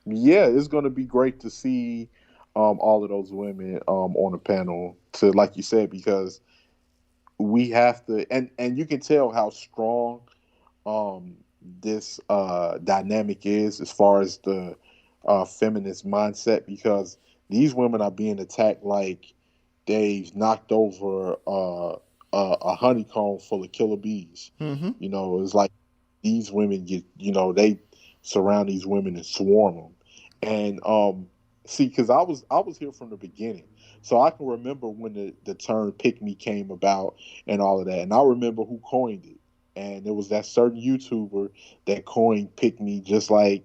Yeah, it's gonna be great to see all of those women on the panel, to, like you said, because we have to, and you can tell how strong um this dynamic is, as far as the feminist mindset, because these women are being attacked like they've knocked over a honeycomb full of killer bees. Hmm. It's like these women get, they surround these women and swarm them. And see, because I was here from the beginning, so I can remember when the term "pick me" came about and all of that, and I remember who coined it, and it was that certain YouTuber that coined "pick me," just like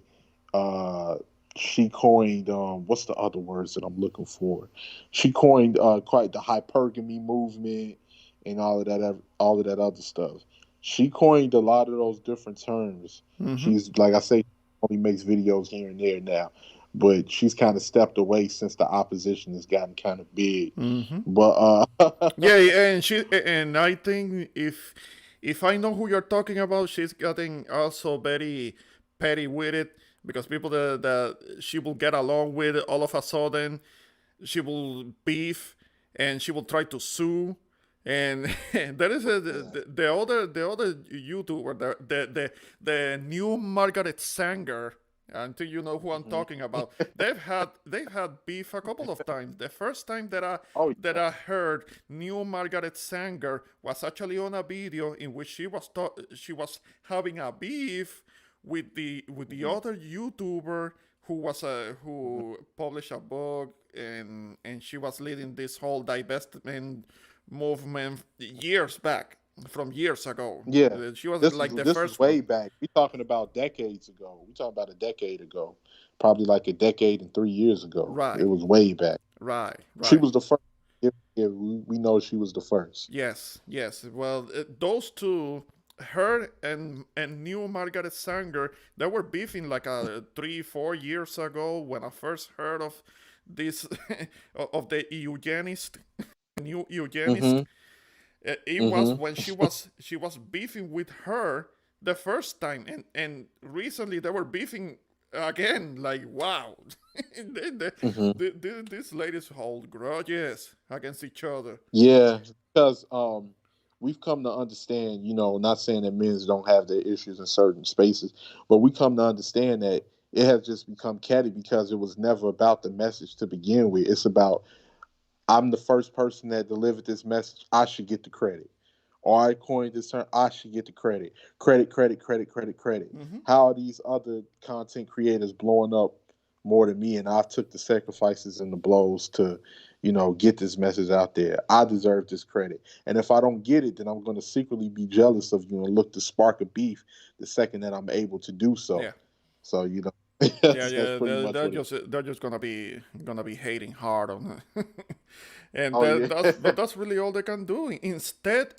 uh, she coined what's the other words that I'm looking for? She coined quite the hypergamy movement and all of that other stuff. She coined a lot of those different terms. Hmm. She's, like I say, only makes videos here and there now, but she's kind of stepped away since the opposition has gotten kind of big. Mm-hmm. But Yeah, and I think if I know who you're talking about, she's getting also very petty with it because people that she will get along with all of a sudden she will beef and she will try to sue and there is the other YouTuber the new Margaret Sanger. Until you know who I'm Mhm. talking about, they've had beef a couple of times. The first time that I Oh that yeah. I heard new Margaret Sanger was actually on a video in which she was having a beef with the Mhm. other YouTuber who published a book and she was leading this whole divestment movement years back from years ago. Yeah, She was this is like the this is first one. way back. We talking about decades ago. We talking about a decade ago, probably like a decade and 3 years ago. It Right, was way back. right, She right. was the first. Yeah, yeah, we know she was the first. Yes, yes. Well, those two, her and new Margaret Sanger, they were beefing like 3 4 years ago when I first heard of this of the eugenist, new eugenist. Mm-hmm. It was Mm-hmm. when she was beefing with her the first time, and recently they were beefing again. Like wow, Mm-hmm. these ladies hold grudges against each other. Yeah, because we've come to understand. Not saying that men don't have their issues in certain spaces, but we come to understand that it has just become catty because it was never about the message to begin with. It's about I'm the first person that delivered this message. I should get the credit. Or I coined this term. I should get the credit. Credit, credit, credit, credit, credit. Hmm. How are these other content creators blowing up more than me? And I took the sacrifices and the blows to, get this message out there. I deserve this credit. And if I don't get it, then I'm going to secretly be jealous of you and look to spark a beef the second that I'm able to do so. Yeah. So, Yeah, that's yeah, pretty much they're what it. just gonna be hating hard on it, and Oh yeah. that's really all they can do. Instead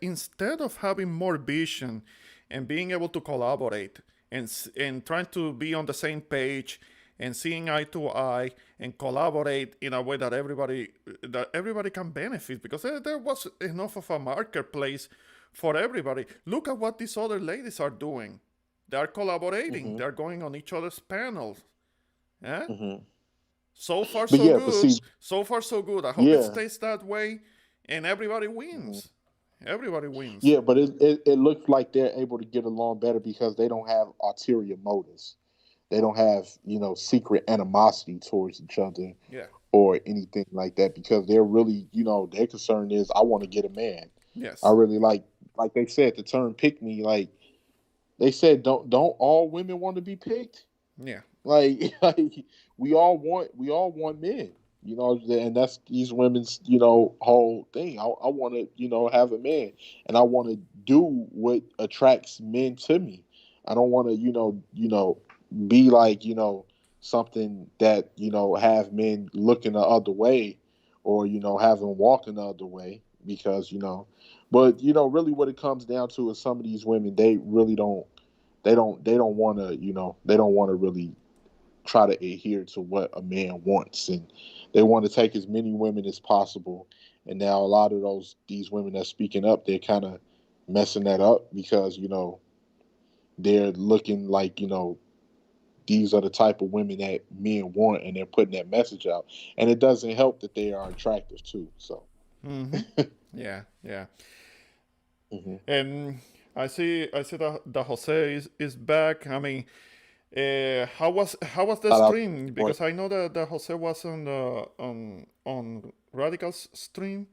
of having more vision, and being able to collaborate and trying to be on the same page and seeing eye to eye and collaborate in a way that everybody can benefit because there was enough of a marketplace for everybody. Look at what these other ladies are doing. They're collaborating. hmm They're going on each other's panels. Eh? hmm So far, But so yeah, but good. see, So far, so good. I hope it yeah. stays that way, and everybody Mhm. wins. Everybody wins. Yeah, but it looks like they're able to get along better because they don't have ulterior motives. They don't have, secret animosity towards each other Yeah. or anything like that because they're really, their concern is I want to get a man. I Yes. really like they said the term pick me, like they said don't all women want to be picked? Yeah. Like, like we all want men, and that's these women's, whole thing. I want to, have a man, and I want to do what attracts men to me. I don't want to, be like, something that have men looking the other way, or have them walking the other way because but really what it comes down to is some of these women they really don't they don't want to they don't want to really try to adhere to what a man wants, and they want to take as many women as possible. And now a lot of these women that's speaking up, they're kind of messing that up because they're looking like these are the type of women that men want, and they're putting that message out, and it doesn't help that they are attractive too. So Mm-hmm. Yeah. Yeah. hmm And I see that Jose is back. I mean, how was the shout out stream? to Because I know that Jose was on Radical's stream.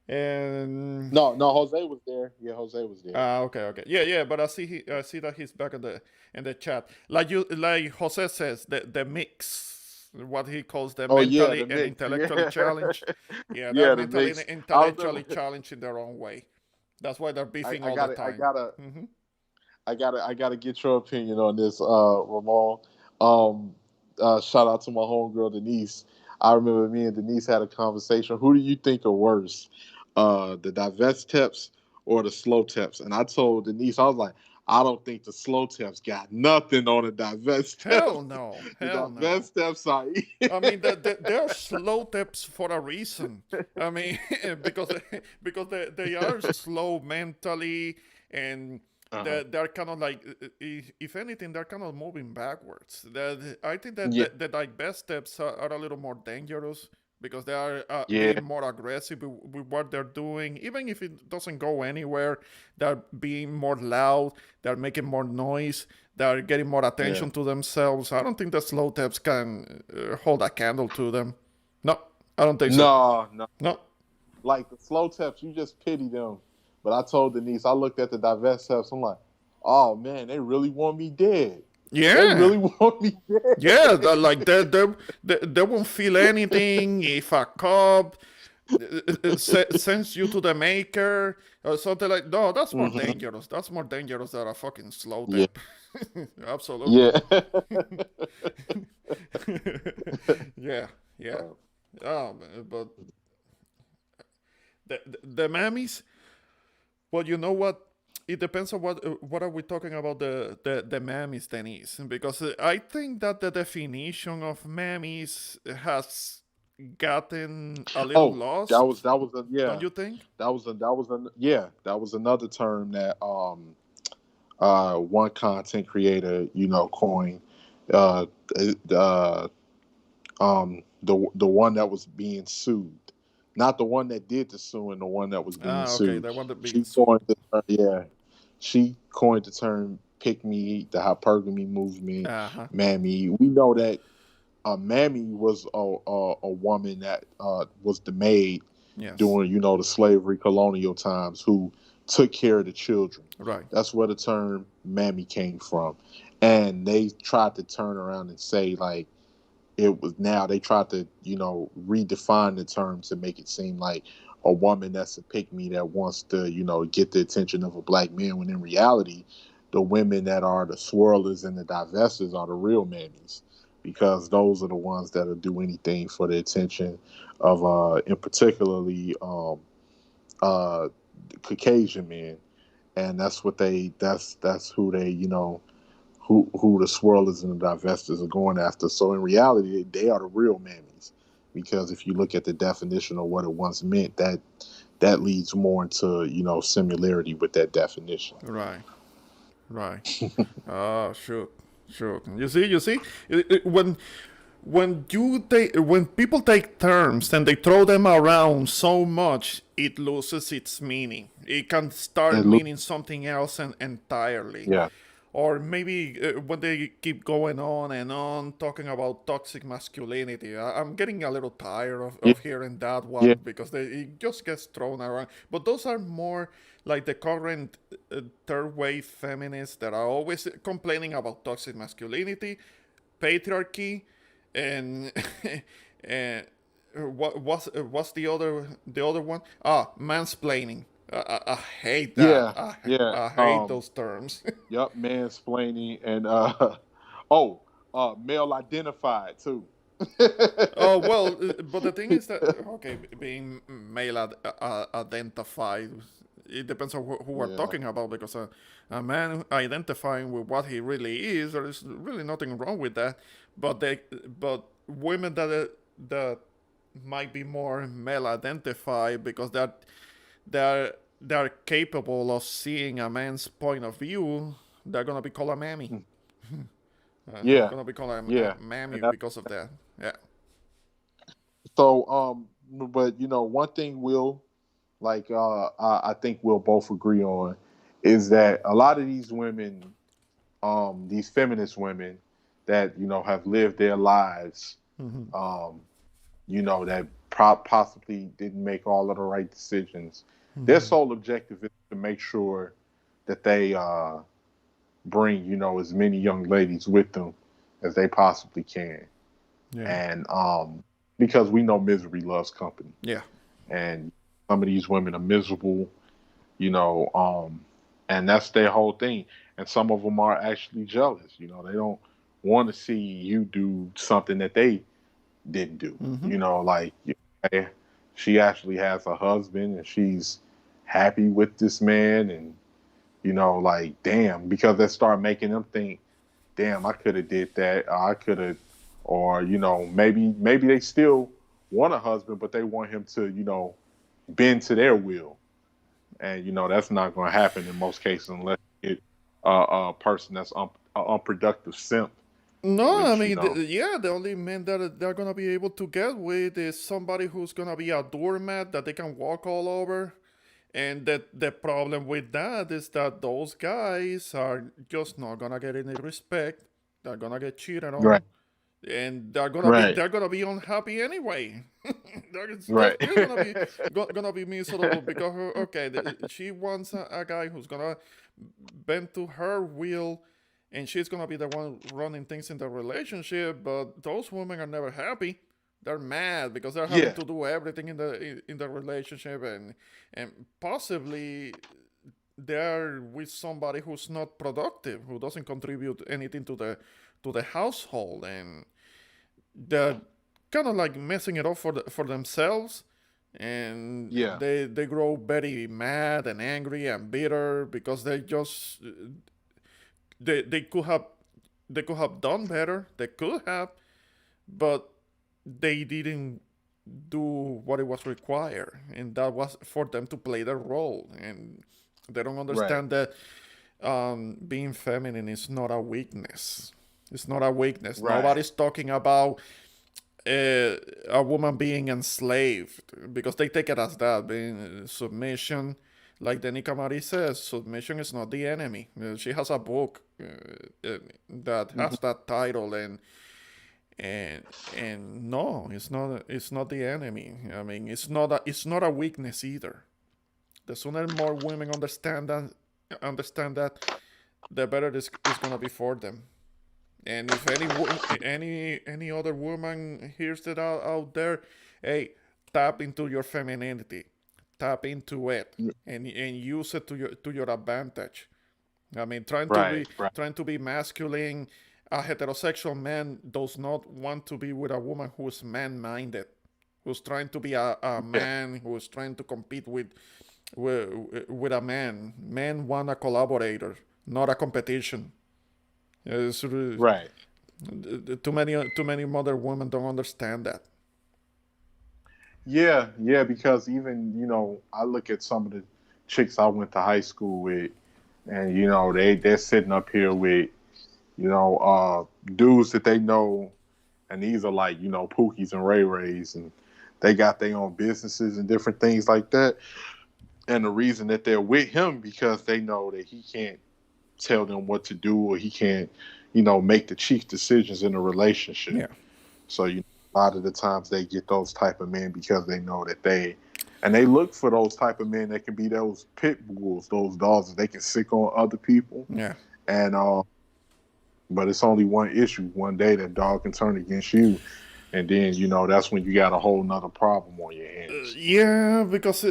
And no, Jose was there. Yeah, Jose was there. okay, okay, yeah, yeah. But I see that he's back in the chat. Like Jose says, the mix, what he calls the Oh yeah, mentally the and mix. intellectually Yeah, challenged. Yeah, they're yeah, the mentally and mix. I was intellectually challenged in their own way. That's why they're I, beefing I all the gotta I time. gotta Hmm. I gotta get your opinion on this, Ramon. Shout out to my homegirl Denise. I remember me and Denise had a conversation. Who do you think are worse, the divest tips or the slow tips? And I told Denise, I was like, I don't think the slow tips got nothing on the divest Hell steps. no, The hell divest no. steps are. I mean, they're slow tips for a reason. I mean, because they are slow mentally, and Uh-huh. they're kind of like, if anything, they're kind of moving backwards. I think that Yeah, the like best steps are a little more dangerous because they are yeah, being more aggressive with what they're doing. Even if it doesn't go anywhere, they're being more loud. They're making more noise. They're getting more yeah. attention to themselves. I don't think the slow taps can hold a candle to them. No, I don't think so. No, no. No. Like the slow tips, you just pity them. But I told Denise, I looked at the divest steps. I'm like, oh man, they really want me dead. They Yeah. really want me Yeah, dead. like they won't feel anything if a cop sends you to the maker or something like. No, that's more Hmm. dangerous. That's more dangerous than a fucking slow Yeah, tip. Absolutely. yeah. Yeah, yeah. But the mammies. Well, you know what? It depends on what are we talking about the mammies, Denise, because I think that the definition of mammies has gotten a little Oh, lost. that was a Don't yeah. you think? That was a yeah. That was another term that one content creator coined. Uh, uh, the one that was being sued, not the one that did the suing, the one that was being Ah, okay. sued. The one that being She sued. coined the term, yeah, she coined the term "pick me," the hypergamy movement, Uh huh. mammy. We know that mammy was a woman that was the maid Yes. during the slavery colonial times who took care of the children. Right. That's where the term mammy came from, and they tried to turn around and say like it was now they tried to redefine the term to make it seem like a woman that's a pick me that wants to get the attention of a black man, when in reality the women that are the swirlers and the divestors are the real mammies, because those are the ones that'll do anything for the attention of in particularly uh Caucasian men. And that's who they who the swirlers and the divestors are going after. So in reality, they are the real mammies, because if you look at the definition of what it once meant, that leads more into similarity with that definition. Right. Right. Oh, shoot. Shoot. You see, when people take terms and they throw them around so much, it loses its meaning. It can start And meaning something else entirely. yeah, Or maybe when they keep going on and on talking about toxic masculinity, I'm getting a little tired yeah, of hearing that yeah, one because it just gets thrown around. But those are more like the current third wave feminists that are always complaining about toxic masculinity, patriarchy, and and what's the other one? Ah, mansplaining. I hate that. yeah, yeah. I hate those terms. Yep, mansplaining and oh, male identified too. Oh well, but the thing is that okay, being male identified, it depends on who we're Yeah, talking about because a man identifying with what he really is, there is really nothing wrong with that. But women that might be more male identified because they're they're capable of seeing a man's point of view, they're gonna be called a mammy. yeah, Gonna be called a yeah. And mammy that, because of that. Yeah. so, but one thing I think we'll both agree on is that a lot of these women, these feminist women that have lived their lives, um, that possibly didn't make all of the right decisions. Their sole objective is to make sure that they bring as many young ladies with them as they possibly can, Yeah. and because we know misery loves company, Yeah. and some of these women are miserable, you know, and that's their whole thing. And some of them are actually jealous. They don't want to see you do something that they didn't do. Like eh, she actually has a husband and she's happy with this man, and like damn, because they start making them think, damn, I could have did that, or I could have, or maybe they still want a husband, but they want him to, bend to their will, and that's not going to happen in most cases unless it a person that's unproductive simp, No, I which mean, yeah, the only man that they're gonna be able to get with is somebody who's gonna be a doormat that they can walk all over. And the problem with that is that those guys are just not gonna get any respect. They're gonna get cheated right, on, and they're gonna be right, they're gonna be unhappy anyway. They're right, still gonna be miserable because okay, she wants a guy who's gonna bend to her will, and she's gonna be the one running things in the relationship. But those women are never happy. They're mad because they're having yeah, to do everything in the relationship, and possibly they're with somebody who's not productive, who doesn't contribute anything to the household, and they're kind of like messing it up for themselves, and yeah, they grow very mad and angry and bitter because they they could have done better. They could have, but they didn't do what it was required, and that was for them to play their role. And they don't right, understand that being feminine is not a weakness. It's not a weakness. right, Nobody's talking about a woman being enslaved because they take it as that being submission. Like the Nikamari says, submission is not the enemy. She has a book that hmm has that title, and no, it's not the enemy. I mean, it's not a weakness either. The sooner more women understand that, the better this is gonna be for them. And if any other woman hears it out there, hey, tap into your femininity, tap into it, and use it to your advantage. I mean, right, right, trying to be masculine. A heterosexual man does not want to be with a woman who's man-minded, who's trying to be a yeah, man, who's trying to compete with a man. Men want a collaborator, not a competition. It's, right. too many modern women don't understand that. Yeah, yeah, because even, I look at some of the chicks I went to high school with, and they're sitting up here with, dudes that they know, and these are like, Pookies and Ray Rays, and they got their own businesses and different things like that. And the reason that they're with him because they know that he can't tell them what to do, or he can't, make the chief decisions in a relationship. Yeah, So a lot of the times they get those type of men because they know that they look for those type of men that can be those pit bulls, those dogs that they can sick on other people. yeah. And but it's only one issue. One day that dog can turn against you, and then that's when you got a whole nother problem on your hands. Yeah, because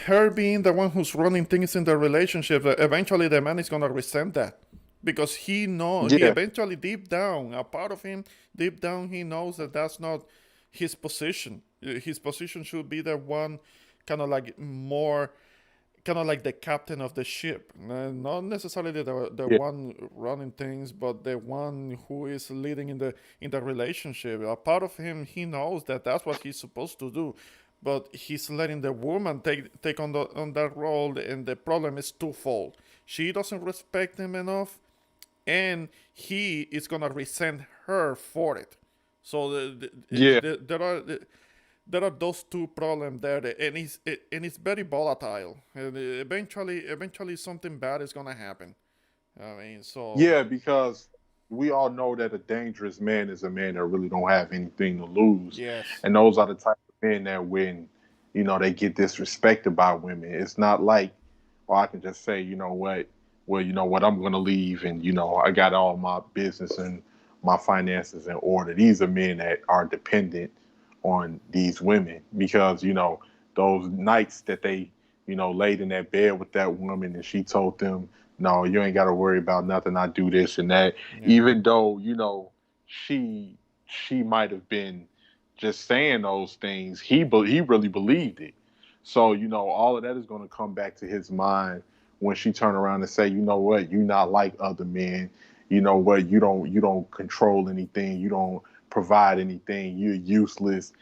her being the one who's running things in the relationship, eventually the man is gonna resent that because he Yeah, eventually deep down, a part of him deep down, he knows that that's not his position. His position should be the one, kind of like more, kind of like the captain of the ship, not necessarily the yeah, one running things, but the one who is leading in the relationship. A part of him, he knows that that's what he's supposed to do, but he's letting the woman take on that role, and the problem is twofold. She doesn't respect him enough, and he is gonna resent her for it. So yeah, there are those two problems there, and it's very volatile. And eventually something bad is gonna happen. I mean, so yeah. Because we all know that a dangerous man is a man that really don't have anything to lose, yes, and those are the type of men that when they get disrespected by women, it's not like, or I can just say, well, I'm going to leave, and I got all my business and my finances in order. These are men that are dependent on these women because those nights that they laid in that bed with that woman, and she told them, no, you ain't got to worry about nothing. I do this and that, yeah, even though she might have been just saying those things. He really believed it. So all of that is going to come back to his mind when she turned around and say, you know what, you're not like other men. You know what, you don't control anything. You don't provide anything. You're useless.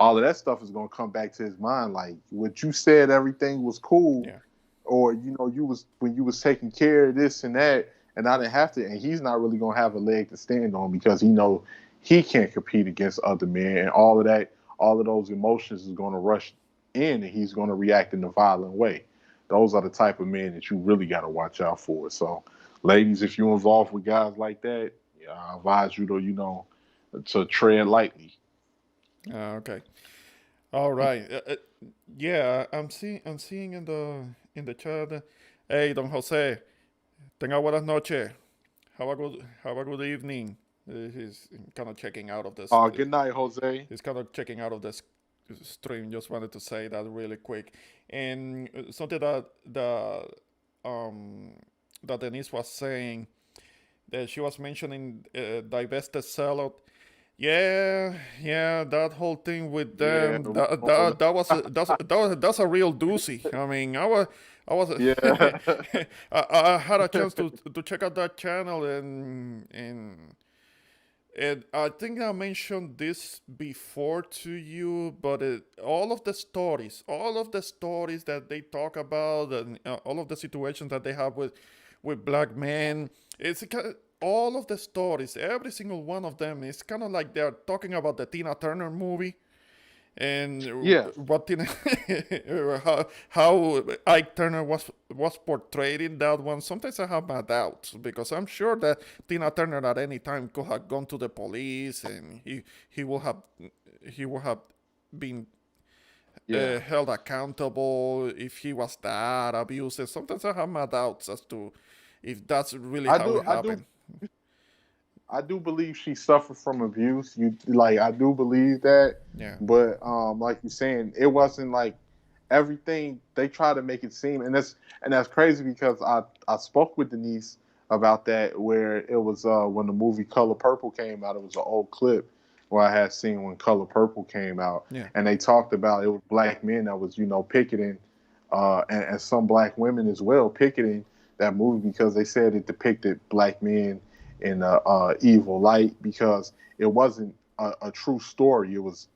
All of that stuff is gonna come back to his mind. Like what you said, everything was cool, Yeah. or you was when you was taking care of this and that, and I didn't have to. And he's not really gonna have a leg to stand on because he know he can't compete against other men, and all of that, all of those emotions is gonna rush in, and he's gonna react in a violent way. Those are the type of men that you really got to watch out for. So, ladies, if you're involved with guys like that, yeah, I advise you to to tread lightly. Okay. All right. Yeah, I'm seeing in the chat. Hey, Don Jose, tenga buenas noches. Have a good evening. He's kind of checking out of this. Good night, Jose. He's kind of checking out of this stream. Just wanted to say that really quick. And something um that Denise was saying, that she was mentioning divested sellout. Yeah, yeah, that whole thing with Yeah, them, oh, that's a real doozy. I mean, I was yeah, I had a chance to check out that channel, and I think I mentioned this before to you, but all of the stories that they talk about, and all of the situations that they have with black men, all of the stories, every single one of them, is kind of like they're talking about the Tina Turner movie, and yeah. what how Ike Turner was portrayed in that one. Sometimes I have my doubts because I'm sure that Tina Turner at any time could have gone to the police, and he will have he would have been Yeah, held accountable if he was that abusive. Sometimes I have my doubts as to if that's really I how do. it I do. happened. I do believe she suffered from abuse. You like, I do believe that, Yeah, but like you're saying, it wasn't like everything they try to make it seem, and that's crazy because I spoke with Denise about that where it was when the movie Color Purple came out. It was an old clip where I had seen when Color Purple came out, yeah, and they talked about it was black men that was picketing, and some black women as well picketing that movie because they said it depicted black men in a evil light because it wasn't a true story. It was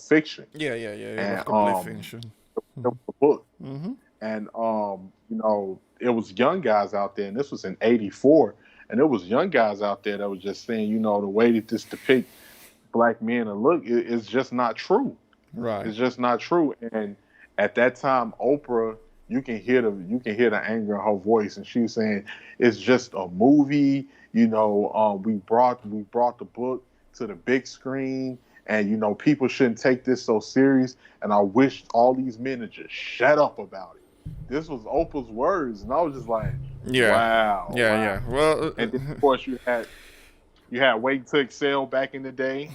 fiction, yeah. It was and complete fiction. it was a book, Mm-hmm. and it was young guys out there, and this was in '84, and it was young guys out there that was just saying, the way that this depict black men and look is just not true. Right. It's just not true. And at that time, Oprah, you can hear the anger in her voice, and she was saying it's just a movie. We brought the book to the big screen, and people shouldn't take this so serious. And I wish all these men would just shut up about it. This was Oprah's words, and I was just like, Yeah, wow, wow. yeah. Well, And then of course you had Wait to Excel back in the day.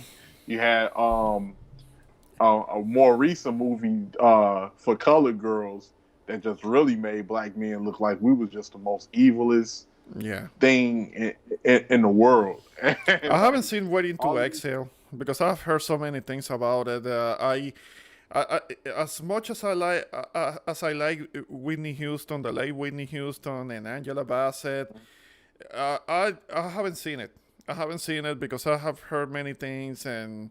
You had a more recent movie for colored girls that just really made black men look like we was just the most evilest yeah. thing in the world. And I haven't like seen Waiting to all of these, Exhale because I've heard so many things about it. I as much as I like Whitney Houston, the late Whitney Houston, and Angela Bassett, I haven't seen it. I haven't seen it because I have heard many things, and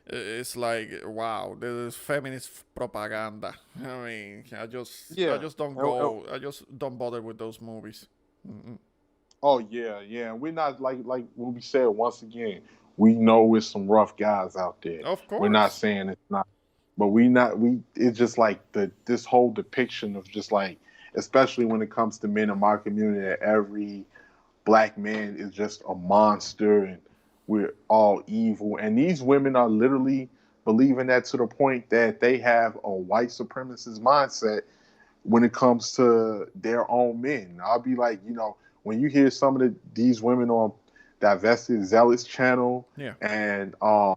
it's like, wow, this is feminist propaganda. I mean, I yeah. just don't And, go. I just don't bother with those movies. Mm-mm. oh yeah, yeah. We're not like what we said once again. We know it's some rough guys out there. Of We're not course. saying it's not, but we it's just like this whole depiction of just like, especially when it comes to men in my community, that every black man is just a monster and we're all evil. And these women are literally believing that to the point that they have a white supremacist mindset when it comes to their own men. I'll be like, when you hear some of these women on Divested Zealous channel Yeah. and uh,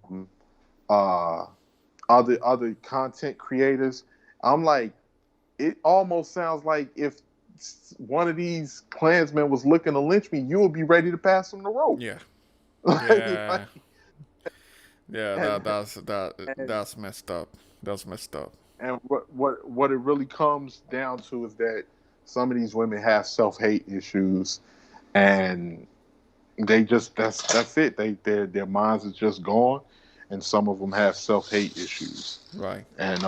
other content creators, I'm like, it almost sounds like if one of these Klansmen was looking to lynch me, you would be ready to pass him the rope. Yeah. like, Yeah. Yeah. and and That's messed up. That's messed up. and what it really comes down to is that some of these women have self-hate issues, and they just that's it. Their minds is just gone, and some of them have self-hate issues, Right. and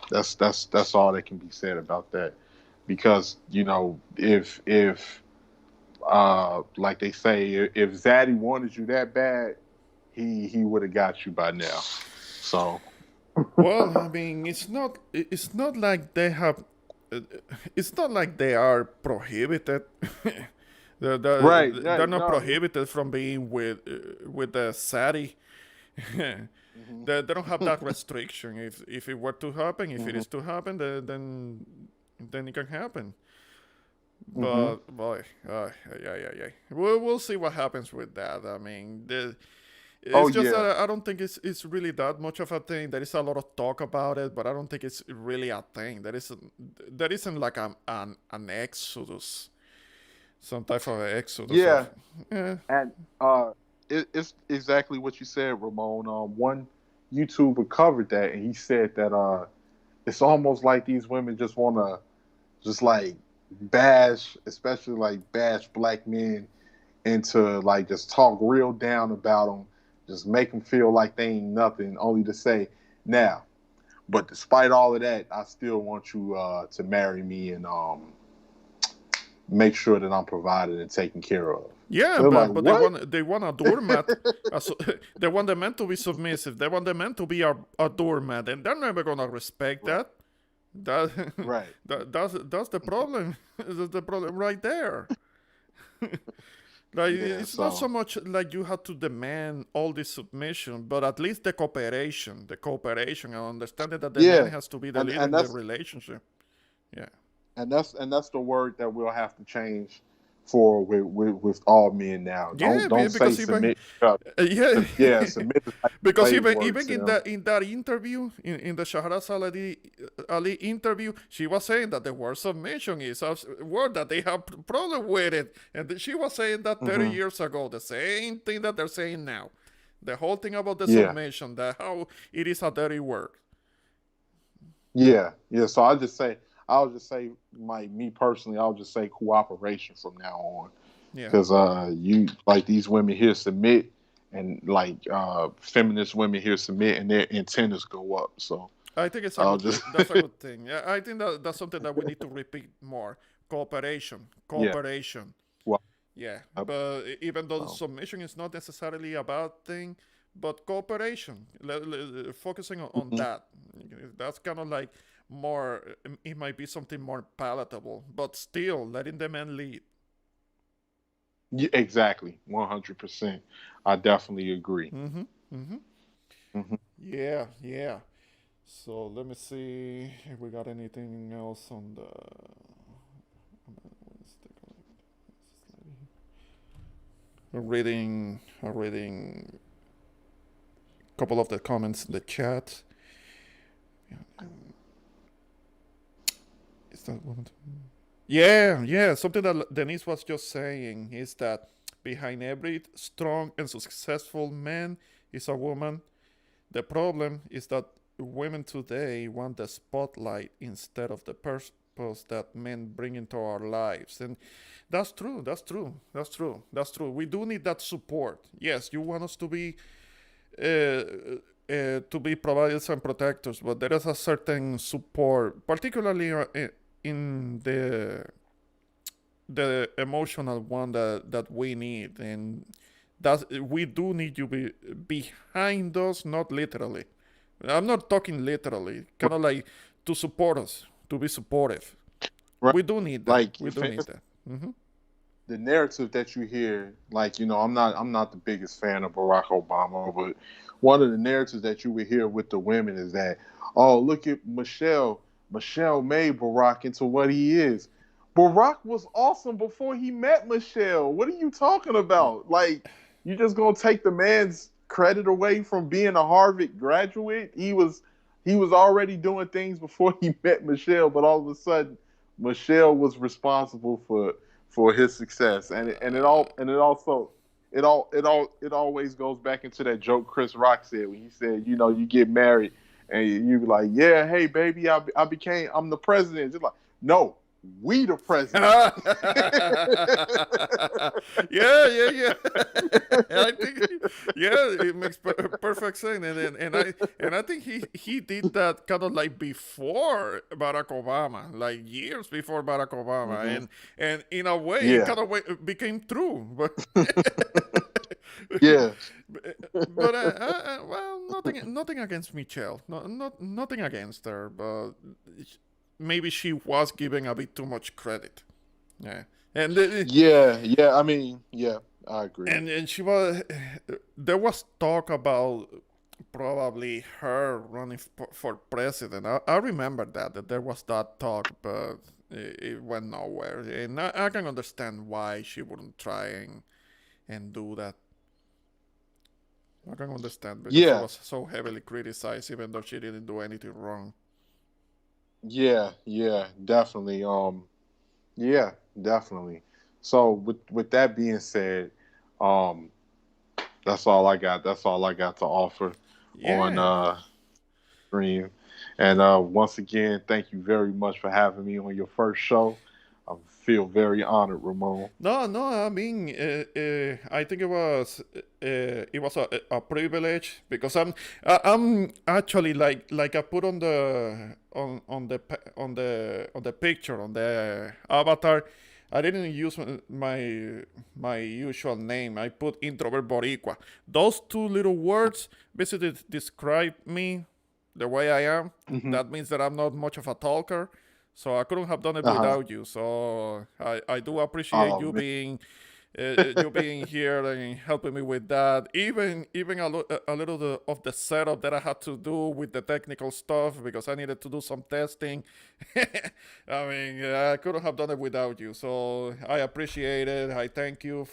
that's all that can be said about that. Because if like they say, if Zaddy wanted you that bad, he would have got you by now. So Well, I mean, it's not like they have uh, it's not like they are prohibited. right, They're right, not no, yeah. prohibited from being with the Sadi. Hmm. They don't have that restriction. If it were to happen, if it Hmm. is to happen, then it can happen. Hmm. But boy, yeah, yeah, yeah. We'll see what happens with that. I mean, Oh it's just yeah, that I don't think it's really that much of a thing. There is a lot of talk about it, but I don't think it's really a thing. There isn't like an exodus, some type of exodus of. yeah, Eh, and it's exactly what you said, Ramon. One YouTuber covered that, and he said that it's almost like these women just want to just like bash, especially like bash black men into like just talk real down about them, just make them feel like they ain't nothing, only to say now. But despite all of that, I still want you to marry me and make sure that I'm provided and taken care of. yeah, They're like, but they what? want a doormat. They want the man to be submissive. They want the man to be a doormat, and they're never gonna respect Right, that. That, right. that's the problem. That's the problem right there. Like Yeah. it's not so So much like you have to demand all this submission, but at least the cooperation, and understanding that the man yeah, has to be the and leader and in the that's relationship. Yeah, and that's the word that we'll have to change for with all men now. yeah, Don't say because even submit. Because yeah, yeah, submit is how because slave even works. You know. in that interview in the Shahraz Ali interview, she was saying that the word submission is a word that they have problem with it, and she was saying that 30 Hmm. years ago, the same thing that they're saying now. The whole thing about the Yeah. submission, that how it is a dirty word. Yeah, yeah. So I'll just say, like me personally, I'll just say cooperation from now on, Yeah, because you like these women here submit, and like feminist women here submit, and their antennas go up. So I think it's a I'll good. just That's a good thing. Yeah, I think that's something that we need to repeat more. Cooperation, yeah, cooperation. well, Yeah, but even though so, submission is not necessarily a bad thing, but cooperation, focusing on mhm. that, that's kind of like more. It might be something more palatable, but still letting the man lead. Yeah, exactly, 100%. I definitely agree. Mm-hmm. Mm-hmm. Hmm. Yeah, yeah. So let me see if we got anything else on the. Let's take a look. Reading a couple of the comments in the chat. Is that woman? Yeah, yeah. Something that Denise was just saying is that behind every strong and successful man is a woman. The problem is that women today want the spotlight instead of the purpose that men bring into our lives. And that's true, that's true, that's true, that's true. We do need that support. Yes, you want us to be providers and protectors, but there is a certain support, particularly in the emotional one that we need, and that we do need you behind us, not literally. I'm not talking literally, kind of like to support us, to be supportive. Right. We do need that. Like We do need that. Hmm. the narrative that you hear, like I'm not the biggest fan of Barack Obama, but one of the narratives that you would hear with the women is that, oh, look at Michelle. Michelle made Barack into what he is. Barack was awesome before he met Michelle. What are you talking about? Like, you just gonna take the man's credit away from being a Harvard graduate? He was already doing things before he met Michelle, but all of a sudden, Michelle was responsible for his success, and it always goes back into that joke Chris Rock said when he said, you get married and you be like, yeah, hey baby, I'm the president. Just like, no, We the president. Yeah, yeah, yeah. I think, yeah, it makes perfect sense, and I think he did that kind of like before Barack Obama, like years before Barack Obama, Hmm. and in a way, it Yeah. kind of became true, but. Yeah. But well, nothing against Michelle. Nothing against her, but maybe she was giving a bit too much credit. Yeah, and Yeah. Yeah. I mean, yeah, I agree. and she was. There was talk about probably her running for president. I remember that there was that talk, but it went nowhere. And I can understand why she wouldn't try and do that. I can understand because she Yeah. was so heavily criticized, even though she didn't do anything wrong. Yeah. Yeah. Definitely. Yeah. Definitely. So with that being said, um, that's all I got. That's all I got to offer on Yeah. stream. And once again, thank you very much for having me on your first show. I feel very honored, Ramon. No, no. I mean, I think it was a privilege because I'm actually like I put on the picture on the avatar. I didn't use my usual name. I put introvert boricua. Those two little words basically describe me the way I am. Hmm. That means that I'm not much of a talker. So I couldn't have done it Uh huh. without you. So I do appreciate Oh you man. being here and helping me with that. Even a little of the setup that I had to do with the technical stuff because I needed to do some testing. I mean, I couldn't have done it without you. So I appreciate it. I thank you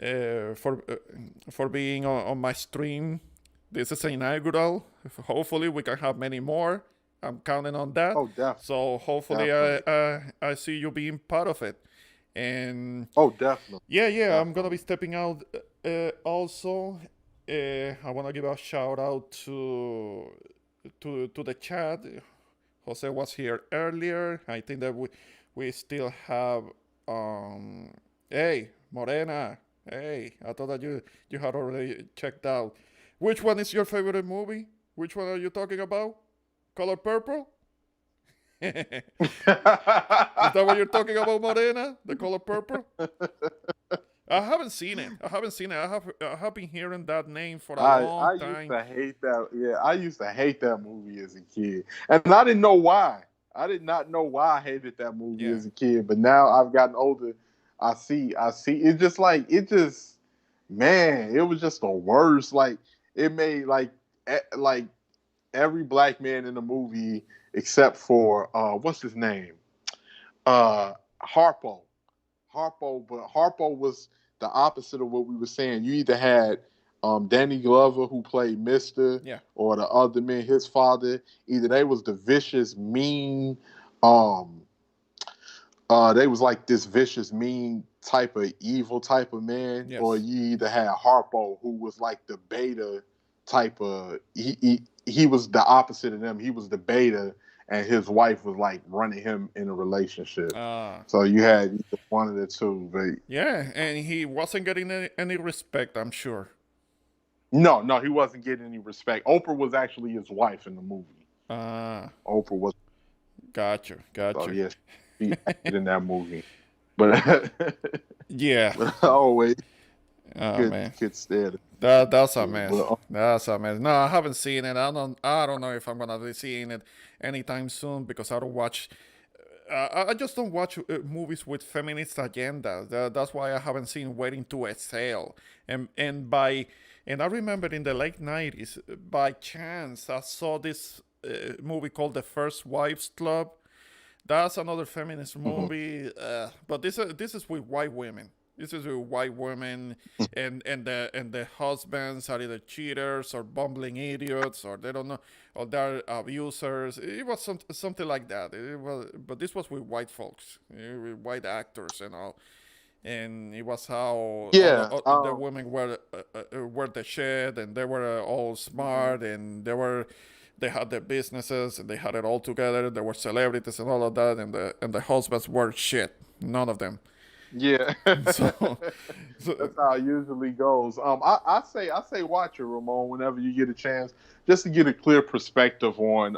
uh, for uh, for being on my stream. This is inaugural. Hopefully, we can have many more. I'm counting on that. Oh, So hopefully, definitely. I see you being part of it. And Oh, definitely. yeah, yeah, I'm gonna be Definitely. stepping out. Also, I wanna give a shout out to the chat. Jose was here earlier. I think that we still have. Um, hey, Morena. Hey, I thought that you had already checked out. Which one is your favorite movie? Which one are you talking about? Color Purple? Is that what you're talking about, Morena? The Color Purple? I haven't seen it. I haven't seen it. I have been hearing that name for a long I used time. to hate that. Yeah, I used to hate that movie as a kid, and I didn't know why. I did not know why I hated that movie Yeah. as a kid. But now I've gotten older. I see. I see. It's just like it just, man. It was just the worst. Like it made like every black man in the movie except for what's his name, Harpo. But Harpo was the opposite of what we were saying. You either had Danny Glover who played Mister, Yeah. or the other man, his father. Either they was the vicious, mean, um, they was like this vicious, mean type of evil type of man, or Yes. you either had Harpo who was like the beta type of he was the opposite of them. He was the beta, and his wife was like running him in a relationship. Uh, So you had either one of the two, but yeah, and he wasn't getting any respect, I'm sure. no, no, he wasn't getting any respect. Oprah was actually his wife in the movie. Uh, Oprah was. got you, got So you. yes, she acted in that movie, but Yeah. but I always Oh could man, could stand it. that's a mess. But That's a mess. No, I haven't seen it. I don't know if I'm gonna be seeing it anytime soon because I don't watch. I just don't watch movies with feminist agendas. That's why I haven't seen Waiting to Exhale. And I remember in the late '90s, by chance, I saw this movie called The First Wives Club. That's another feminist mhm. movie, but this is with white women. This is with white women, and the husbands are either cheaters or bumbling idiots, or they don't know, or they're abusers. It was something like that. But this was with white folks, with white actors and all, and it was how Yeah, all the women were the shit, and they were all mhm. smart, and they were they had their businesses and they had it all together. They were celebrities and all of that, and the husbands were shit. None of them. Yeah. So, so That's how it usually goes. I say watch it, Ramon, whenever you get a chance, just to get a clear perspective on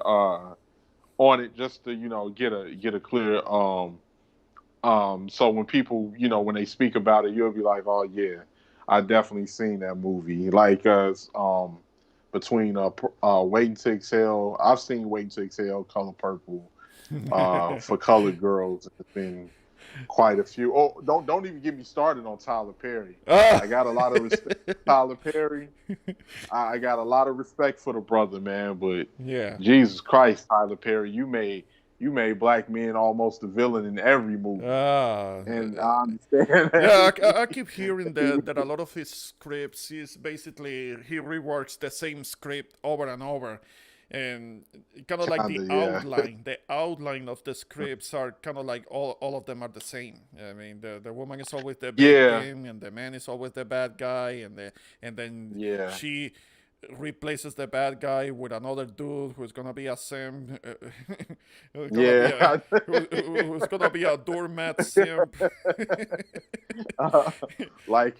it, just to get a clear so when people when they speak about it, you'll be like, oh yeah, I definitely seen that movie. Like between Waiting to Exhale, I've seen Waiting to Exhale, Color Purple, for colored girls. It's been quite a few. Oh, don't even get me started on Tyler Perry. ah, I got a lot of respect for Tyler Perry. I got a lot of respect for the brother, man. But yeah. Jesus Christ, Tyler Perry, you made black men almost a villain in every movie, Ah, and I understand yeah, that. I keep hearing that a lot of his scripts is basically he reworks the same script over and over, and kind of like Kinda, yeah, the outline of the scripts are kind of like all of them are the same. I mean, the woman is always the yeah, victim, and the man is always the bad guy, and then yeah, she replaces the bad guy with another dude who's gonna be a sim, who's gonna be a yeah. who's gonna be a doormat simp. Uh, like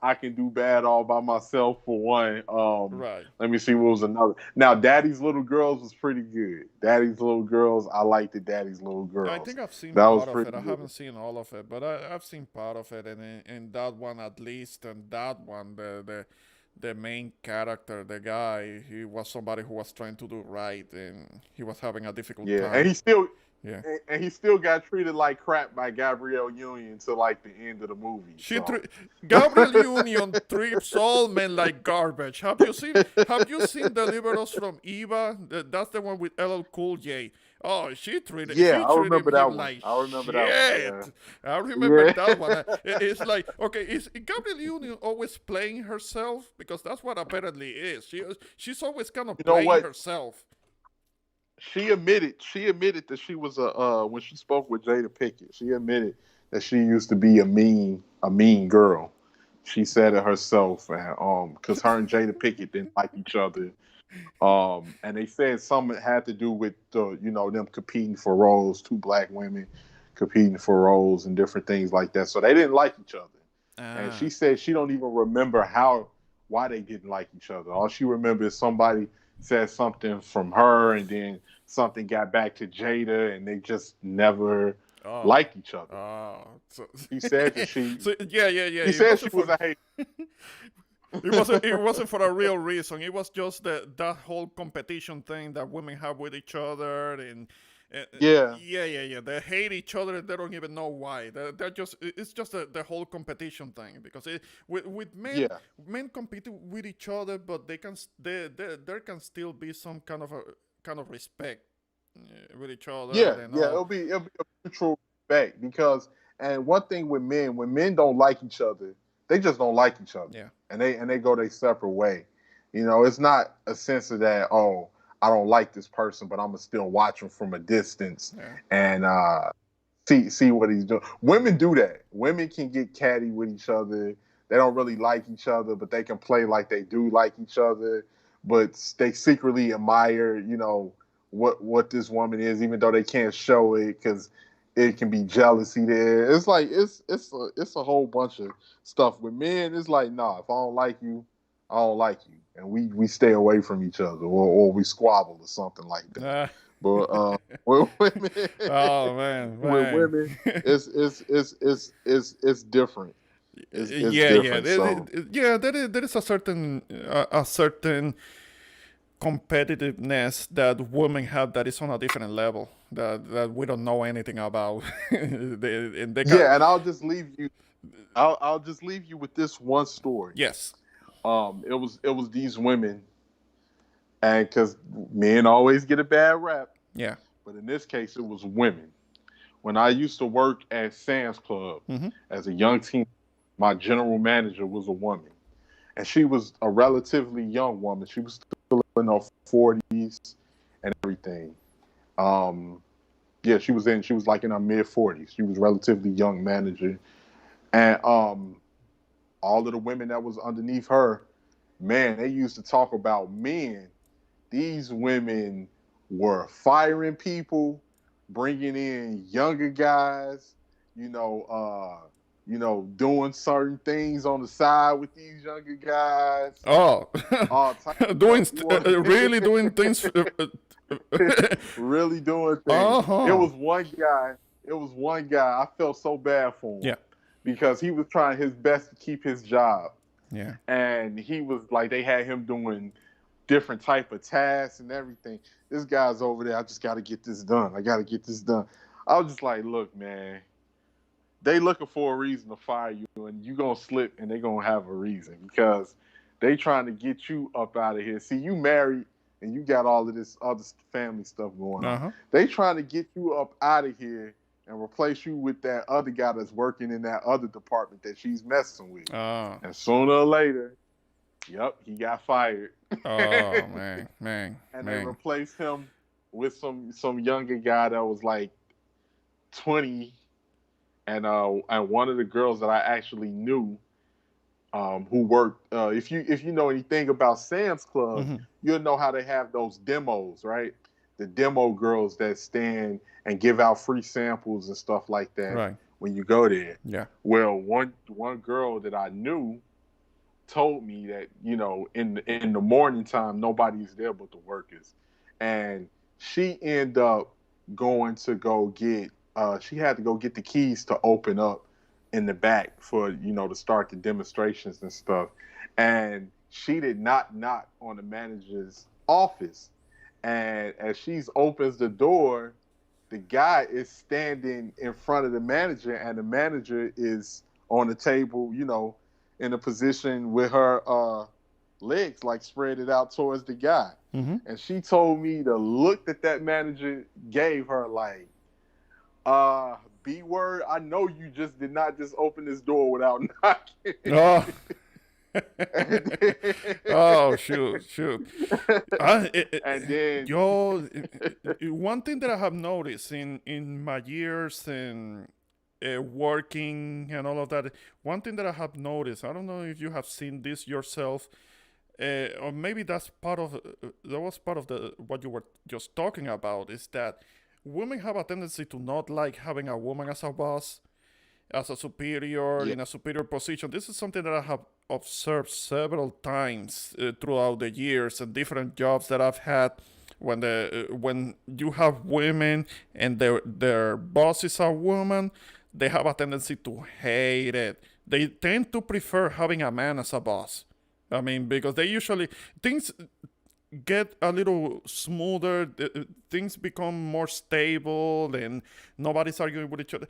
I can do bad all by myself for one. Right. Let me see what was another. Now, Daddy's Little Girls was pretty good. Daddy's Little Girls, I liked the Daddy's Little Yeah, I Girls. think I've seen That was part of it. pretty I good. haven't seen all of it, but I've seen part of it, and in that one at least, and that one, the main character, the guy, he was somebody who was trying to do right, and he was having a difficult Yeah, and time. he still Yeah. and he still got treated like crap by Gabrielle Union to like the end of the movie. She So tri- Gabriel Union trips all men like garbage. Have you seen Deliver Us from Eva? That's the one with LL Cool J. Oh, yeah, she I treated remember him that one. like I remember that one. shit. I remember Yeah, that one. yeah. It's like, okay, is Gabriel Union always playing herself? Because that's what apparently is. She's always kind of You know playing what? herself. She admitted that she was when she spoke with Jada Pickett, she admitted that she used to be a mean girl. She said it herself, and because her and Jada Pickett didn't like each other. And they said something had to do with them competing for roles, two black women competing for roles and different things like that. So they didn't like each other. And she Ah. said she don't even remember why they didn't like each other. All she remembers is somebody said something from her, and then something got back to Jada, and they just never Oh. liked each other. Oh. So, He said that she so yeah, yeah, yeah. he It said she wasn't was for a hater. It wasn't for a real reason. It was just that whole competition thing that women have with each other, and Yeah, yeah, yeah, yeah. They hate each other. They don't even know why. They're just it's just the whole competition thing because with yeah, men compete with each other, but there can still be some kind of respect with each other yeah, and yeah. all. It'll be a mutual respect because, and one thing with men, when men don't like each other, they just don't like each other, Yeah, and they go their separate way. It's not a sense of that. Oh, I don't like this person, but I'm gonna still watch him from a distance yeah. and see what he's doing. Women do that. Women can get catty with each other. They don't really like each other, but they can play like they do like each other. But they secretly admire, what this woman is, even though they can't show it because it can be jealousy there. It's like it's a whole bunch of stuff with men. It's like, nah, if I don't like you, I don't like you, and we stay away from each other, or we squabble or something like that. Ah. But with women, Oh man, with man. women, it's different. It's Yeah, yeah, different. So yeah. There is a certain competitiveness that women have that is on a different level that we don't know anything about. And they got yeah, and I'll just leave you with this one story. yes, It was these women, and because men always get a bad rap, yeah, but in this case, it was women. When I used to work at Sam's Club mm-hmm. as a young teen, my general manager was a woman, and she was a relatively young woman. She was still in her 40s and everything. Um, yeah, she was like in her mid 40s. She was a relatively young manager, and all of the women that was underneath her, man, they used to talk about men these women were firing people, bringing in younger guys, you know, doing certain things on the side with these younger guys, Oh, all type of doing stuff. You want really doing things. really doing things. Uh It huh. was one guy. It was one guy. I felt so bad for Yeah. him because he was trying his best to keep his job, Yeah. and he was like, they had him doing different type of tasks and everything. This guy's over there. I just got to get this done. I got to get this done. I was just like, look, man, they looking for a reason to fire you, and you gonna slip, and they gonna have a reason because they trying to get you up out of here. See, you married, and you got all of this other family stuff going Uh on. huh. They trying to get you up out of here and replace you with that other guy that's working in that other department that she's messing with. Oh. And sooner or later, yep, he got fired. Oh man, man, And they man. replaced him with some younger guy that was like 20, and one of the girls that I actually knew, who worked. If you know anything about Sam's Club, Hmm. you'll know how they have those demos, right? The demo girls that stand and give out free samples and stuff like that Right. when you go there. Yeah. Well, one girl that I knew told me that in the morning time nobody's there but the workers, and she ended up going to go get. She had to go get the keys to open up in the back for to start the demonstrations and stuff, and she did not knock on the manager's office, and as she opens the door, the guy is standing in front of the manager, and the manager is on the table, in a position with her legs like spread it out towards the guy. Hmm. And she told me the look that that manager gave her, like, B word, I know you just did not just open this door without knocking. Oh. and then, Oh shoot, shoot. I, it, and it, then yo, one thing that I have noticed in my years and working and all of that, one thing that I have noticed, I don't know if you have seen this yourself, or maybe that's part of that was part of the what you were just talking about, is that women have a tendency to not like having a woman as a boss, as a superior, yeah, in a superior position. This is something that I have observed several times throughout the years and different jobs that I've had. When you have women and their boss is a woman, they have a tendency to hate it. They tend to prefer having a man as a boss. I mean, because they usually things get a little smoother, things become more stable, and nobody's arguing with each other.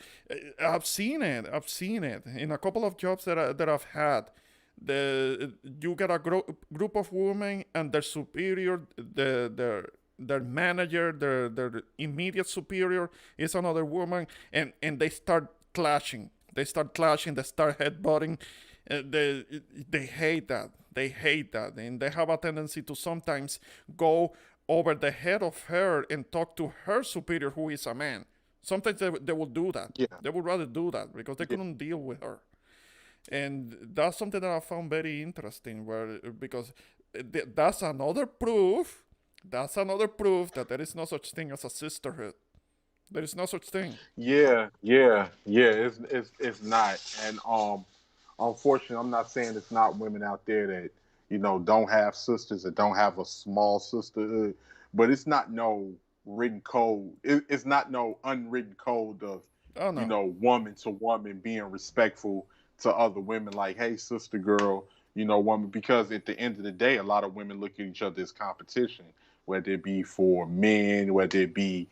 I've seen it. I've seen it in a couple of jobs that I've had. You get a group of women and their superior, their manager, their immediate superior is another woman, and they start clashing. They start clashing. They start headbutting. They they hate that. They hate that, and they have a tendency to sometimes go over the head of her and talk to her superior, who is a man. Sometimes they will do that. yeah, They would rather do that because they yeah, couldn't deal with her, and that's something that I found very interesting. Where because that's another proof. That's another proof that there is no such thing as a sisterhood. There is no such thing. yeah. It's not, and unfortunately, I'm not saying it's not women out there that don't have sisters or don't have a small sisterhood, but it's not no written code. It's not no unwritten code of Oh no. woman to woman being respectful to other women. Like, hey, sister girl, woman. Because at the end of the day, a lot of women look at each other as competition, whether it be for men, whether it be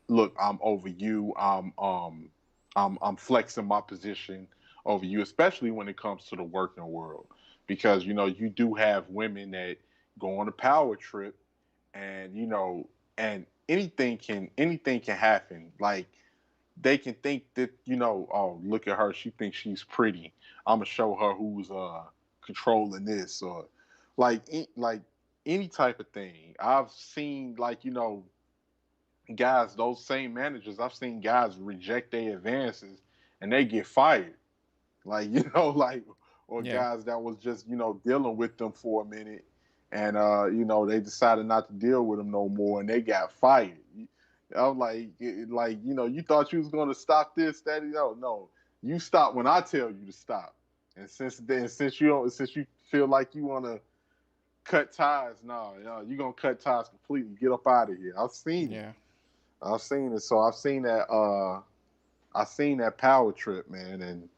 look, I'm over you. I'm flexing my position over you, especially when it comes to the working world, because you do have women that go on a power trip, and and anything can happen. Like, they can think that oh, look at her, she thinks she's pretty. I'm gonna show her who's controlling this, or like any type of thing. I've seen, like, guys, those same managers, I've seen guys reject their advances and they get fired. Like, like, or Yeah. guys that was just, dealing with them for a minute, and they decided not to deal with him no more, and they got fired. I'm like you thought you was gonna stop this, that, no, you stop when I tell you to stop. And since then, since you feel like you want to cut ties, no, you gonna cut ties completely. Get up out of here. I've seen it. Yeah. I've seen it. So I've seen that. I've seen that power trip, man, and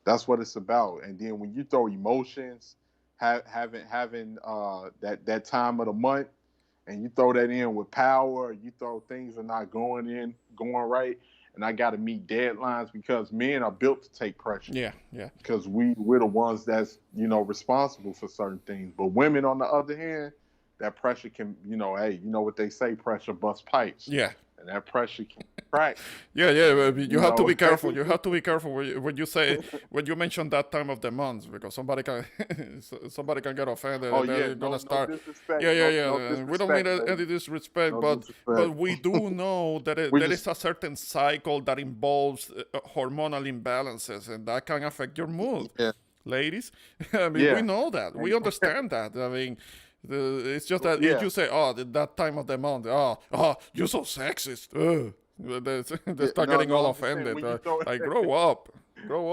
that's what it's about. And then when you throw emotions, having that time of the month, and you throw that in with power, you throw things are not going right, and I got to meet deadlines because men are built to take pressure. Yeah. Yeah. Because we're the ones that's responsible for certain things. But women, on the other hand, that pressure can hey, you know what they say, pressure busts pipes, Yeah. and that pressure can crack. Yeah, yeah, but you You have to know, be careful. You have to be careful when you say when you mention that time of the month because somebody can somebody can get offended oh and yeah, they're no, gonna no start. disrespect, Yeah, yeah, no yeah. We don't mean disrespect, any lady, disrespect, no but disrespect. we do know that We there just is a certain cycle that involves hormonal imbalances and that can affect your mood, yeah, ladies. I mean, we yeah, know that. We and understand that. I mean. It's just that if yeah, you say, "Oh, that time of the month, oh, you're so sexist," they yeah. start No, getting no, all I'm just saying offended. when you throw Like, grow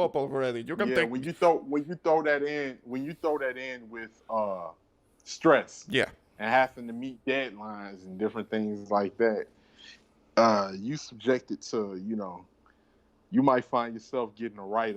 up already. You can yeah, take, when you throw that in with stress yeah, and having to meet deadlines and different things like that, you subjected to you might find yourself getting a write